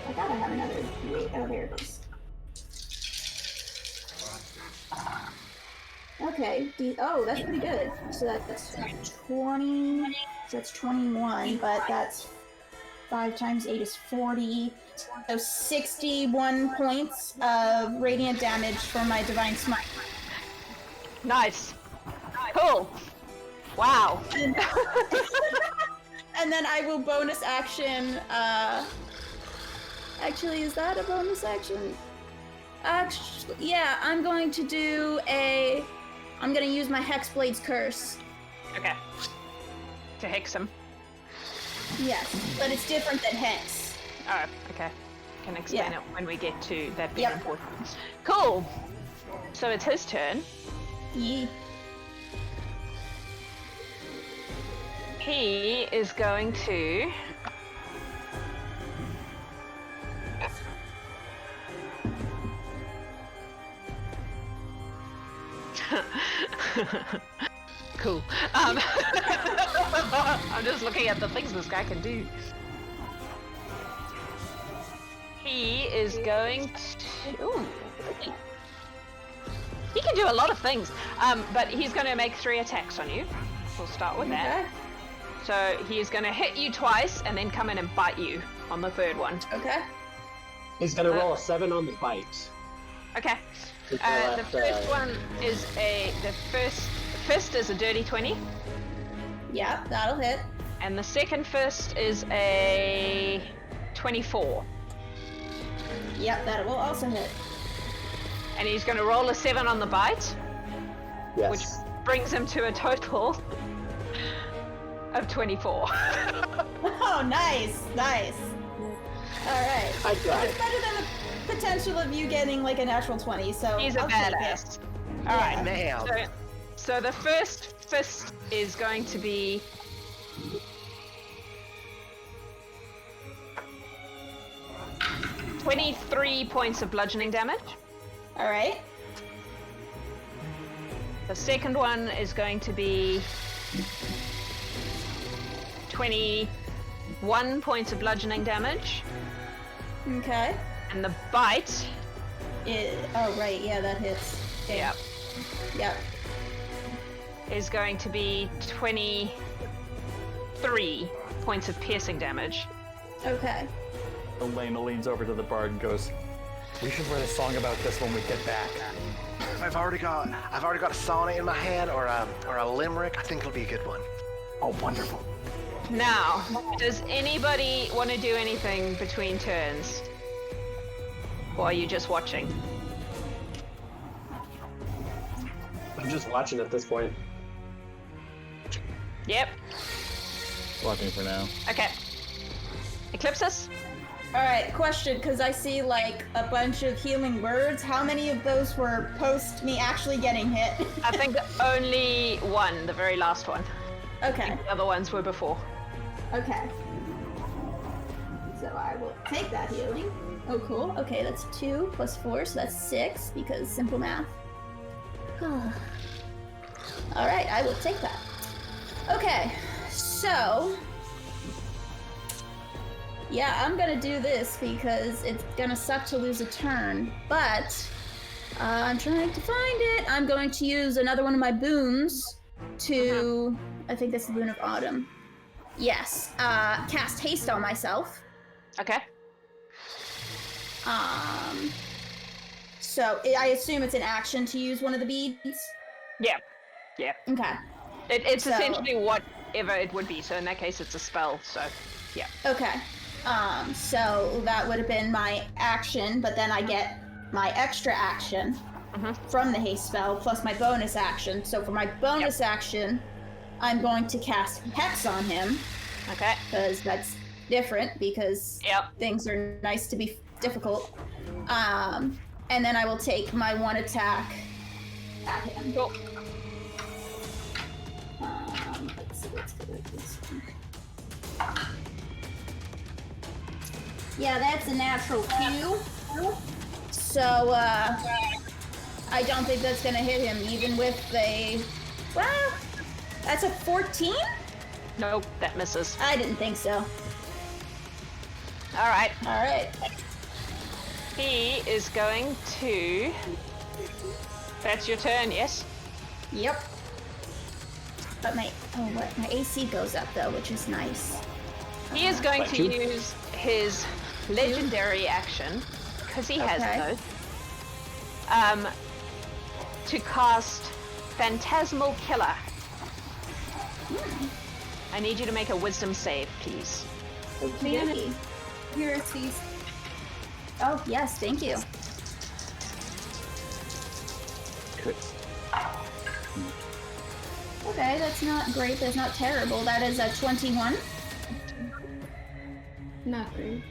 I gotta have another d8. Oh, there it is. Okay. Oh, that's pretty good. So that's 20. So that's 21, but that's 5 times 8 is 40. So 61 points of radiant damage for my divine smite. Nice. Cool. Wow. And then I will bonus action, actually, is that a bonus action? Actually, yeah, I'm going to do I'm gonna use my Hexblade's Curse. Okay. To hex him. Yes, but it's different than Hex. Oh, okay. Can explain Yeah. it when we get to that being Yep. important. Cool. So it's his turn. Yee. He is going to... Cool. I'm just looking at the things this guy can do. He is going to... Ooh. He can do a lot of things, but he's going to make 3 attacks on you. We'll start with that. Okay. So he is going to hit you twice and then come in and bite you on the 3rd one. Okay. He's gonna roll a 7 on the bite. Okay. He's The gonna first one is the first is a dirty 20, Yeah, that'll hit. and the second first is a 24. Yep, that will also hit. And he's going to roll a 7 on the bite, Yes. which brings him to a total of 24. Oh, nice, nice. All right. I tried. It's better than the potential of you getting like a natural 20. So He's a I'll take it. badass. All right. Nailed. So the first fist is going to be 23 points of bludgeoning damage. All right. The second one is going to be 21 points of bludgeoning damage. Okay. And the bite, Oh, right. Yeah, that hits. Okay. yep, Yep. is going to be 23 points of piercing damage. Okay. Alaina leans over to the bard and goes, "We should write a song about this when we get back." I've already got a sonnet in my head or a limerick. I think it'll be a good one. Oh, wonderful. Now, does anybody want to do anything between turns? Or are you just watching? I'm just watching at this point. Yep. Watching for now. Okay. Eclipsis? Alright, question, because I see like a bunch of healing words. How many of those were post me actually getting hit? I think only one, the very last one. Okay. The other ones were before. Okay. So I will take that healing. Oh, cool. Okay, that's 2 plus 4, so that's 6, because simple math. Alright, I will take that. Okay, so... yeah, I'm gonna do this because it's gonna suck to lose a turn, but I'm trying to find it. I'm going to use another one of my boons to... I think that's the Boon of Autumn. Yes, cast haste on myself. Okay. So I assume it's an action to use one of the beads? Yeah. Yeah. Okay. It's So- essentially whatever it would be, so in that case it's a spell, so yeah. Okay. So that would have been my action, but then I get my extra action from the haste spell plus my bonus action. So for my bonus action, I'm going to cast Hex on him. Okay. Because that's different, because things are nice to be difficult. And then I will take my one attack at him. Cool. Let's see what's good with this one. Yeah, that's a natural 2. So, I don't think that's gonna hit him, even with a... well, that's a 14? Nope, that misses. I didn't think so. Alright. Alright. He is going to... That's your turn, yes? Yep. But my AC goes up though, which is nice. He is going to use his legendary action, because he has those, to cast Phantasmal Killer. I need you to make a wisdom save, please. Okay. Here are these. Oh, yes, thank you. Okay, that's not great, that's not terrible. That is a 21. Not great.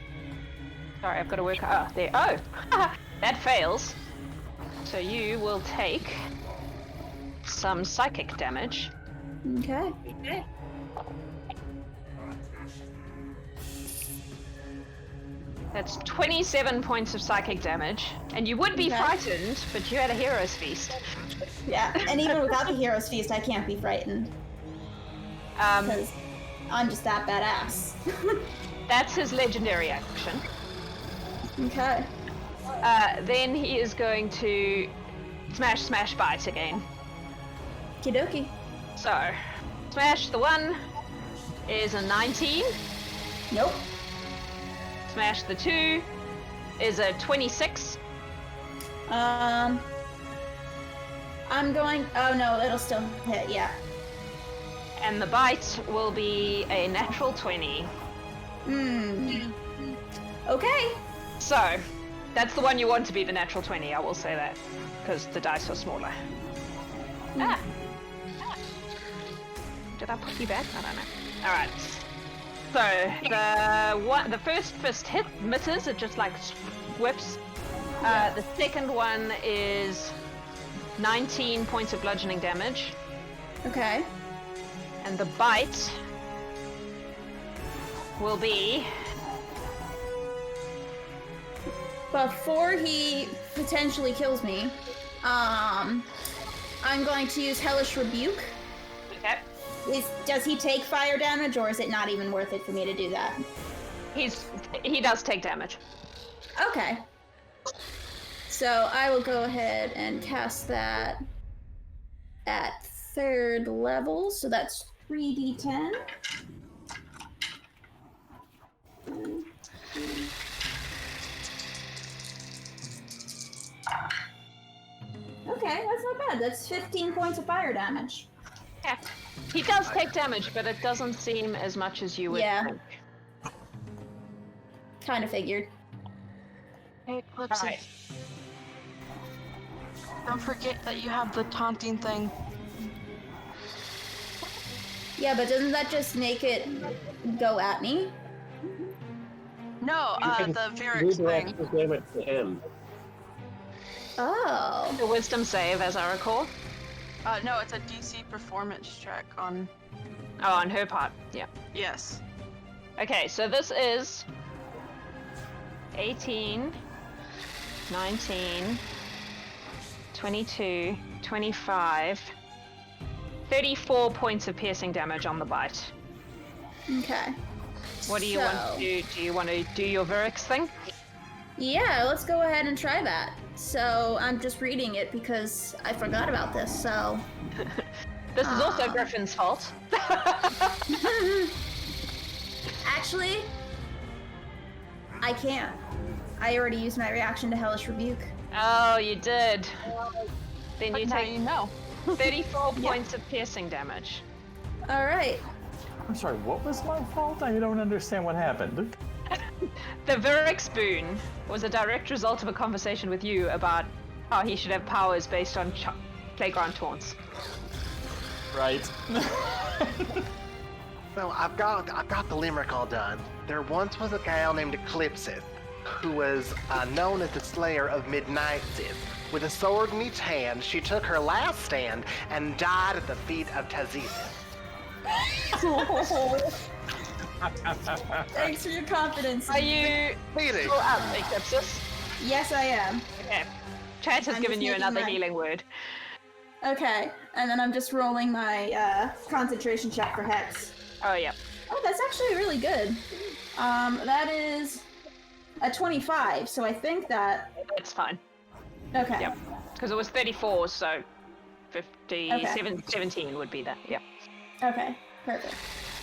Sorry, I've got to work. Oh, there. Oh! That fails. So you will take some psychic damage. Okay. That's 27 points of psychic damage. And you would be frightened, but you had a hero's feast. Yeah, and even without the hero's feast, I can't be frightened. Because I'm just that badass. That's his legendary action. Okay. Then he is going to smash, bite again. Kidoki. So, smash the 1 is a 19. Nope. Smash the 2 is a 26. I'm going... oh no, it'll still hit, yeah. And the bite will be a natural 20. Okay. So, that's the one you want to be the natural 20, I will say that. Because the dice are smaller. Did I put you back? I don't know. Alright. So, the first fist hit misses, it just like whips. The second one is 19 points of bludgeoning damage. Okay. And the bite will be... before he potentially kills me, I'm going to use Hellish Rebuke. Okay. Does he take fire damage, or is it not even worth it for me to do that? He does take damage. Okay. So I will go ahead and cast that at 3rd level, so that's 3d10. Okay, that's not bad. That's 15 points of fire damage. Yeah. He does take damage, but it doesn't seem as much as you would think. Kind of figured. Hey, Eclipsis. Right. Don't forget that you have the taunting thing. Yeah, but doesn't that just make it go at me? No, the Virix thing. Redirect the damage to him. Oh. The wisdom save, as I recall. No, it's a DC performance check on... Oh, on her part. Yeah. Yes. Okay, so this is 18, 19, 22, 25, 34 points of piercing damage on the bite. Okay. What do you want to do? Do you want to do your Virix thing? Yeah, let's go ahead and try that. So I'm just reading it because I forgot about this, so... This is also Griffin's fault. Actually, I can't. I already used my reaction to Hellish Rebuke. Oh, you did. Then But you now take you know. 34 points of piercing damage. Alright. I'm sorry, what was my fault? I don't understand what happened. The Virix boon was a direct result of a conversation with you about how he should have powers based on playground taunts. Right. Well, I've got the limerick all done. There once was a gal named Eclipsis, who was known as the Slayer of Midnightses. With a sword in each hand, she took her last stand and died at the feet of Tazith. Thanks for your confidence. Are you still up, Eclipsis? Yes, I am. Okay. Chat has I'm given just you making another my- healing word. Okay, and then I'm just rolling my concentration check for Hex. Oh, yeah. Oh, that's actually really good. That is a 25, so I think that... It's fine. Okay. Yep. Because it was 34, so 57, Okay. 17 would be that. Yeah. Okay, perfect.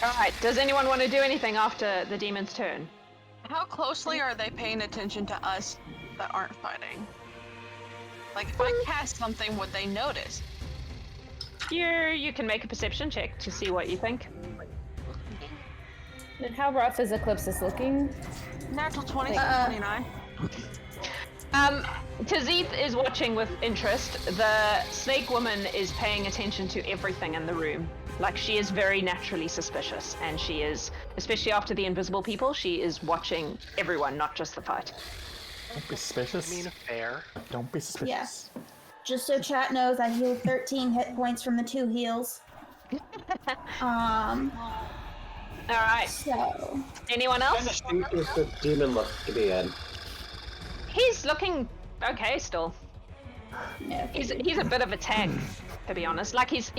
Alright, does anyone want to do anything after the demon's turn? How closely are they paying attention to us that aren't fighting? Like, if I cast something, would they notice? You can make a perception check to see what you think. And how rough is Eclipsis looking? Natural 20, Uh, 29. Tazith is watching with interest. The snake woman is paying attention to everything in the room. Like, she is very naturally suspicious, and she is, especially after the invisible people, she is watching everyone, not just the fight. Don't be suspicious. I mean, fair. Don't be suspicious. Just so chat knows, I healed 13 hit points from the 2 heals. Alright, So... anyone What else? kind of shape does the demon look to be in? He's looking okay still. Yeah, He's a bit of a tank, to be honest. Like, he's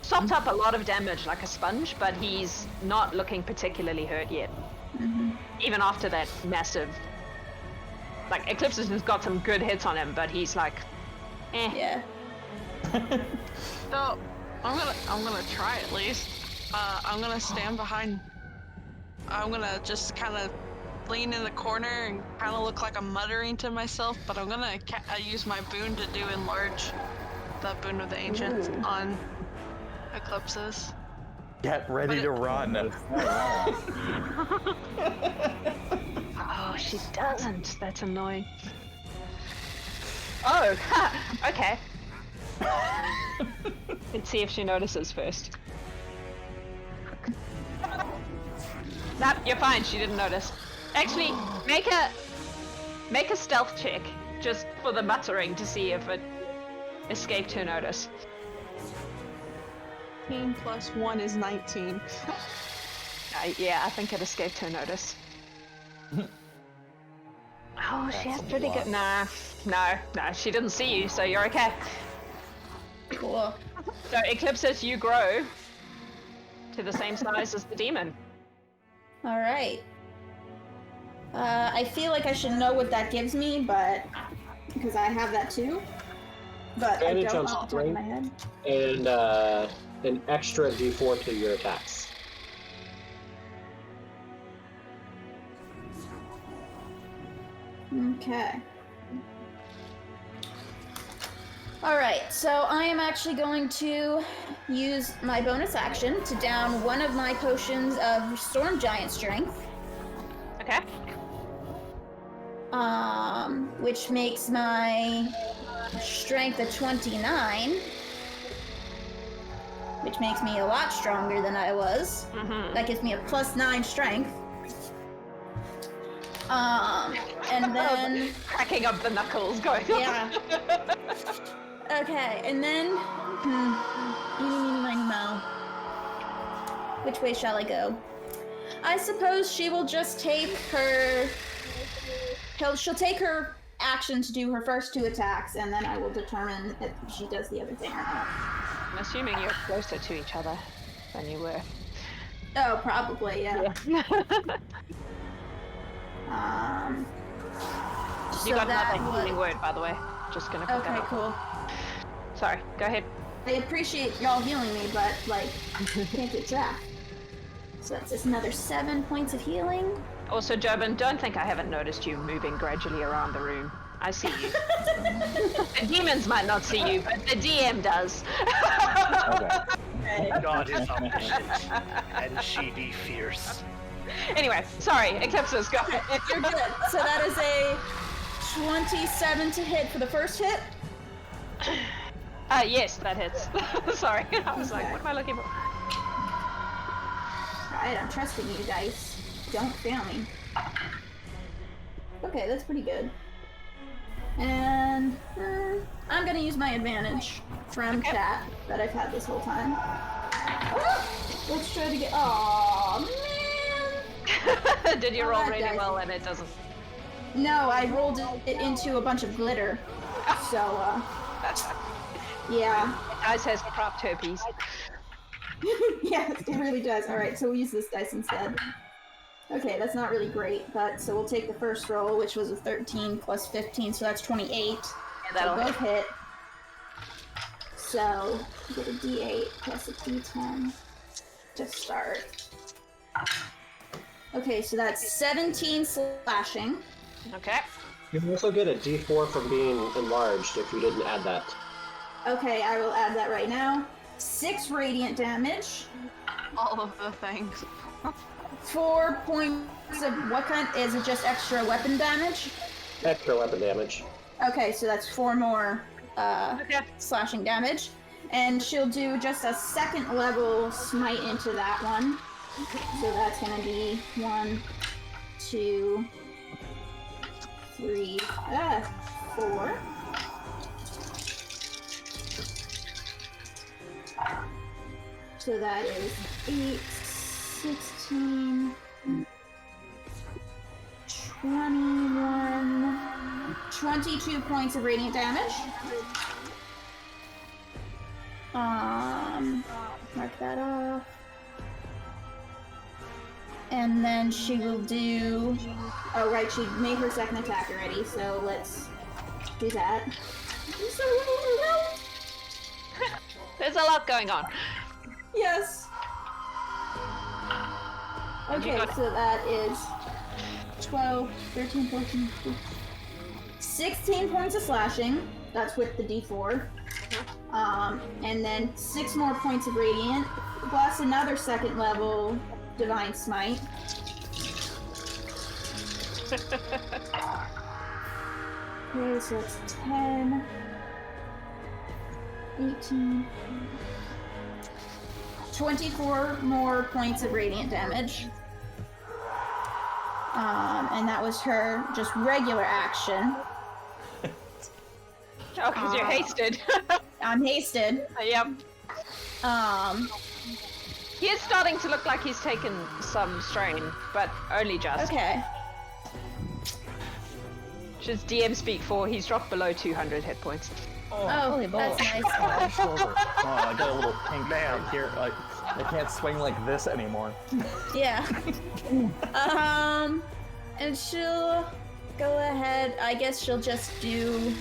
sopped up a lot of damage like a sponge, but he's not looking particularly hurt yet. Even after that massive... Like, Eclipsis has got some good hits on him, but he's like, eh. Yeah. So, I'm gonna try at least. I'm gonna stand behind. I'm gonna just kind of lean in the corner and kind of look like I'm muttering to myself, but I'm gonna use my boon to do enlarge the boon of the ancients on Eclipsis. Get ready to run. Oh, she doesn't. That's annoying. Oh, ha, okay. Let's see if she notices first. Nope, you're fine. She didn't notice. Actually, make a stealth check just for the muttering to see if it escaped her notice. 18 plus 1 is 19. Yeah, I think it escaped her notice. Oh, she has pretty good. Nah, no, she didn't see you, so you're okay. Cool. So, Eclipsis, you grow to the same size as the demon. Alright. I feel like I should know what that gives me, but... Because I have that too. But I Advantage don't on off the top of my head. And an extra d4 to your attacks. Okay. Alright, so I am actually going to use my bonus action to down one of my potions of Storm Giant Strength. Okay. Which makes my strength a 29. Which makes me a lot stronger than I was. That gives me a +9 strength. And then... Cracking up the knuckles going on. Yeah. Okay, and then... Eeny, meeny, miny, moe. Which way shall I go? I suppose she will just take her... She'll take her action to do her first 2 attacks, and then I will determine if she does the other thing or not. I'm assuming you're closer to each other than you were. Oh, probably, yeah. You got another healing word, by the way. Just gonna put that Okay, up. cool. Sorry, go ahead. I appreciate y'all healing me, but, like, can't get track. So that's just another 7 points of healing. Also, Jobin, don't think I haven't noticed you moving gradually around the room. I see you. The demons might not see you, but the DM does. God is omniscient, and she be fierce. Anyway, sorry, Eclipsis, go ahead. You're good. So that is a 27 to hit for the first hit. Yes, that hits. Sorry, I was like, what am I looking for? Alright, I'm trusting you, dice. Don't fail me. Okay, that's pretty good. And I'm gonna use my advantage from chat that I've had this whole time. Let's try to get. Aww, man! Did you roll really well and it doesn't? No, I rolled it into a bunch of glitter. So, yeah. Dice has crop terpenes. Yeah, it really does. Alright, so we'll use this dice instead. Okay, that's not really great, but so we'll take the first roll, which was a 13 plus 15, so that's 28. Yeah, that'll so both hit. So, get a d8 plus a d10 to start. Okay, so that's 17 slashing. Okay. You can also get a d4 from being enlarged if you didn't add that. Okay, I will add that right now. 6 radiant damage. All of the things. 4 points of what kind? Is it just extra weapon damage? Extra weapon damage. Okay, so that's 4 more slashing damage. And she'll do just a 2nd level smite into that one. So that's gonna be 1, 2, 3, 4. So that is 8, 16, 21, 22 points of radiant damage. Mark that off. And then she will do... Oh, right, she made her 2nd attack already, so let's do that. There's a lot going on. Yes! Okay, so that is 12, 13, 14, 15, 16 points of slashing. That's with the d4. And then 6 more points of radiant, plus another 2nd level divine smite. Okay, so it's 10, 18, 24 more points of radiant damage. And that was her just regular action. Oh, because you're hasted. I'm hasted. Yep. He is starting to look like he's taken some strain, but only just. Okay. Just DM speak for, he's dropped below 200 hit points. Oh, that's nice. My shoulder. Oh, I got a little pink right here. Like, I can't swing like this anymore. Yeah. And she'll go ahead. I guess she'll just do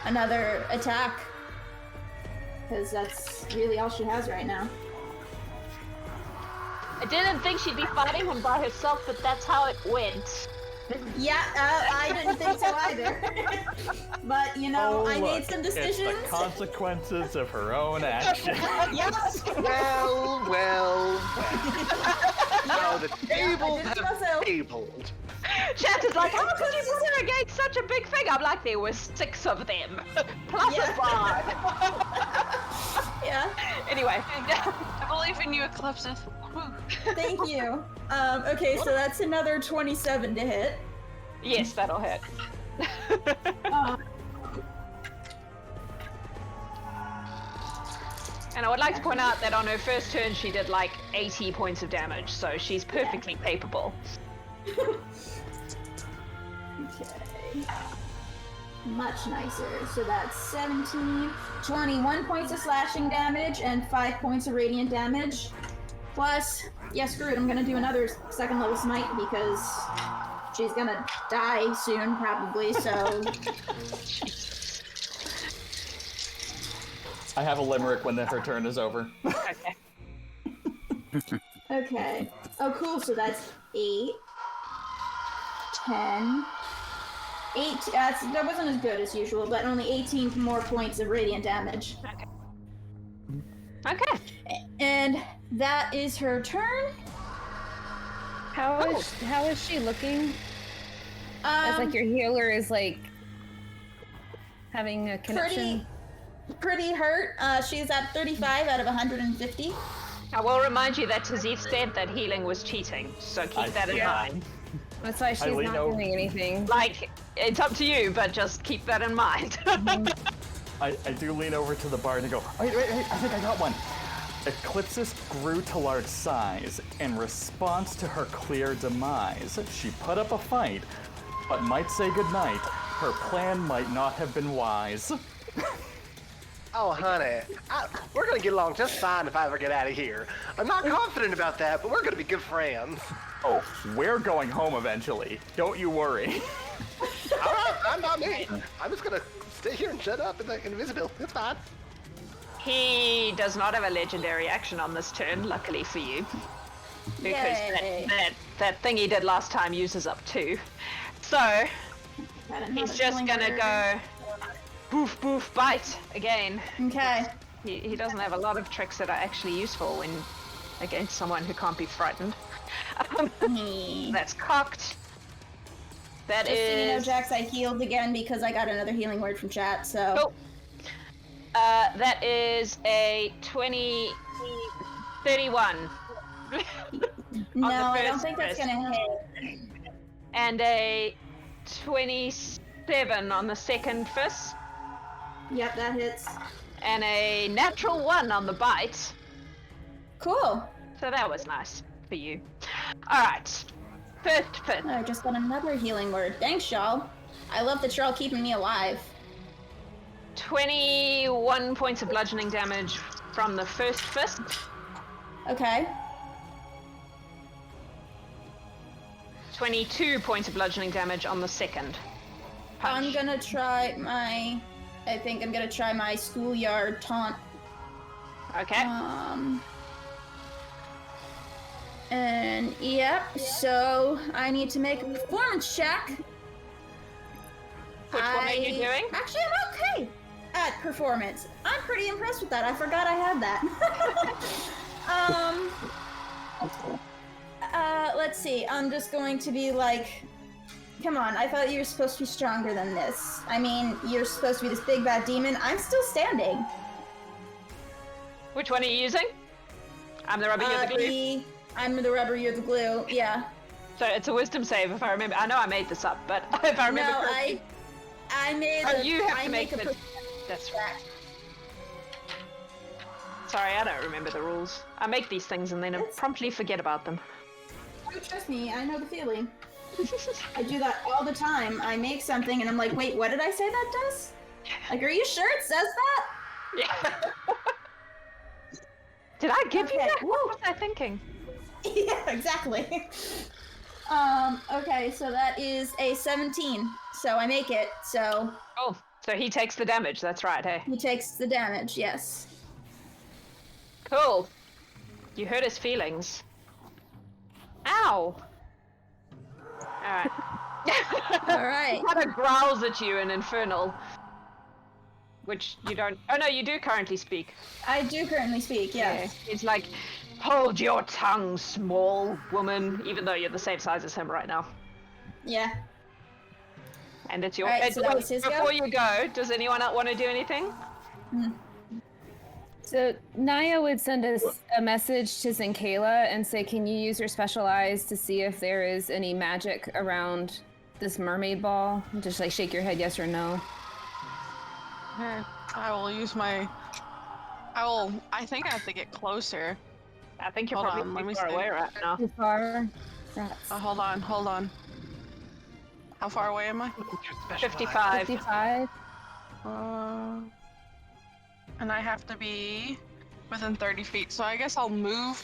another attack. Because that's really all she has right now. I didn't think she'd be fighting him by herself, but that's how it went. Yeah, I didn't think so either. But, you know, I made some decisions. It's the consequences of her own actions. Yes. Well. Now the tables have tabled. Chat is like, how could you interrogate such a big thing? I'm like, there were 6 of them. Plus a bard. Yeah. Anyway. I believe in you, Eclipsis. Woo. Thank you. Okay, so that's another 27 to hit. Yes, that'll hit. And I would like to point out that on her first turn she did like 80 points of damage, so she's perfectly capable. Okay. Much nicer. So that's 17, 21 points of slashing damage and 5 points of radiant damage. Plus, yeah, screw it, I'm gonna do another second level smite because she's gonna die soon, probably, so... I have a limerick when her turn is over. Okay. Okay. Oh, cool, so that's 8, 10, 8, that wasn't as good as usual, but only 18 more points of radiant damage. Okay. And that is her turn. How is she looking? As like your healer is like having a connection. Pretty hurt. She's at 35 out of 150. I will remind you that Tazith said that healing was cheating, so keep that in mind. That's why she's not doing anything. Like, it's up to you, but just keep that in mind. I do lean over to the bard and go, wait, I think I got one. Eclipsis grew to large size. In response to her clear demise, she put up a fight, but might say goodnight. Her plan might not have been wise. Oh, honey, we're gonna get along just fine if I ever get out of here. I'm not confident about that, but we're gonna be good friends. Oh, we're going home eventually. Don't you worry. All right, I'm not me. I'm just gonna stay here and shut up in the invisibility. It's fine. He does not have a legendary action on this turn, luckily for you. Because that thing he did last time uses up 2. So, he's just gonna go boof boof bite again. Okay. He doesn't have a lot of tricks that are actually useful when against someone who can't be frightened. That's cocked. That Just is... so you know, Jax, I healed again because I got another healing word from chat, so... Cool. That is a 31. No, I don't think that's gonna hit. And a 27 on the second fist. Yep, that hits. And a natural 1 on the bite. Cool. So that was nice for you. Alright. First fist. I just got another healing word. Thanks, y'all. I love that you're all keeping me alive. 21 points of bludgeoning damage from the first fist. Okay. 22 points of bludgeoning damage on the second punch. I'm gonna try my... I think I'm gonna try my schoolyard taunt. Okay. And yep, so I need to make a performance check. Which one are you doing? Actually, I'm okay at performance. I'm pretty impressed with that. I forgot I had that. Let's see. I'm just going to be like, come on, I thought you were supposed to be stronger than this. I mean, you're supposed to be this big bad demon. I'm still standing. Which one are you using? I'm the rubber, you're the glue? I'm the rubber, you're the glue, yeah. So it's a wisdom save if I remember. I know I made this up, but if I remember correctly. I made you have to make the... That's right. Sorry, I don't remember the rules. I make these things and then I promptly forget about them. Oh, trust me, I know the feeling. I do that all the time. I make something and I'm like, wait, what did I say that does? Like, are you sure it says that? Yeah. Did I give you that? Woo. What was I thinking? Yeah, exactly. Okay, so that is a 17. So I make it, so... Oh, so he takes the damage, that's right, hey? He takes the damage, yes. Cool. You hurt his feelings. Ow! Alright. All right. Kind of growls at you in Infernal. Which you don't... Oh no, you do currently speak. I do currently speak, yes. Yeah. It's like, hold your tongue, small woman, even though you're the same size as him right now. Yeah. And it's your... Alright, so that was his go? Before you go, does anyone else want to do anything? So Naia would send us a message to Zinkayla and say, can you use your special eyes to see if there is any magic around this mermaid ball? Just like shake your head yes or no. I will use my... I think I have to get closer. I think you're Hold probably on, let me too far see. away right now. Too far? Rats. Hold on. How far away am I? 55. 55? And I have to be within 30 feet, so I guess I'll move.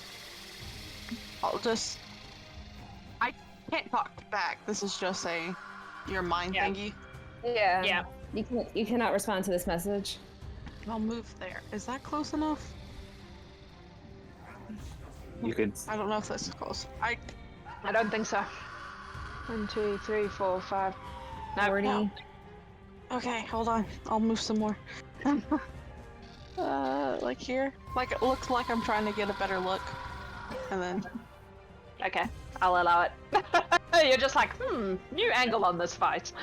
I can't talk back. This is just your mind thingy. Yeah. Yeah. You cannot respond to this message. I'll move there. Is that close enough? You could. I don't know if this is close. I don't think so. 1, 2, 3, 4, 5. No. 40. No. Okay, hold on. I'll move some more. Like here. Like it looks like I'm trying to get a better look. And then... Okay, I'll allow it. You're just like, new angle on this fight.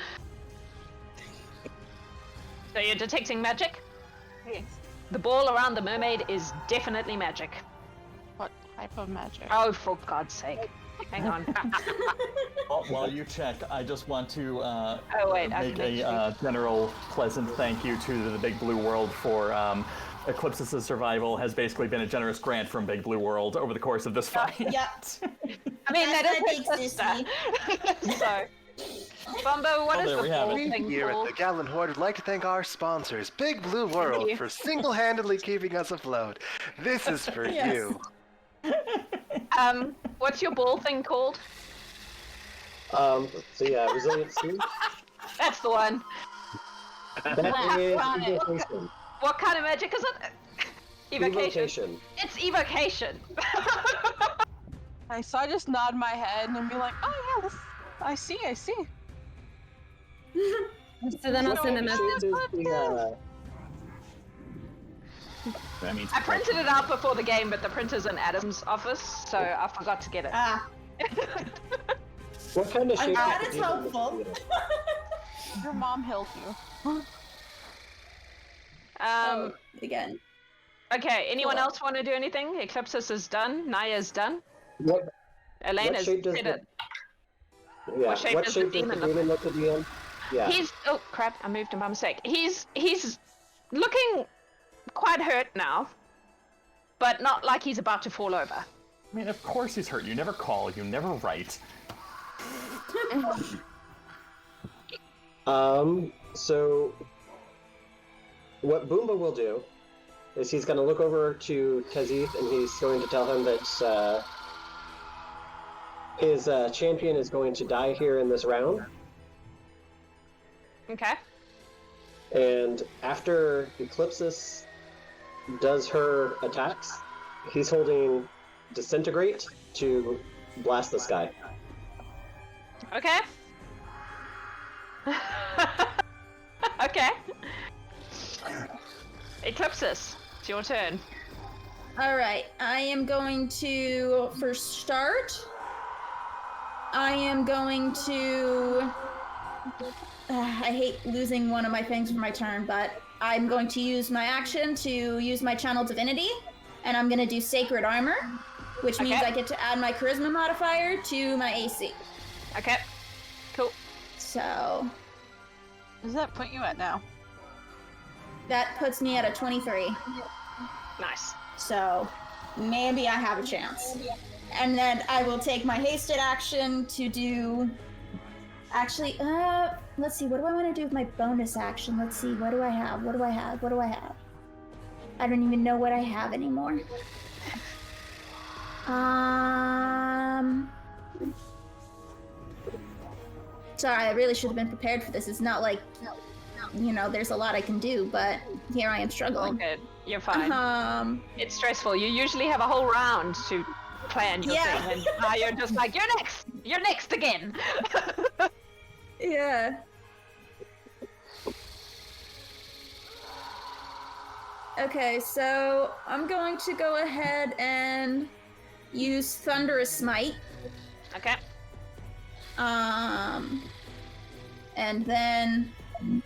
So you're detecting magic? Yes. The ball around the mermaid is definitely magic. What type of magic? Oh, for God's sake. Hang on. While you check, I just want to wait, make a general pleasant thank you to the Big Blue World for Eclipsis' survival has basically been a generous grant from Big Blue World over the course of this fight. Yeah. I mean, that is That's his sister. So, Bombah, what is there the we have ball it. thing Here at called? the Gallant Horde, would like to thank our sponsors, Big Blue World, you. for single-handedly keeping us afloat. This is for Yes. you. What's your ball thing called? Resiliency. That's the one. That is Got it. evocation. What kind of magic is it? Evocation. Evocation. It's evocation. So I just nod my head and be like, oh yeah, I see. So then I'll send a message. That means. I printed it out before the game, but the printer's in Adam's office, so I forgot to get it. Ah, What kind of I'm shape? glad it's helpful. Your mom healed you. Again. Okay, anyone else want to do anything? Eclipsis is done. Naia's done. What Elena's shape does did the- it. Yeah. What shape does the demon look? demon look at the end? Yeah. He's... Oh, crap. I moved him by mistake. He's looking quite hurt now, but not like he's about to fall over. I mean, of course he's hurt. You never call, you never write. So what Boomba will do is he's going to look over to Tazith and he's going to tell him that his champion is going to die here in this round. Okay. And after Eclipsis does her attacks, he's holding Disintegrate to blast this guy. Okay. Okay. Eclipsis, it's your turn. Alright, I am going to, for start, I am going to... I hate losing one of my things for my turn, but I'm going to use my action to use my Channel Divinity, and I'm going to do Sacred Armor, which means Okay. I get to add my Charisma modifier to my AC. Okay. Cool. So, Does that put you at now? that puts me at a 23. Nice. So, maybe I have a chance. And then I will take my hasted action to do... Actually, let's see, what do I want to do with my bonus action? Let's see, what do I have? I don't even know what I have anymore. Sorry, I really should have been prepared for this. It's not like, there's a lot I can do, but here I am struggling. Good. You're fine. It's stressful. You usually have a whole round to plan your Yeah. thing, and now you're just like, you're next again. Yeah. Okay, so I'm going to go ahead and use Thunderous Smite. Okay. And then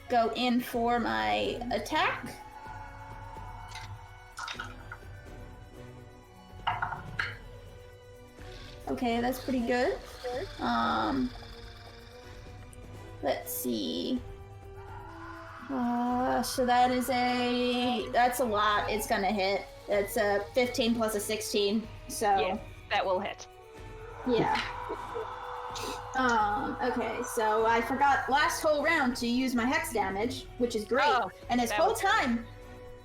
go in for my attack. Okay, that's pretty good. Let's see. So that's a lot. It's gonna hit. That's a 15 plus a 16. So Yeah, that will hit. yeah. Okay, so I forgot last whole round to use my hex damage, which is great. Oh, and this that whole was- time,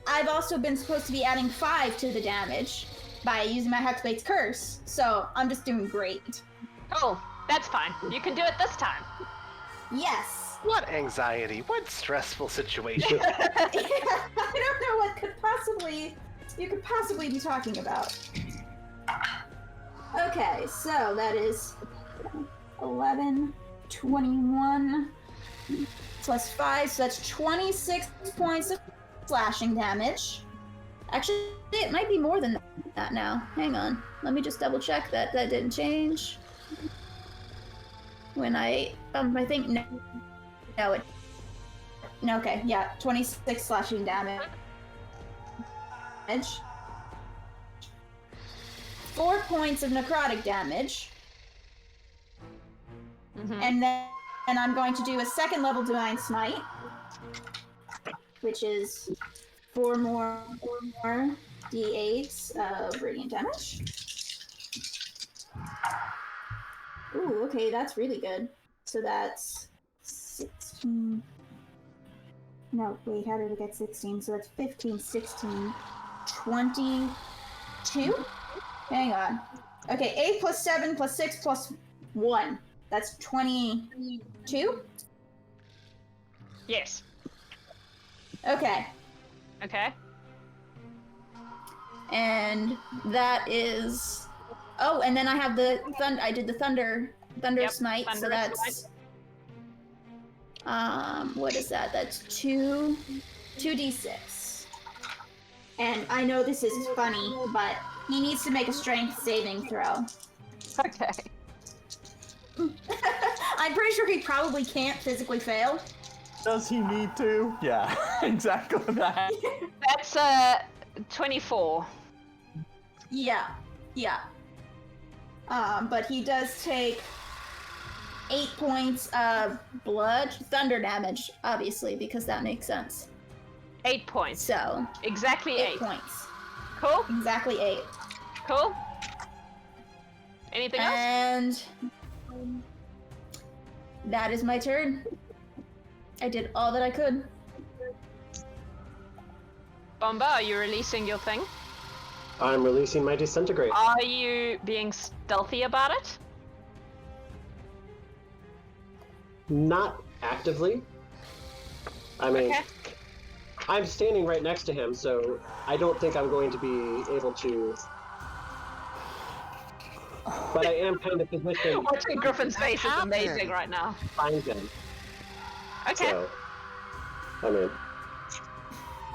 I've also been supposed to be adding 5 to the damage by using my Hexbait's Curse. So I'm just doing great. Oh, that's fine. You can do it this time. Yes. What anxiety? What stressful situation? I don't know what you could possibly be talking about. Okay, so that is 11, 21, plus 5, so that's 26 points of slashing damage. Actually, it might be more than that now. Hang on. Let me just double check that didn't change. When I think no, okay, yeah, 26 slashing damage. 4 points of necrotic damage. Mm-hmm. And then I'm going to do a second level Divine Smite, which is 4 more d8s of radiant damage. Ooh, okay, that's really good. So that's 16. No, wait, how did it get 16? So that's 15, 16, 22? Hang on. Okay, 8 plus 7 plus 6 plus 1. That's 22? Yes. Okay. Okay. And that is... Oh, and then I have the I did the thunder Yep, smite, so Thunderous that's what is that? That's 2d6. And I know this is funny, but he needs to make a strength saving throw. Okay. I'm pretty sure he probably can't physically fail. Does he need to? Yeah, exactly that. That's 24. Yeah. But he does take 8 points of thunder damage, obviously, because that makes sense. 8 points. So, Exactly 8 8. points. Cool. Exactly 8. Cool. Anything else? And that is my turn. I did all that I could. Bombah, are you releasing your thing? I'm releasing my Disintegrate. Are you being stealthy about it? Not actively. I mean, Okay. I'm standing right next to him, so I don't think I'm going to be able to. But I am kind of positioned Watching Griffin's face is happened? amazing right now. to find him. Okay.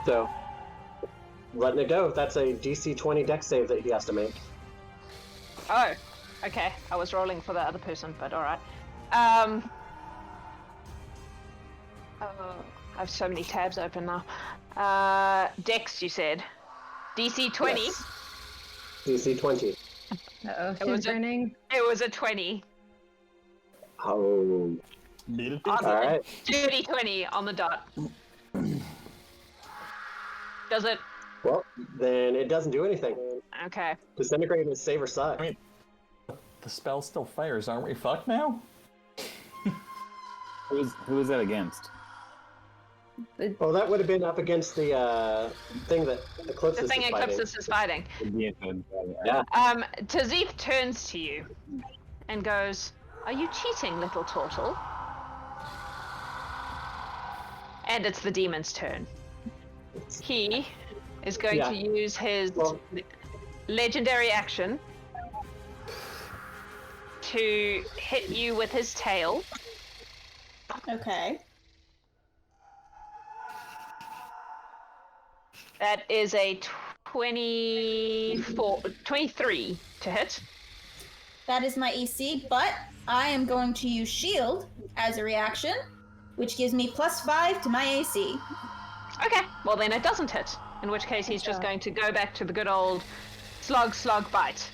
So, letting it go. That's a DC 20 dex save that he has to make. Oh, okay. I was rolling for the other person, but alright. I have so many tabs open now. Dex, you said. DC 20. Yes. DC 20. Uh-oh, It was she's burning. It was a 20. Oh. Needed On to. All right. Dirty 20 on the dot. Does it? Well, then it doesn't do anything. Okay. Disintegrate is save or suck. I mean, the spell still fires, aren't we fucked now? Who is that against? Oh, that would have been up against the thing that Eclipsis The thing is fighting. Eclipsis is fighting. Yeah. Tazith turns to you and goes, "Are you cheating, little Tortle?" And it's the demon's turn. He is going Yeah. to use his Well- legendary action to hit you with his tail. Okay. That is a 23 to hit. That is my AC, but I am going to use shield as a reaction, which gives me +5 to my AC. Okay, well then it doesn't hit. In which case he's just going to go back to the good old slug, bite.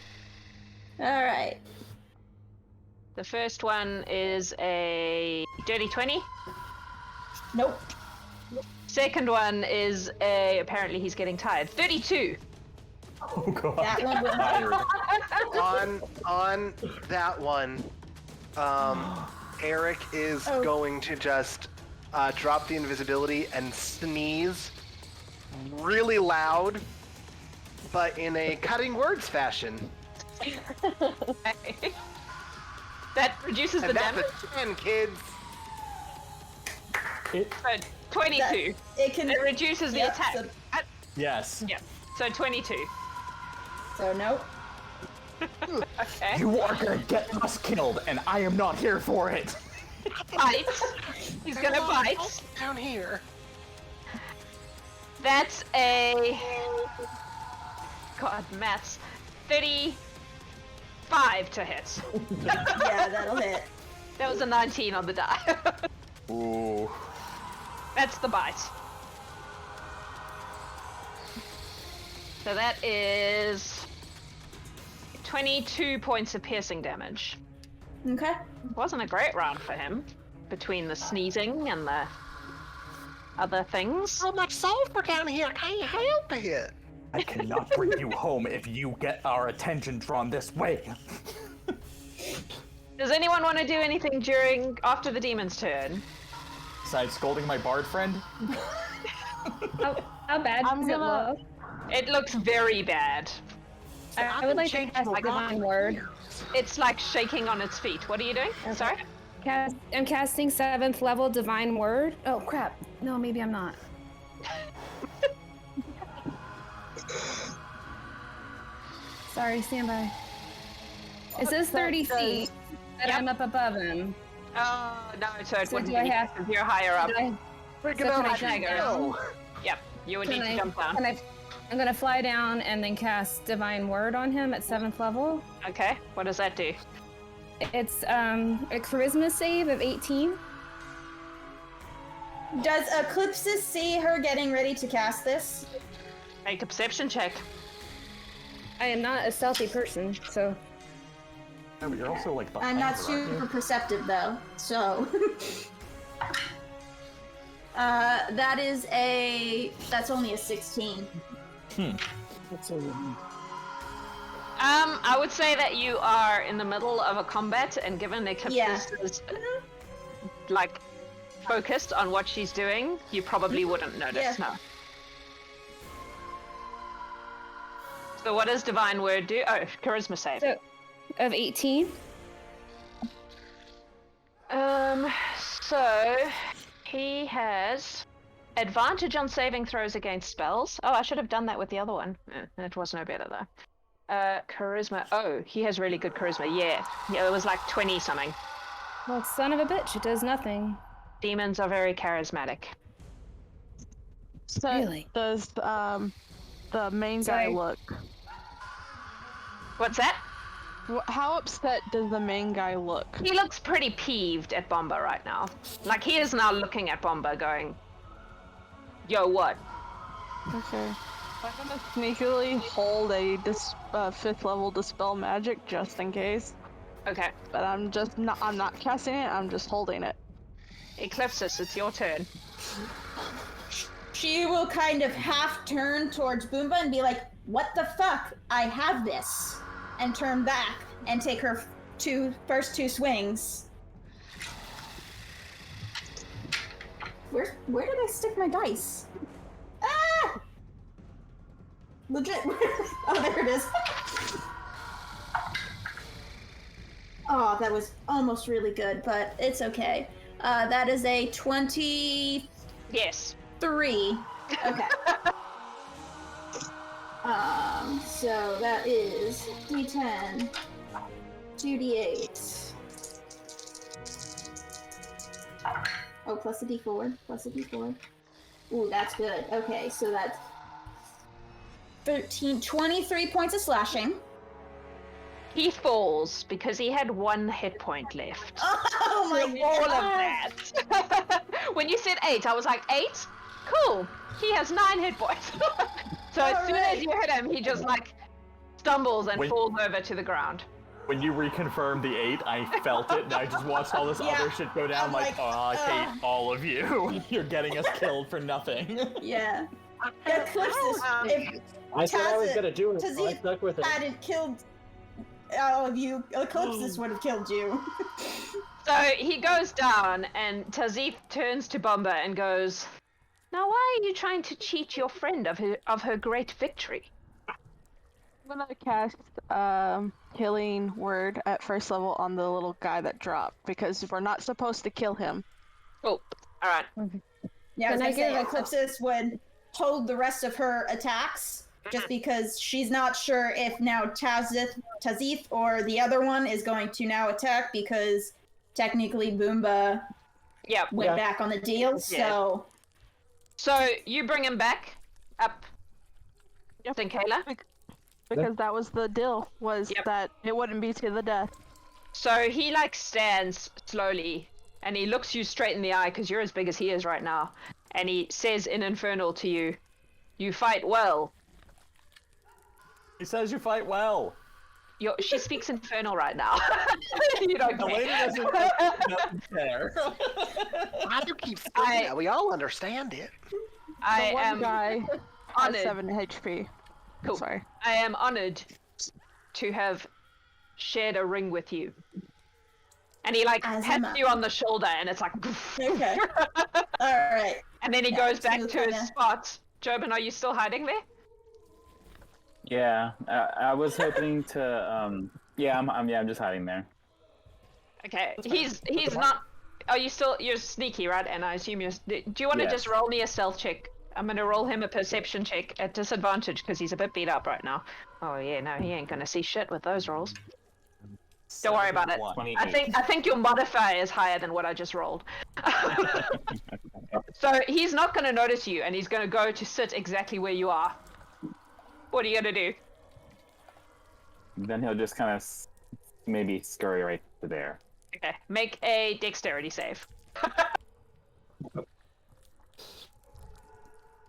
Alright. The first one is a dirty 20. Nope. Second one is a, apparently he's getting tired, 32. Oh god. That one will Tired. On that one, Eric is going to just drop the invisibility and sneeze really loud, but in a cutting words fashion. That reduces the And that's damage. a 10, kids. So 22. It reduces the attack. So, Yes. Yeah. So 22. so nope. Okay. You are gonna get us killed, and I am not here for it. Bite. He's gonna bite. Down here. That's a... God, maths. 35 to hit. Yeah, that'll hit. That was a 19 on the die. Ooh. That's the bite. So that is 22 points of piercing damage. Okay. Wasn't a great round for him, between the sneezing and the other things. So much sulfur down here, I can't help it. I cannot bring you home if you get our attention drawn this way. Does anyone want to do anything after the demon's turn? Besides scolding my bard friend? How bad does it look? It looks very bad. I would like to cast a Divine Word. It's like shaking on its feet. What are you doing? Okay. Sorry? I'm casting 7th level Divine Word. Oh crap. No, maybe I'm not. Sorry, stand by. It says 30 feet, but I'm up above him. Oh, no, so it So wouldn't do I be have- because you're higher up. Can I jump down? Yep, you would need to jump down. I'm gonna fly down and then cast Divine Word on him at 7th level. Okay, what does that do? It's a Charisma save of 18. Does Eclipsis see her getting ready to cast this? Make a perception check. I am not a stealthy person, so... No, but you're also like I'm not behind her, aren't super you? perceptive though, so... that's only a 16. I would say that you are in the middle of a combat, and given Eclipsis is like focused on what she's doing, you probably wouldn't notice. No. So what does Divine Word do? Oh, Charisma save. So, of 18? So he has advantage on saving throws against spells. Oh, I should have done that with the other one. It was no better though. Charisma. Oh, he has really good charisma. Yeah, it was like 20 something. Well, son of a bitch, it does nothing. Demons are very charismatic. So Really? does the main guy Sorry. look? What's that? How upset does the main guy look? He looks pretty peeved at Bombah right now. Like he is now looking at Bombah going, yo, what? Okay. I'm gonna sneakily hold a 5th level Dispel Magic just in case. Okay. But I'm not casting it, I'm just holding it. Eclipsis, it's your turn. She will kind of half turn towards Boomba and be like, what the fuck? I have this. And turn back and take her first two swings. Where did I stick my dice? Ah! Legit. Oh, there it is. Oh, that was almost really good, but it's okay. That is a 23. Yes. Okay. So that is D10, 2D8. Oh, plus a d4. Plus a d4. Ooh, that's good. Okay, so that's 23 points of slashing. He falls because he had 1 hit point left. Oh my All god! of that. When you said 8, I was like, 8? Cool. He has 9 hit points. So as soon as you hit him, he just like stumbles and falls over to the ground. When you reconfirmed the 8, I felt it, and I just watched all this other shit go down. I'm like, oh, I hate all of you. You're getting us killed for nothing. Yeah. Eclipsis, if I said I was gonna do it, so I stuck with it. hadn't killed all of you, Eclipsis would have killed you. So he goes down, and Tazith turns to Bombah and goes, "Now why are you trying to cheat your friend of her great victory?" I'm gonna cast healing word at first level on the little guy that dropped, because we're not supposed to kill him. Oh, alright. Yeah, I was gonna say Eclipsis would hold the rest of her attacks, just because she's not sure if now Tazith or the other one is going to now attack, because technically Boomba went back on the deal, so... So you bring him back up, Zinkayla? Because that was the deal, was that it wouldn't be to the death. So he like stands slowly, and he looks you straight in the eye, because you're as big as he is right now, and he says in Infernal to you, "You fight well." He says you fight well. She speaks Infernal right now. You don't Alaina doesn't care. Why do you keep saying that? We all understand it. I One am guy has honored. 7 HP. Cool. Sorry. I am honored to have shared a ring with you. And he like pats you on the shoulder, and it's like. Okay. All right. And then he goes back to his spot. Jobin, are you still hiding there? Yeah, I was hoping to. I'm just hiding there. Okay. He's not. Are you still? You're sneaky, right? And I assume you're. Do you want to just roll me a stealth check? I'm gonna roll him a perception check at disadvantage because he's a bit beat up right now. Oh yeah, no, he ain't gonna see shit with those rolls. Don't worry about it. 28. I think your modifier is higher than what I just rolled. So he's not gonna notice you, and he's gonna go to sit exactly where you are. What are you gonna do? Then he'll just kind of maybe scurry right to there. Okay, make a dexterity save.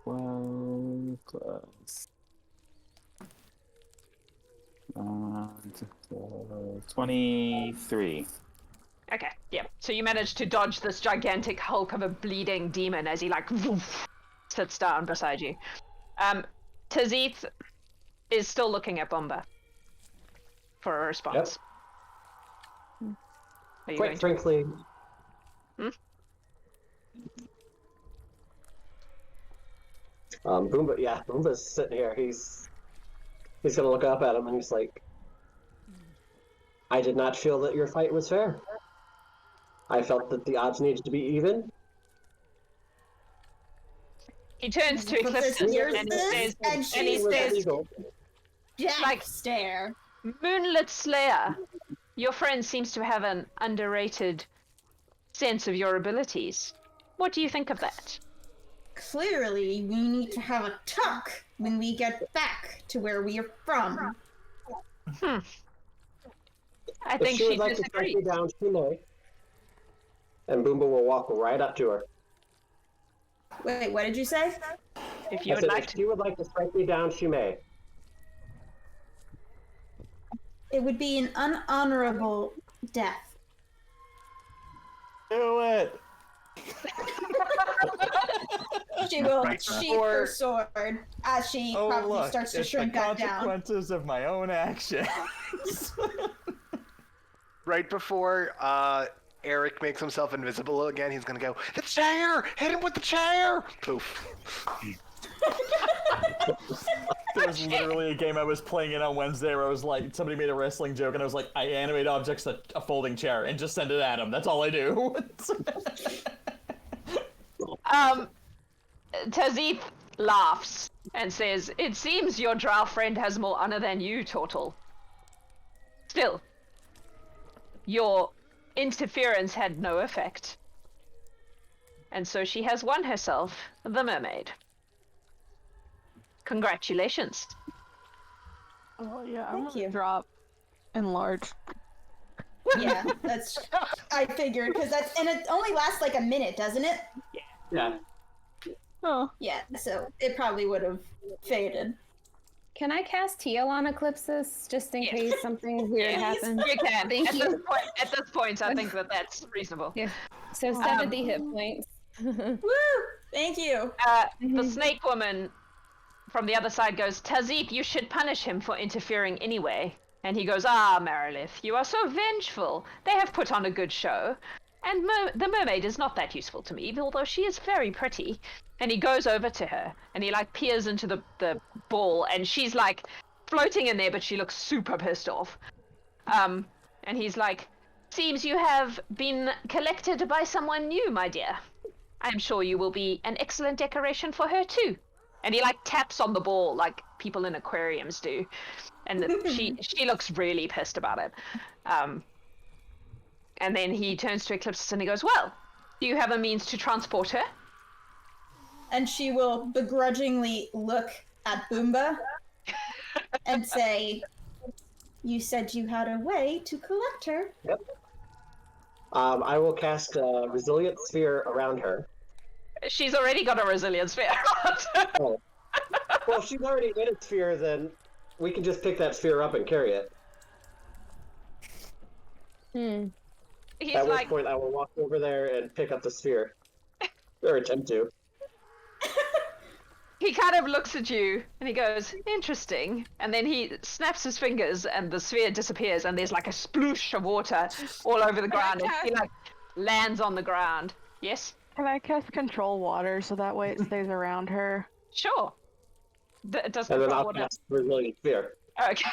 12 plus 23. Okay, yeah. So you managed to dodge this gigantic hulk of a bleeding demon as he like sits down beside you. Tazith is still looking at Bombah for a response. Are you Quite frankly. Boomba's sitting here. He's gonna look up at him and he's like, "I did not feel that your fight was fair. I felt that the odds needed to be even." He turns to Eclipsis and he says, Jack stare. "Moonlit Slayer, your friend seems to have an underrated sense of your abilities. What do you think of that?" Clearly, we need to have a talk when we get back to where we are from. I think she would like to strike me down, she may. And Boomba will walk right up to her. Wait, what did you say? If you would like to. If she would like to strike me down, she may. It would be an unhonorable death. Do it. She will sheath her sword as she probably starts to shrink back down. Consequences of my own actions. Right before Eric makes himself invisible again, he's gonna go, "The chair! Hit him with the chair!" Poof. There was literally a game I was playing in on Wednesday where I was like, somebody made a wrestling joke and I was like, I animate objects a folding chair and just send it at him. That's all I do. Tazith laughs and says, "It seems your drow friend has more honor than you, Tortle. Still, your interference had no effect." And so she has won herself the mermaid. Congratulations. Oh yeah, I'm Thank gonna you. drop enlarge. Yeah, that's. I figured because and it only lasts like a minute, doesn't it? Yeah. Oh. Yeah, so it probably would have faded. Can I cast Teal on Eclipsis just in Yes. case something weird happens? You can. Thank at you. This point, I think that's reasonable. Yeah. So 70 hit points. Woo! Thank you. The snake woman from the other side goes, Tazith, you should punish him for interfering anyway. And he goes, Merilith, you are so vengeful. They have put on a good show. And the mermaid is not that useful to me, although she is very pretty. And he goes over to her, and he, like, peers into the ball, and she's, like, floating in there, but she looks super pissed off. And he's like, seems you have been collected by someone new, my dear. I'm sure you will be an excellent decoration for her, too. And he, like, taps on the ball like people in aquariums do. And she looks really pissed about it. And then he turns to Eclipsis and he goes, well, do you have a means to transport her? And she will begrudgingly look at Boomba and say, you said you had a way to collect her. Yep. I will cast a resilient sphere around her. She's already got a resilient sphere. Oh. Well, if she's already in a sphere, then we can just pick that sphere up and carry it. He's At which like, point, I will walk over there and pick up the sphere. Or attempt to. he kind of looks at you and he goes, interesting. And then he snaps his fingers and the sphere disappears and there's like a sploosh of water all over the ground. And he like lands on the ground. Yes? Can I cast control water so that way it stays around her? Sure. Does And then control I'll water. cast resilient sphere. Okay.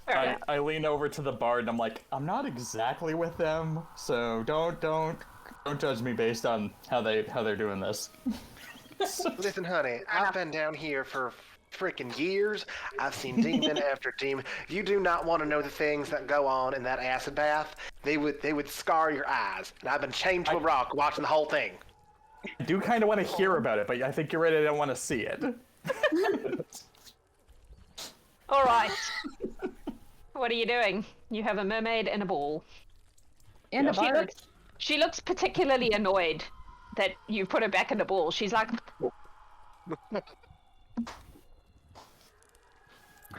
Fair enough. I lean over to the bard and I'm like, I'm not exactly with them, so don't judge me based on how they're doing this. Listen, honey, I've been down here for freaking years. I've seen demon after demon. You do not want to know the things that go on in that acid bath. They would scar your eyes. And I've been chained to a rock watching the whole thing. I do kind of want to hear about it, but I think you're right, I don't want to see it. All right. What are you doing? You have a mermaid and a ball. And a bard. She looks particularly annoyed that you put her back in the ball. She's like,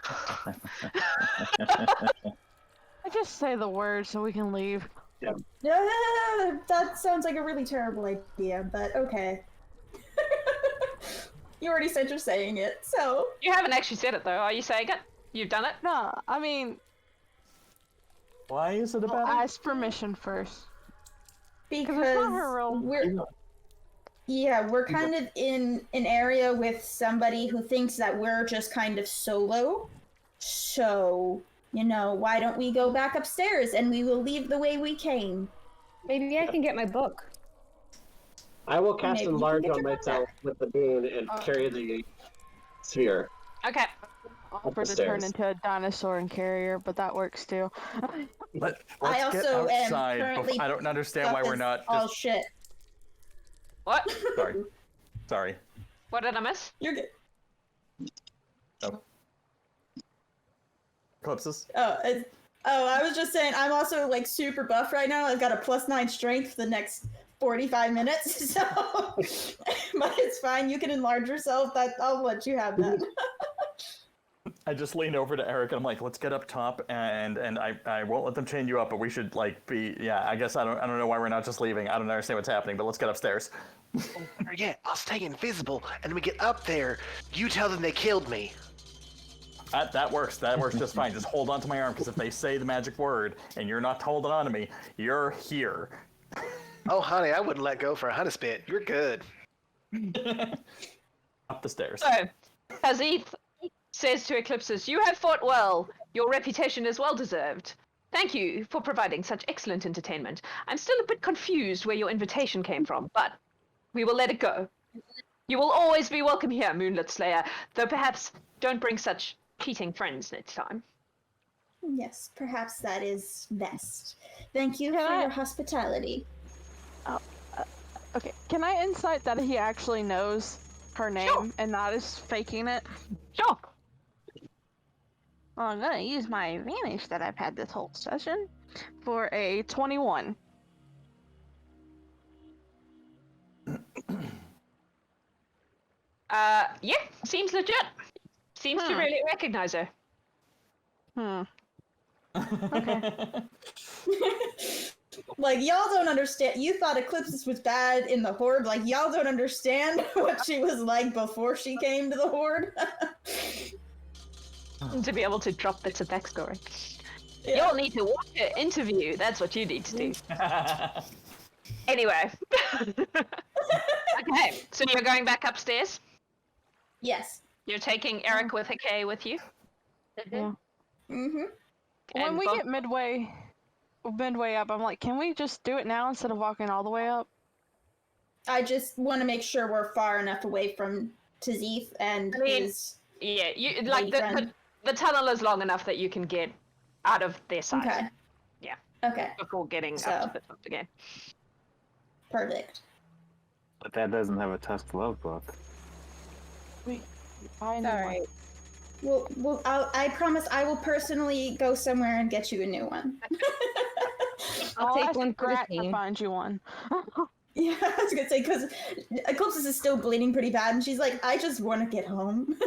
I just say the word so we can leave. Yeah, that sounds like a really terrible idea, but okay. You already said you're saying it, so... you haven't actually said it though. Are you saying it? You've done it? No, I mean, Why is it about I'll ask permission first. Because it's not her role. we're kind of in an area with somebody who thinks that we're just kind of solo. So, why don't we go back upstairs and we will leave the way we came? Maybe I can get my book. I will cast Maybe you enlarge can get on your myself with the moon and carry the sphere. Okay. Offer the to turn stairs. into a dinosaur and carry her, but that works too. Let's I get also am outside. currently I don't understand why Stuff we're is not all just... shit. What? Sorry. What did I miss? You're good. Oh. Eclipsis? I was just saying, I'm also like super buff right now. I've got a +9 strength for the next 45 minutes, so but it's fine. You can enlarge yourself. I'll let you have that. I just lean over to Eric and I'm like, let's get up top and I won't let them chain you up, but we should I guess I don't know why we're not just leaving. I don't understand what's happening, but let's get upstairs. Yeah, I'll stay invisible, and when we get up there, you tell them they killed me. That works. That works just fine. Just hold on to my arm, because if they say the magic word and you're not holding on to me, you're here. Oh, honey, I wouldn't let go for a honey spit. You're good. Up the stairs. So, Tazith says to Eclipsis, you have fought well. Your reputation is well deserved. Thank you for providing such excellent entertainment. I'm still a bit confused where your invitation came from, but we will let it go. You will always be welcome here, Moonlit Slayer, though perhaps don't bring such cheating friends next time. Yes, perhaps that is best. Thank you for I- your hospitality. Okay, can I insight that he actually knows her name and not is faking it? Sure. Well, I'm gonna use my advantage that I've had this whole session for a 21. Yeah, seems legit. Seems to really recognize her. Okay. Like, y'all don't understand. You thought Eclipsis was bad in the Horde. Like, y'all don't understand what she was like before she came to the Horde. To be able to drop bits of backstory. Yeah. You'll need to watch an interview. That's what you need to do. Anyway. Okay, so you're going back upstairs? Yes. You're taking Eric Withakay with you? Yeah. Mm-hmm. When And we Bo- get midway up, I'm like, can we just do it now instead of walking all the way up? I just want to make sure we're far enough away from Tazith and his... Yeah, you like friend. the tunnel is long enough that you can get out of their sight. Okay. Yeah. Okay. Before getting So- up to the top again. Perfect. But that doesn't have a Tusk Love book. I know. All right. Well, I promise I will personally go somewhere and get you a new one. I'll take ask one for the Grat to team. find you one. Yeah, I was gonna say, because Eclipsis is still bleeding pretty bad, and she's like, I just want to get home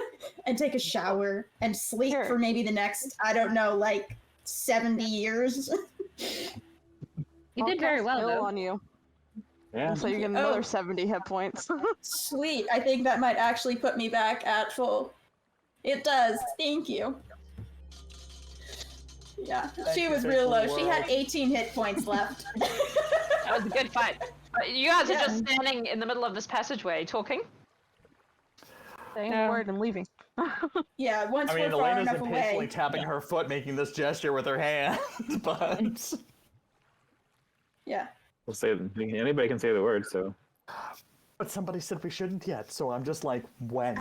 and take a shower and sleep Sure. for maybe the next, I don't know, like 70 years. You did very well, Heal though. on you. Yeah. So you get Oh. another 70 hit points. Sweet. I think that might actually put me back at full. It does. Thank you. Yeah, she you, was real low. Faithful She had World. 18 hit points left. That was a good fight. You guys are Yeah. just standing in the middle of this passageway talking. Saying No. a word and leaving. Yeah, once I mean, we're far Elena's enough impatiently away. tapping her foot, making this gesture with her hand, but... Yeah. We'll say anybody can say the word, so But somebody said we shouldn't yet, so I'm just like, when?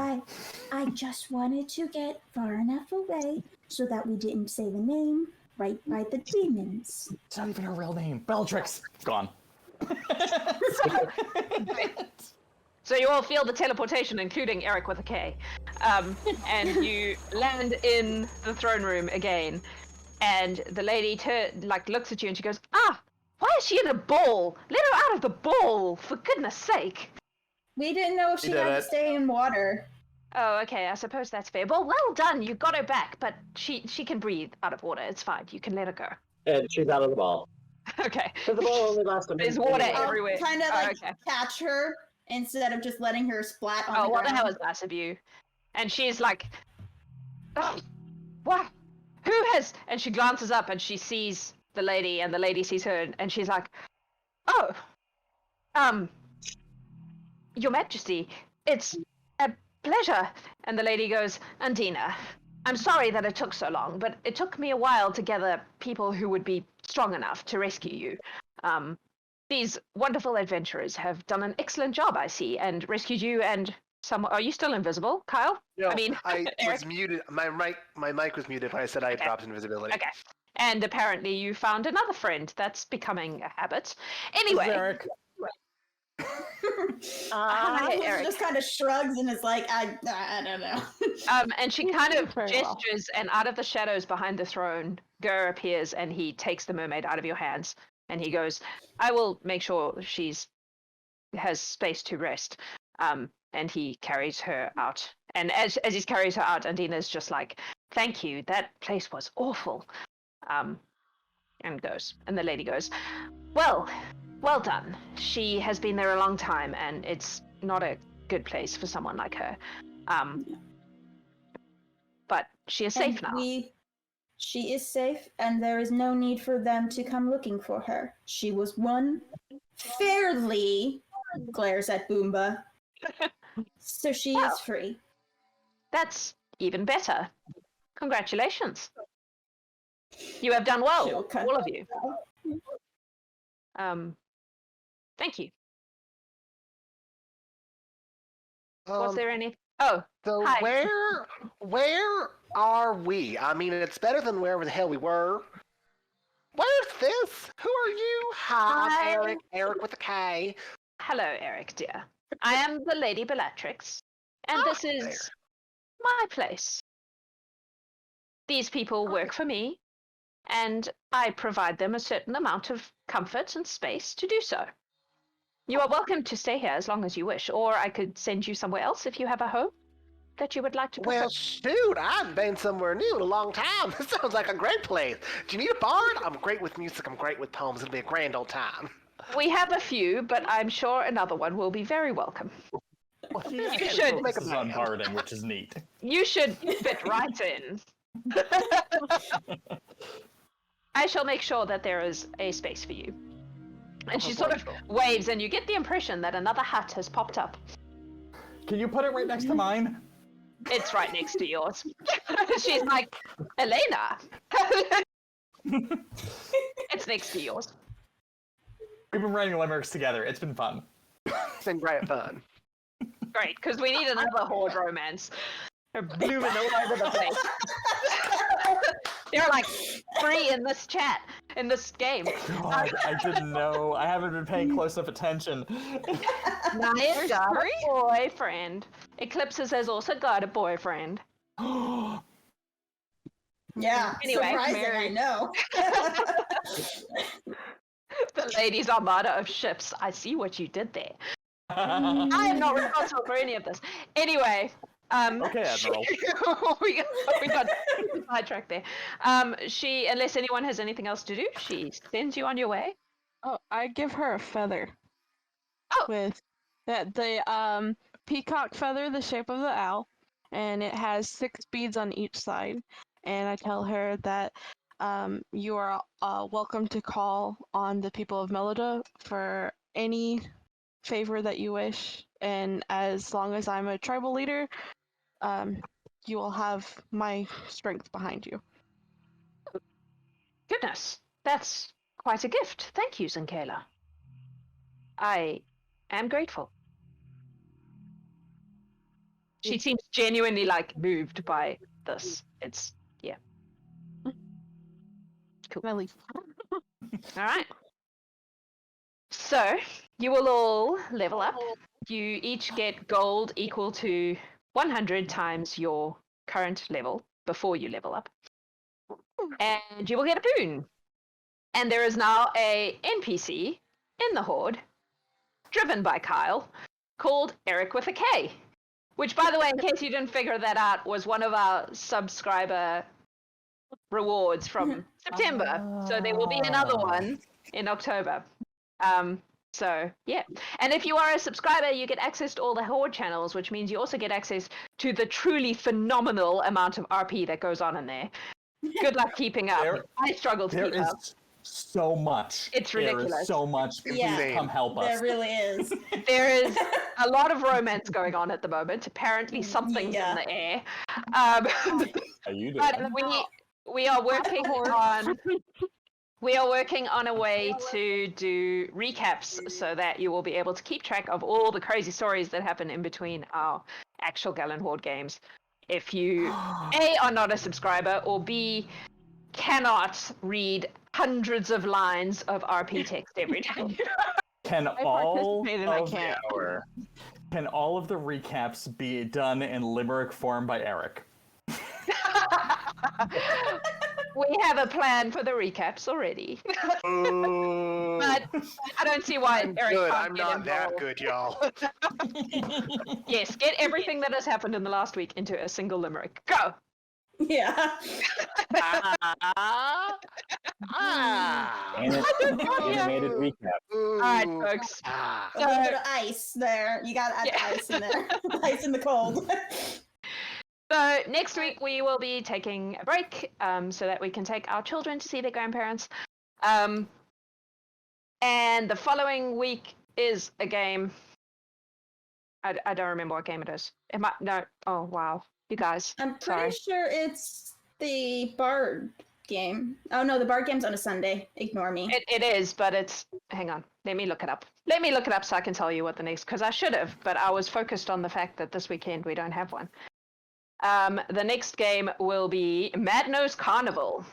I just wanted to get far enough away so that we didn't say the name right by the demons. It's not even her real name. Bellatrix! Gone. So you all feel the teleportation, including Eric with a K. And you land in the throne room again. And the lady looks at you and she goes, "Ah, why is she in a ball? Let her out of the ball, for goodness sake." We didn't know if she did had it. to stay in water. Oh, okay, I suppose that's fair. Well done, you got her back, but she can breathe out of water. It's fine, you can let her go. And she's out of the ball. Okay. So the ball only lasts a minute. There's water anyway. everywhere. Kind of Oh, like okay. catch her instead of just letting her splat on the Oh, what the ground. hell is that of you? And she's like, "Oh, what? Who has?" And she glances up and she sees the lady, and the lady sees her, and she's like, "Oh, Your Majesty, it's a pleasure." And the lady goes, "Undina, I'm sorry that it took so long, but it took me a while to gather people who would be strong enough to rescue you. These wonderful adventurers have done an excellent job, I see, and rescued you and some. Are you still invisible, Kyle? No, I mean, I Eric? was muted. My mic was muted when I said I Okay. dropped invisibility. Okay. And apparently you found another friend. That's becoming a habit. Anyway. Eric. Hi, Eric. Just kind of shrugs and is like, I don't know. And she kind of Very well. gestures, and out of the shadows behind the throne, Gur appears, and he takes the mermaid out of your hands, and he goes, "I will make sure has space to rest." And he carries her out. And as he carries her out, Undina's just like, "Thank you. That place was awful." And goes, and the lady goes, "Well done. She has been there a long time, and it's not a good place for someone like her. But she is safe now." She is safe, and there is no need for them to come looking for her. She was won fairly, glares at Boomba. So she is free. That's even better. Congratulations. You have done well, She'll cut all of you. Thank you. Was there any? Oh, So Hi. where are we? I mean, it's better than wherever the hell we were. Where's this? Who are you? Hi, Hi. I'm Eric with a K. hello, Eric, dear. I am the Lady Bellatrix, and this is my place. These people work for me, and I provide them a certain amount of comfort and space to do so. You are welcome to stay here as long as you wish, or I could send you somewhere else if you have a home that you would like to prefer. Well, shoot, I haven't been somewhere new in a long time. This sounds like a great place. Do you need a bard? I'm great with music. I'm great with poems. It'll be a grand old time. We have a few, but I'm sure another one will be very welcome. You should This is on barding, which is neat. You should fit right in. I shall make sure that there is a space for you. And she sort of waves, and you get the impression that another hut has popped up. Can you put it right next to mine? It's right next to yours. She's like, Alaina. It's next to yours. We've been writing limericks together. It's been fun. It's been great fun. Great, because we need another Horde romance. They're blooming all over the place. There are like 3 in this chat, in this game. God, I didn't know. I haven't been paying close enough attention. Naia's got a boyfriend. Eclipsis has also got a boyfriend. Yeah, Anyway, surprising, I know. The ladies' armada of ships. I see what you did there. I am not responsible for any of this. Anyway, Okay, Admiral. we got sidetracked there. She, unless anyone has anything else to do, she sends you on your way. Oh, I give her a feather. Oh. With the peacock feather, the shape of the owl, and it has 6 beads on each side. And I tell her that you are welcome to call on the people of Melida for any favor that you wish. And as long as I'm a tribal leader, you will have my strength behind you. Goodness, that's quite a gift. Thank you, Zinkayla. I am grateful. She seems genuinely moved by this. It's cool. Can I leave? All right. So you will all level up. You each get gold equal to 100 times your current level before you level up. And you will get a boon. And there is now a NPC in the Horde, driven by Kyle, called Eric Withakay. Which, by the way, in case you didn't figure that out, was one of our subscriber rewards from September. So there will be another one in October. So, yeah. And if you are a subscriber, you get access to all the Horde channels, which means you also get access to the truly phenomenal amount of RP that goes on in there. Good luck keeping up. I struggle to keep up. So much. It's ridiculous. There is so much. Yeah. Come help us. There really is. There is a lot of romance going on at the moment. Apparently something's in the air. How you doing? But we are working on a way to do recaps so that you will be able to keep track of all the crazy stories that happen in between our actual Gallant Horde games. If you A, are not a subscriber, or B, cannot read hundreds of lines of RP text every day. Can all of the recaps be done in limerick form by Eric? We have a plan for the recaps already. But I don't see why Eric Good, can't I'm get not that involved. good, y'all. Yes, get everything that has happened in the last week into a single limerick. Go! Yeah. Animated recap. All right, folks. Ah. A little bit of ice there. You gotta add the ice in there. Ice in the cold. So next week we will be taking a break so that we can take our children to see their grandparents. And the following week is a game. I don't remember what game it is. It might no. Oh wow, you guys. I'm pretty Sorry. sure it's the Bard game. Oh no, the Bard game's on a Sunday. Ignore me. It is, but it's. Hang on. Let me look it up. Let me look it up so I can tell you what the next. Because I should have, but I was focused on the fact that this weekend we don't have one. The next game will be Mad Nose Carnival.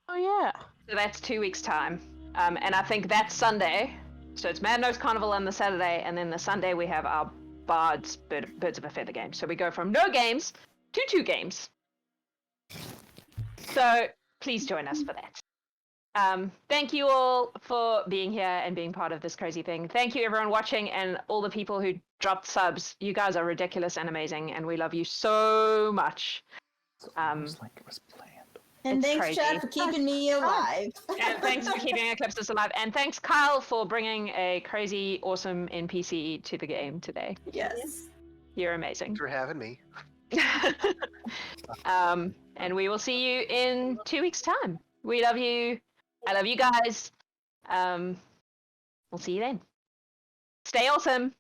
Oh yeah. So that's 2 weeks' time. And I think that Sunday So it's Mad Nose Carnival on the Saturday, and then the Sunday we have our Bards Birds of a Feather game. So we go from no games to 2 games. So please join us for that. Thank you all for being here and being part of this crazy thing. Thank you everyone watching and all the people who dropped subs. You guys are ridiculous and amazing, and we love you so much. Almost like it was planned. And It's thanks, crazy. Chad, for keeping me alive. And thanks for keeping Eclipsis alive. And thanks, Kyle, for bringing a crazy, awesome NPC to the game today. Yes. You're amazing. Thanks for having me. And we will see you in 2 weeks' time. We love you. I love you guys. We'll see you then. Stay awesome.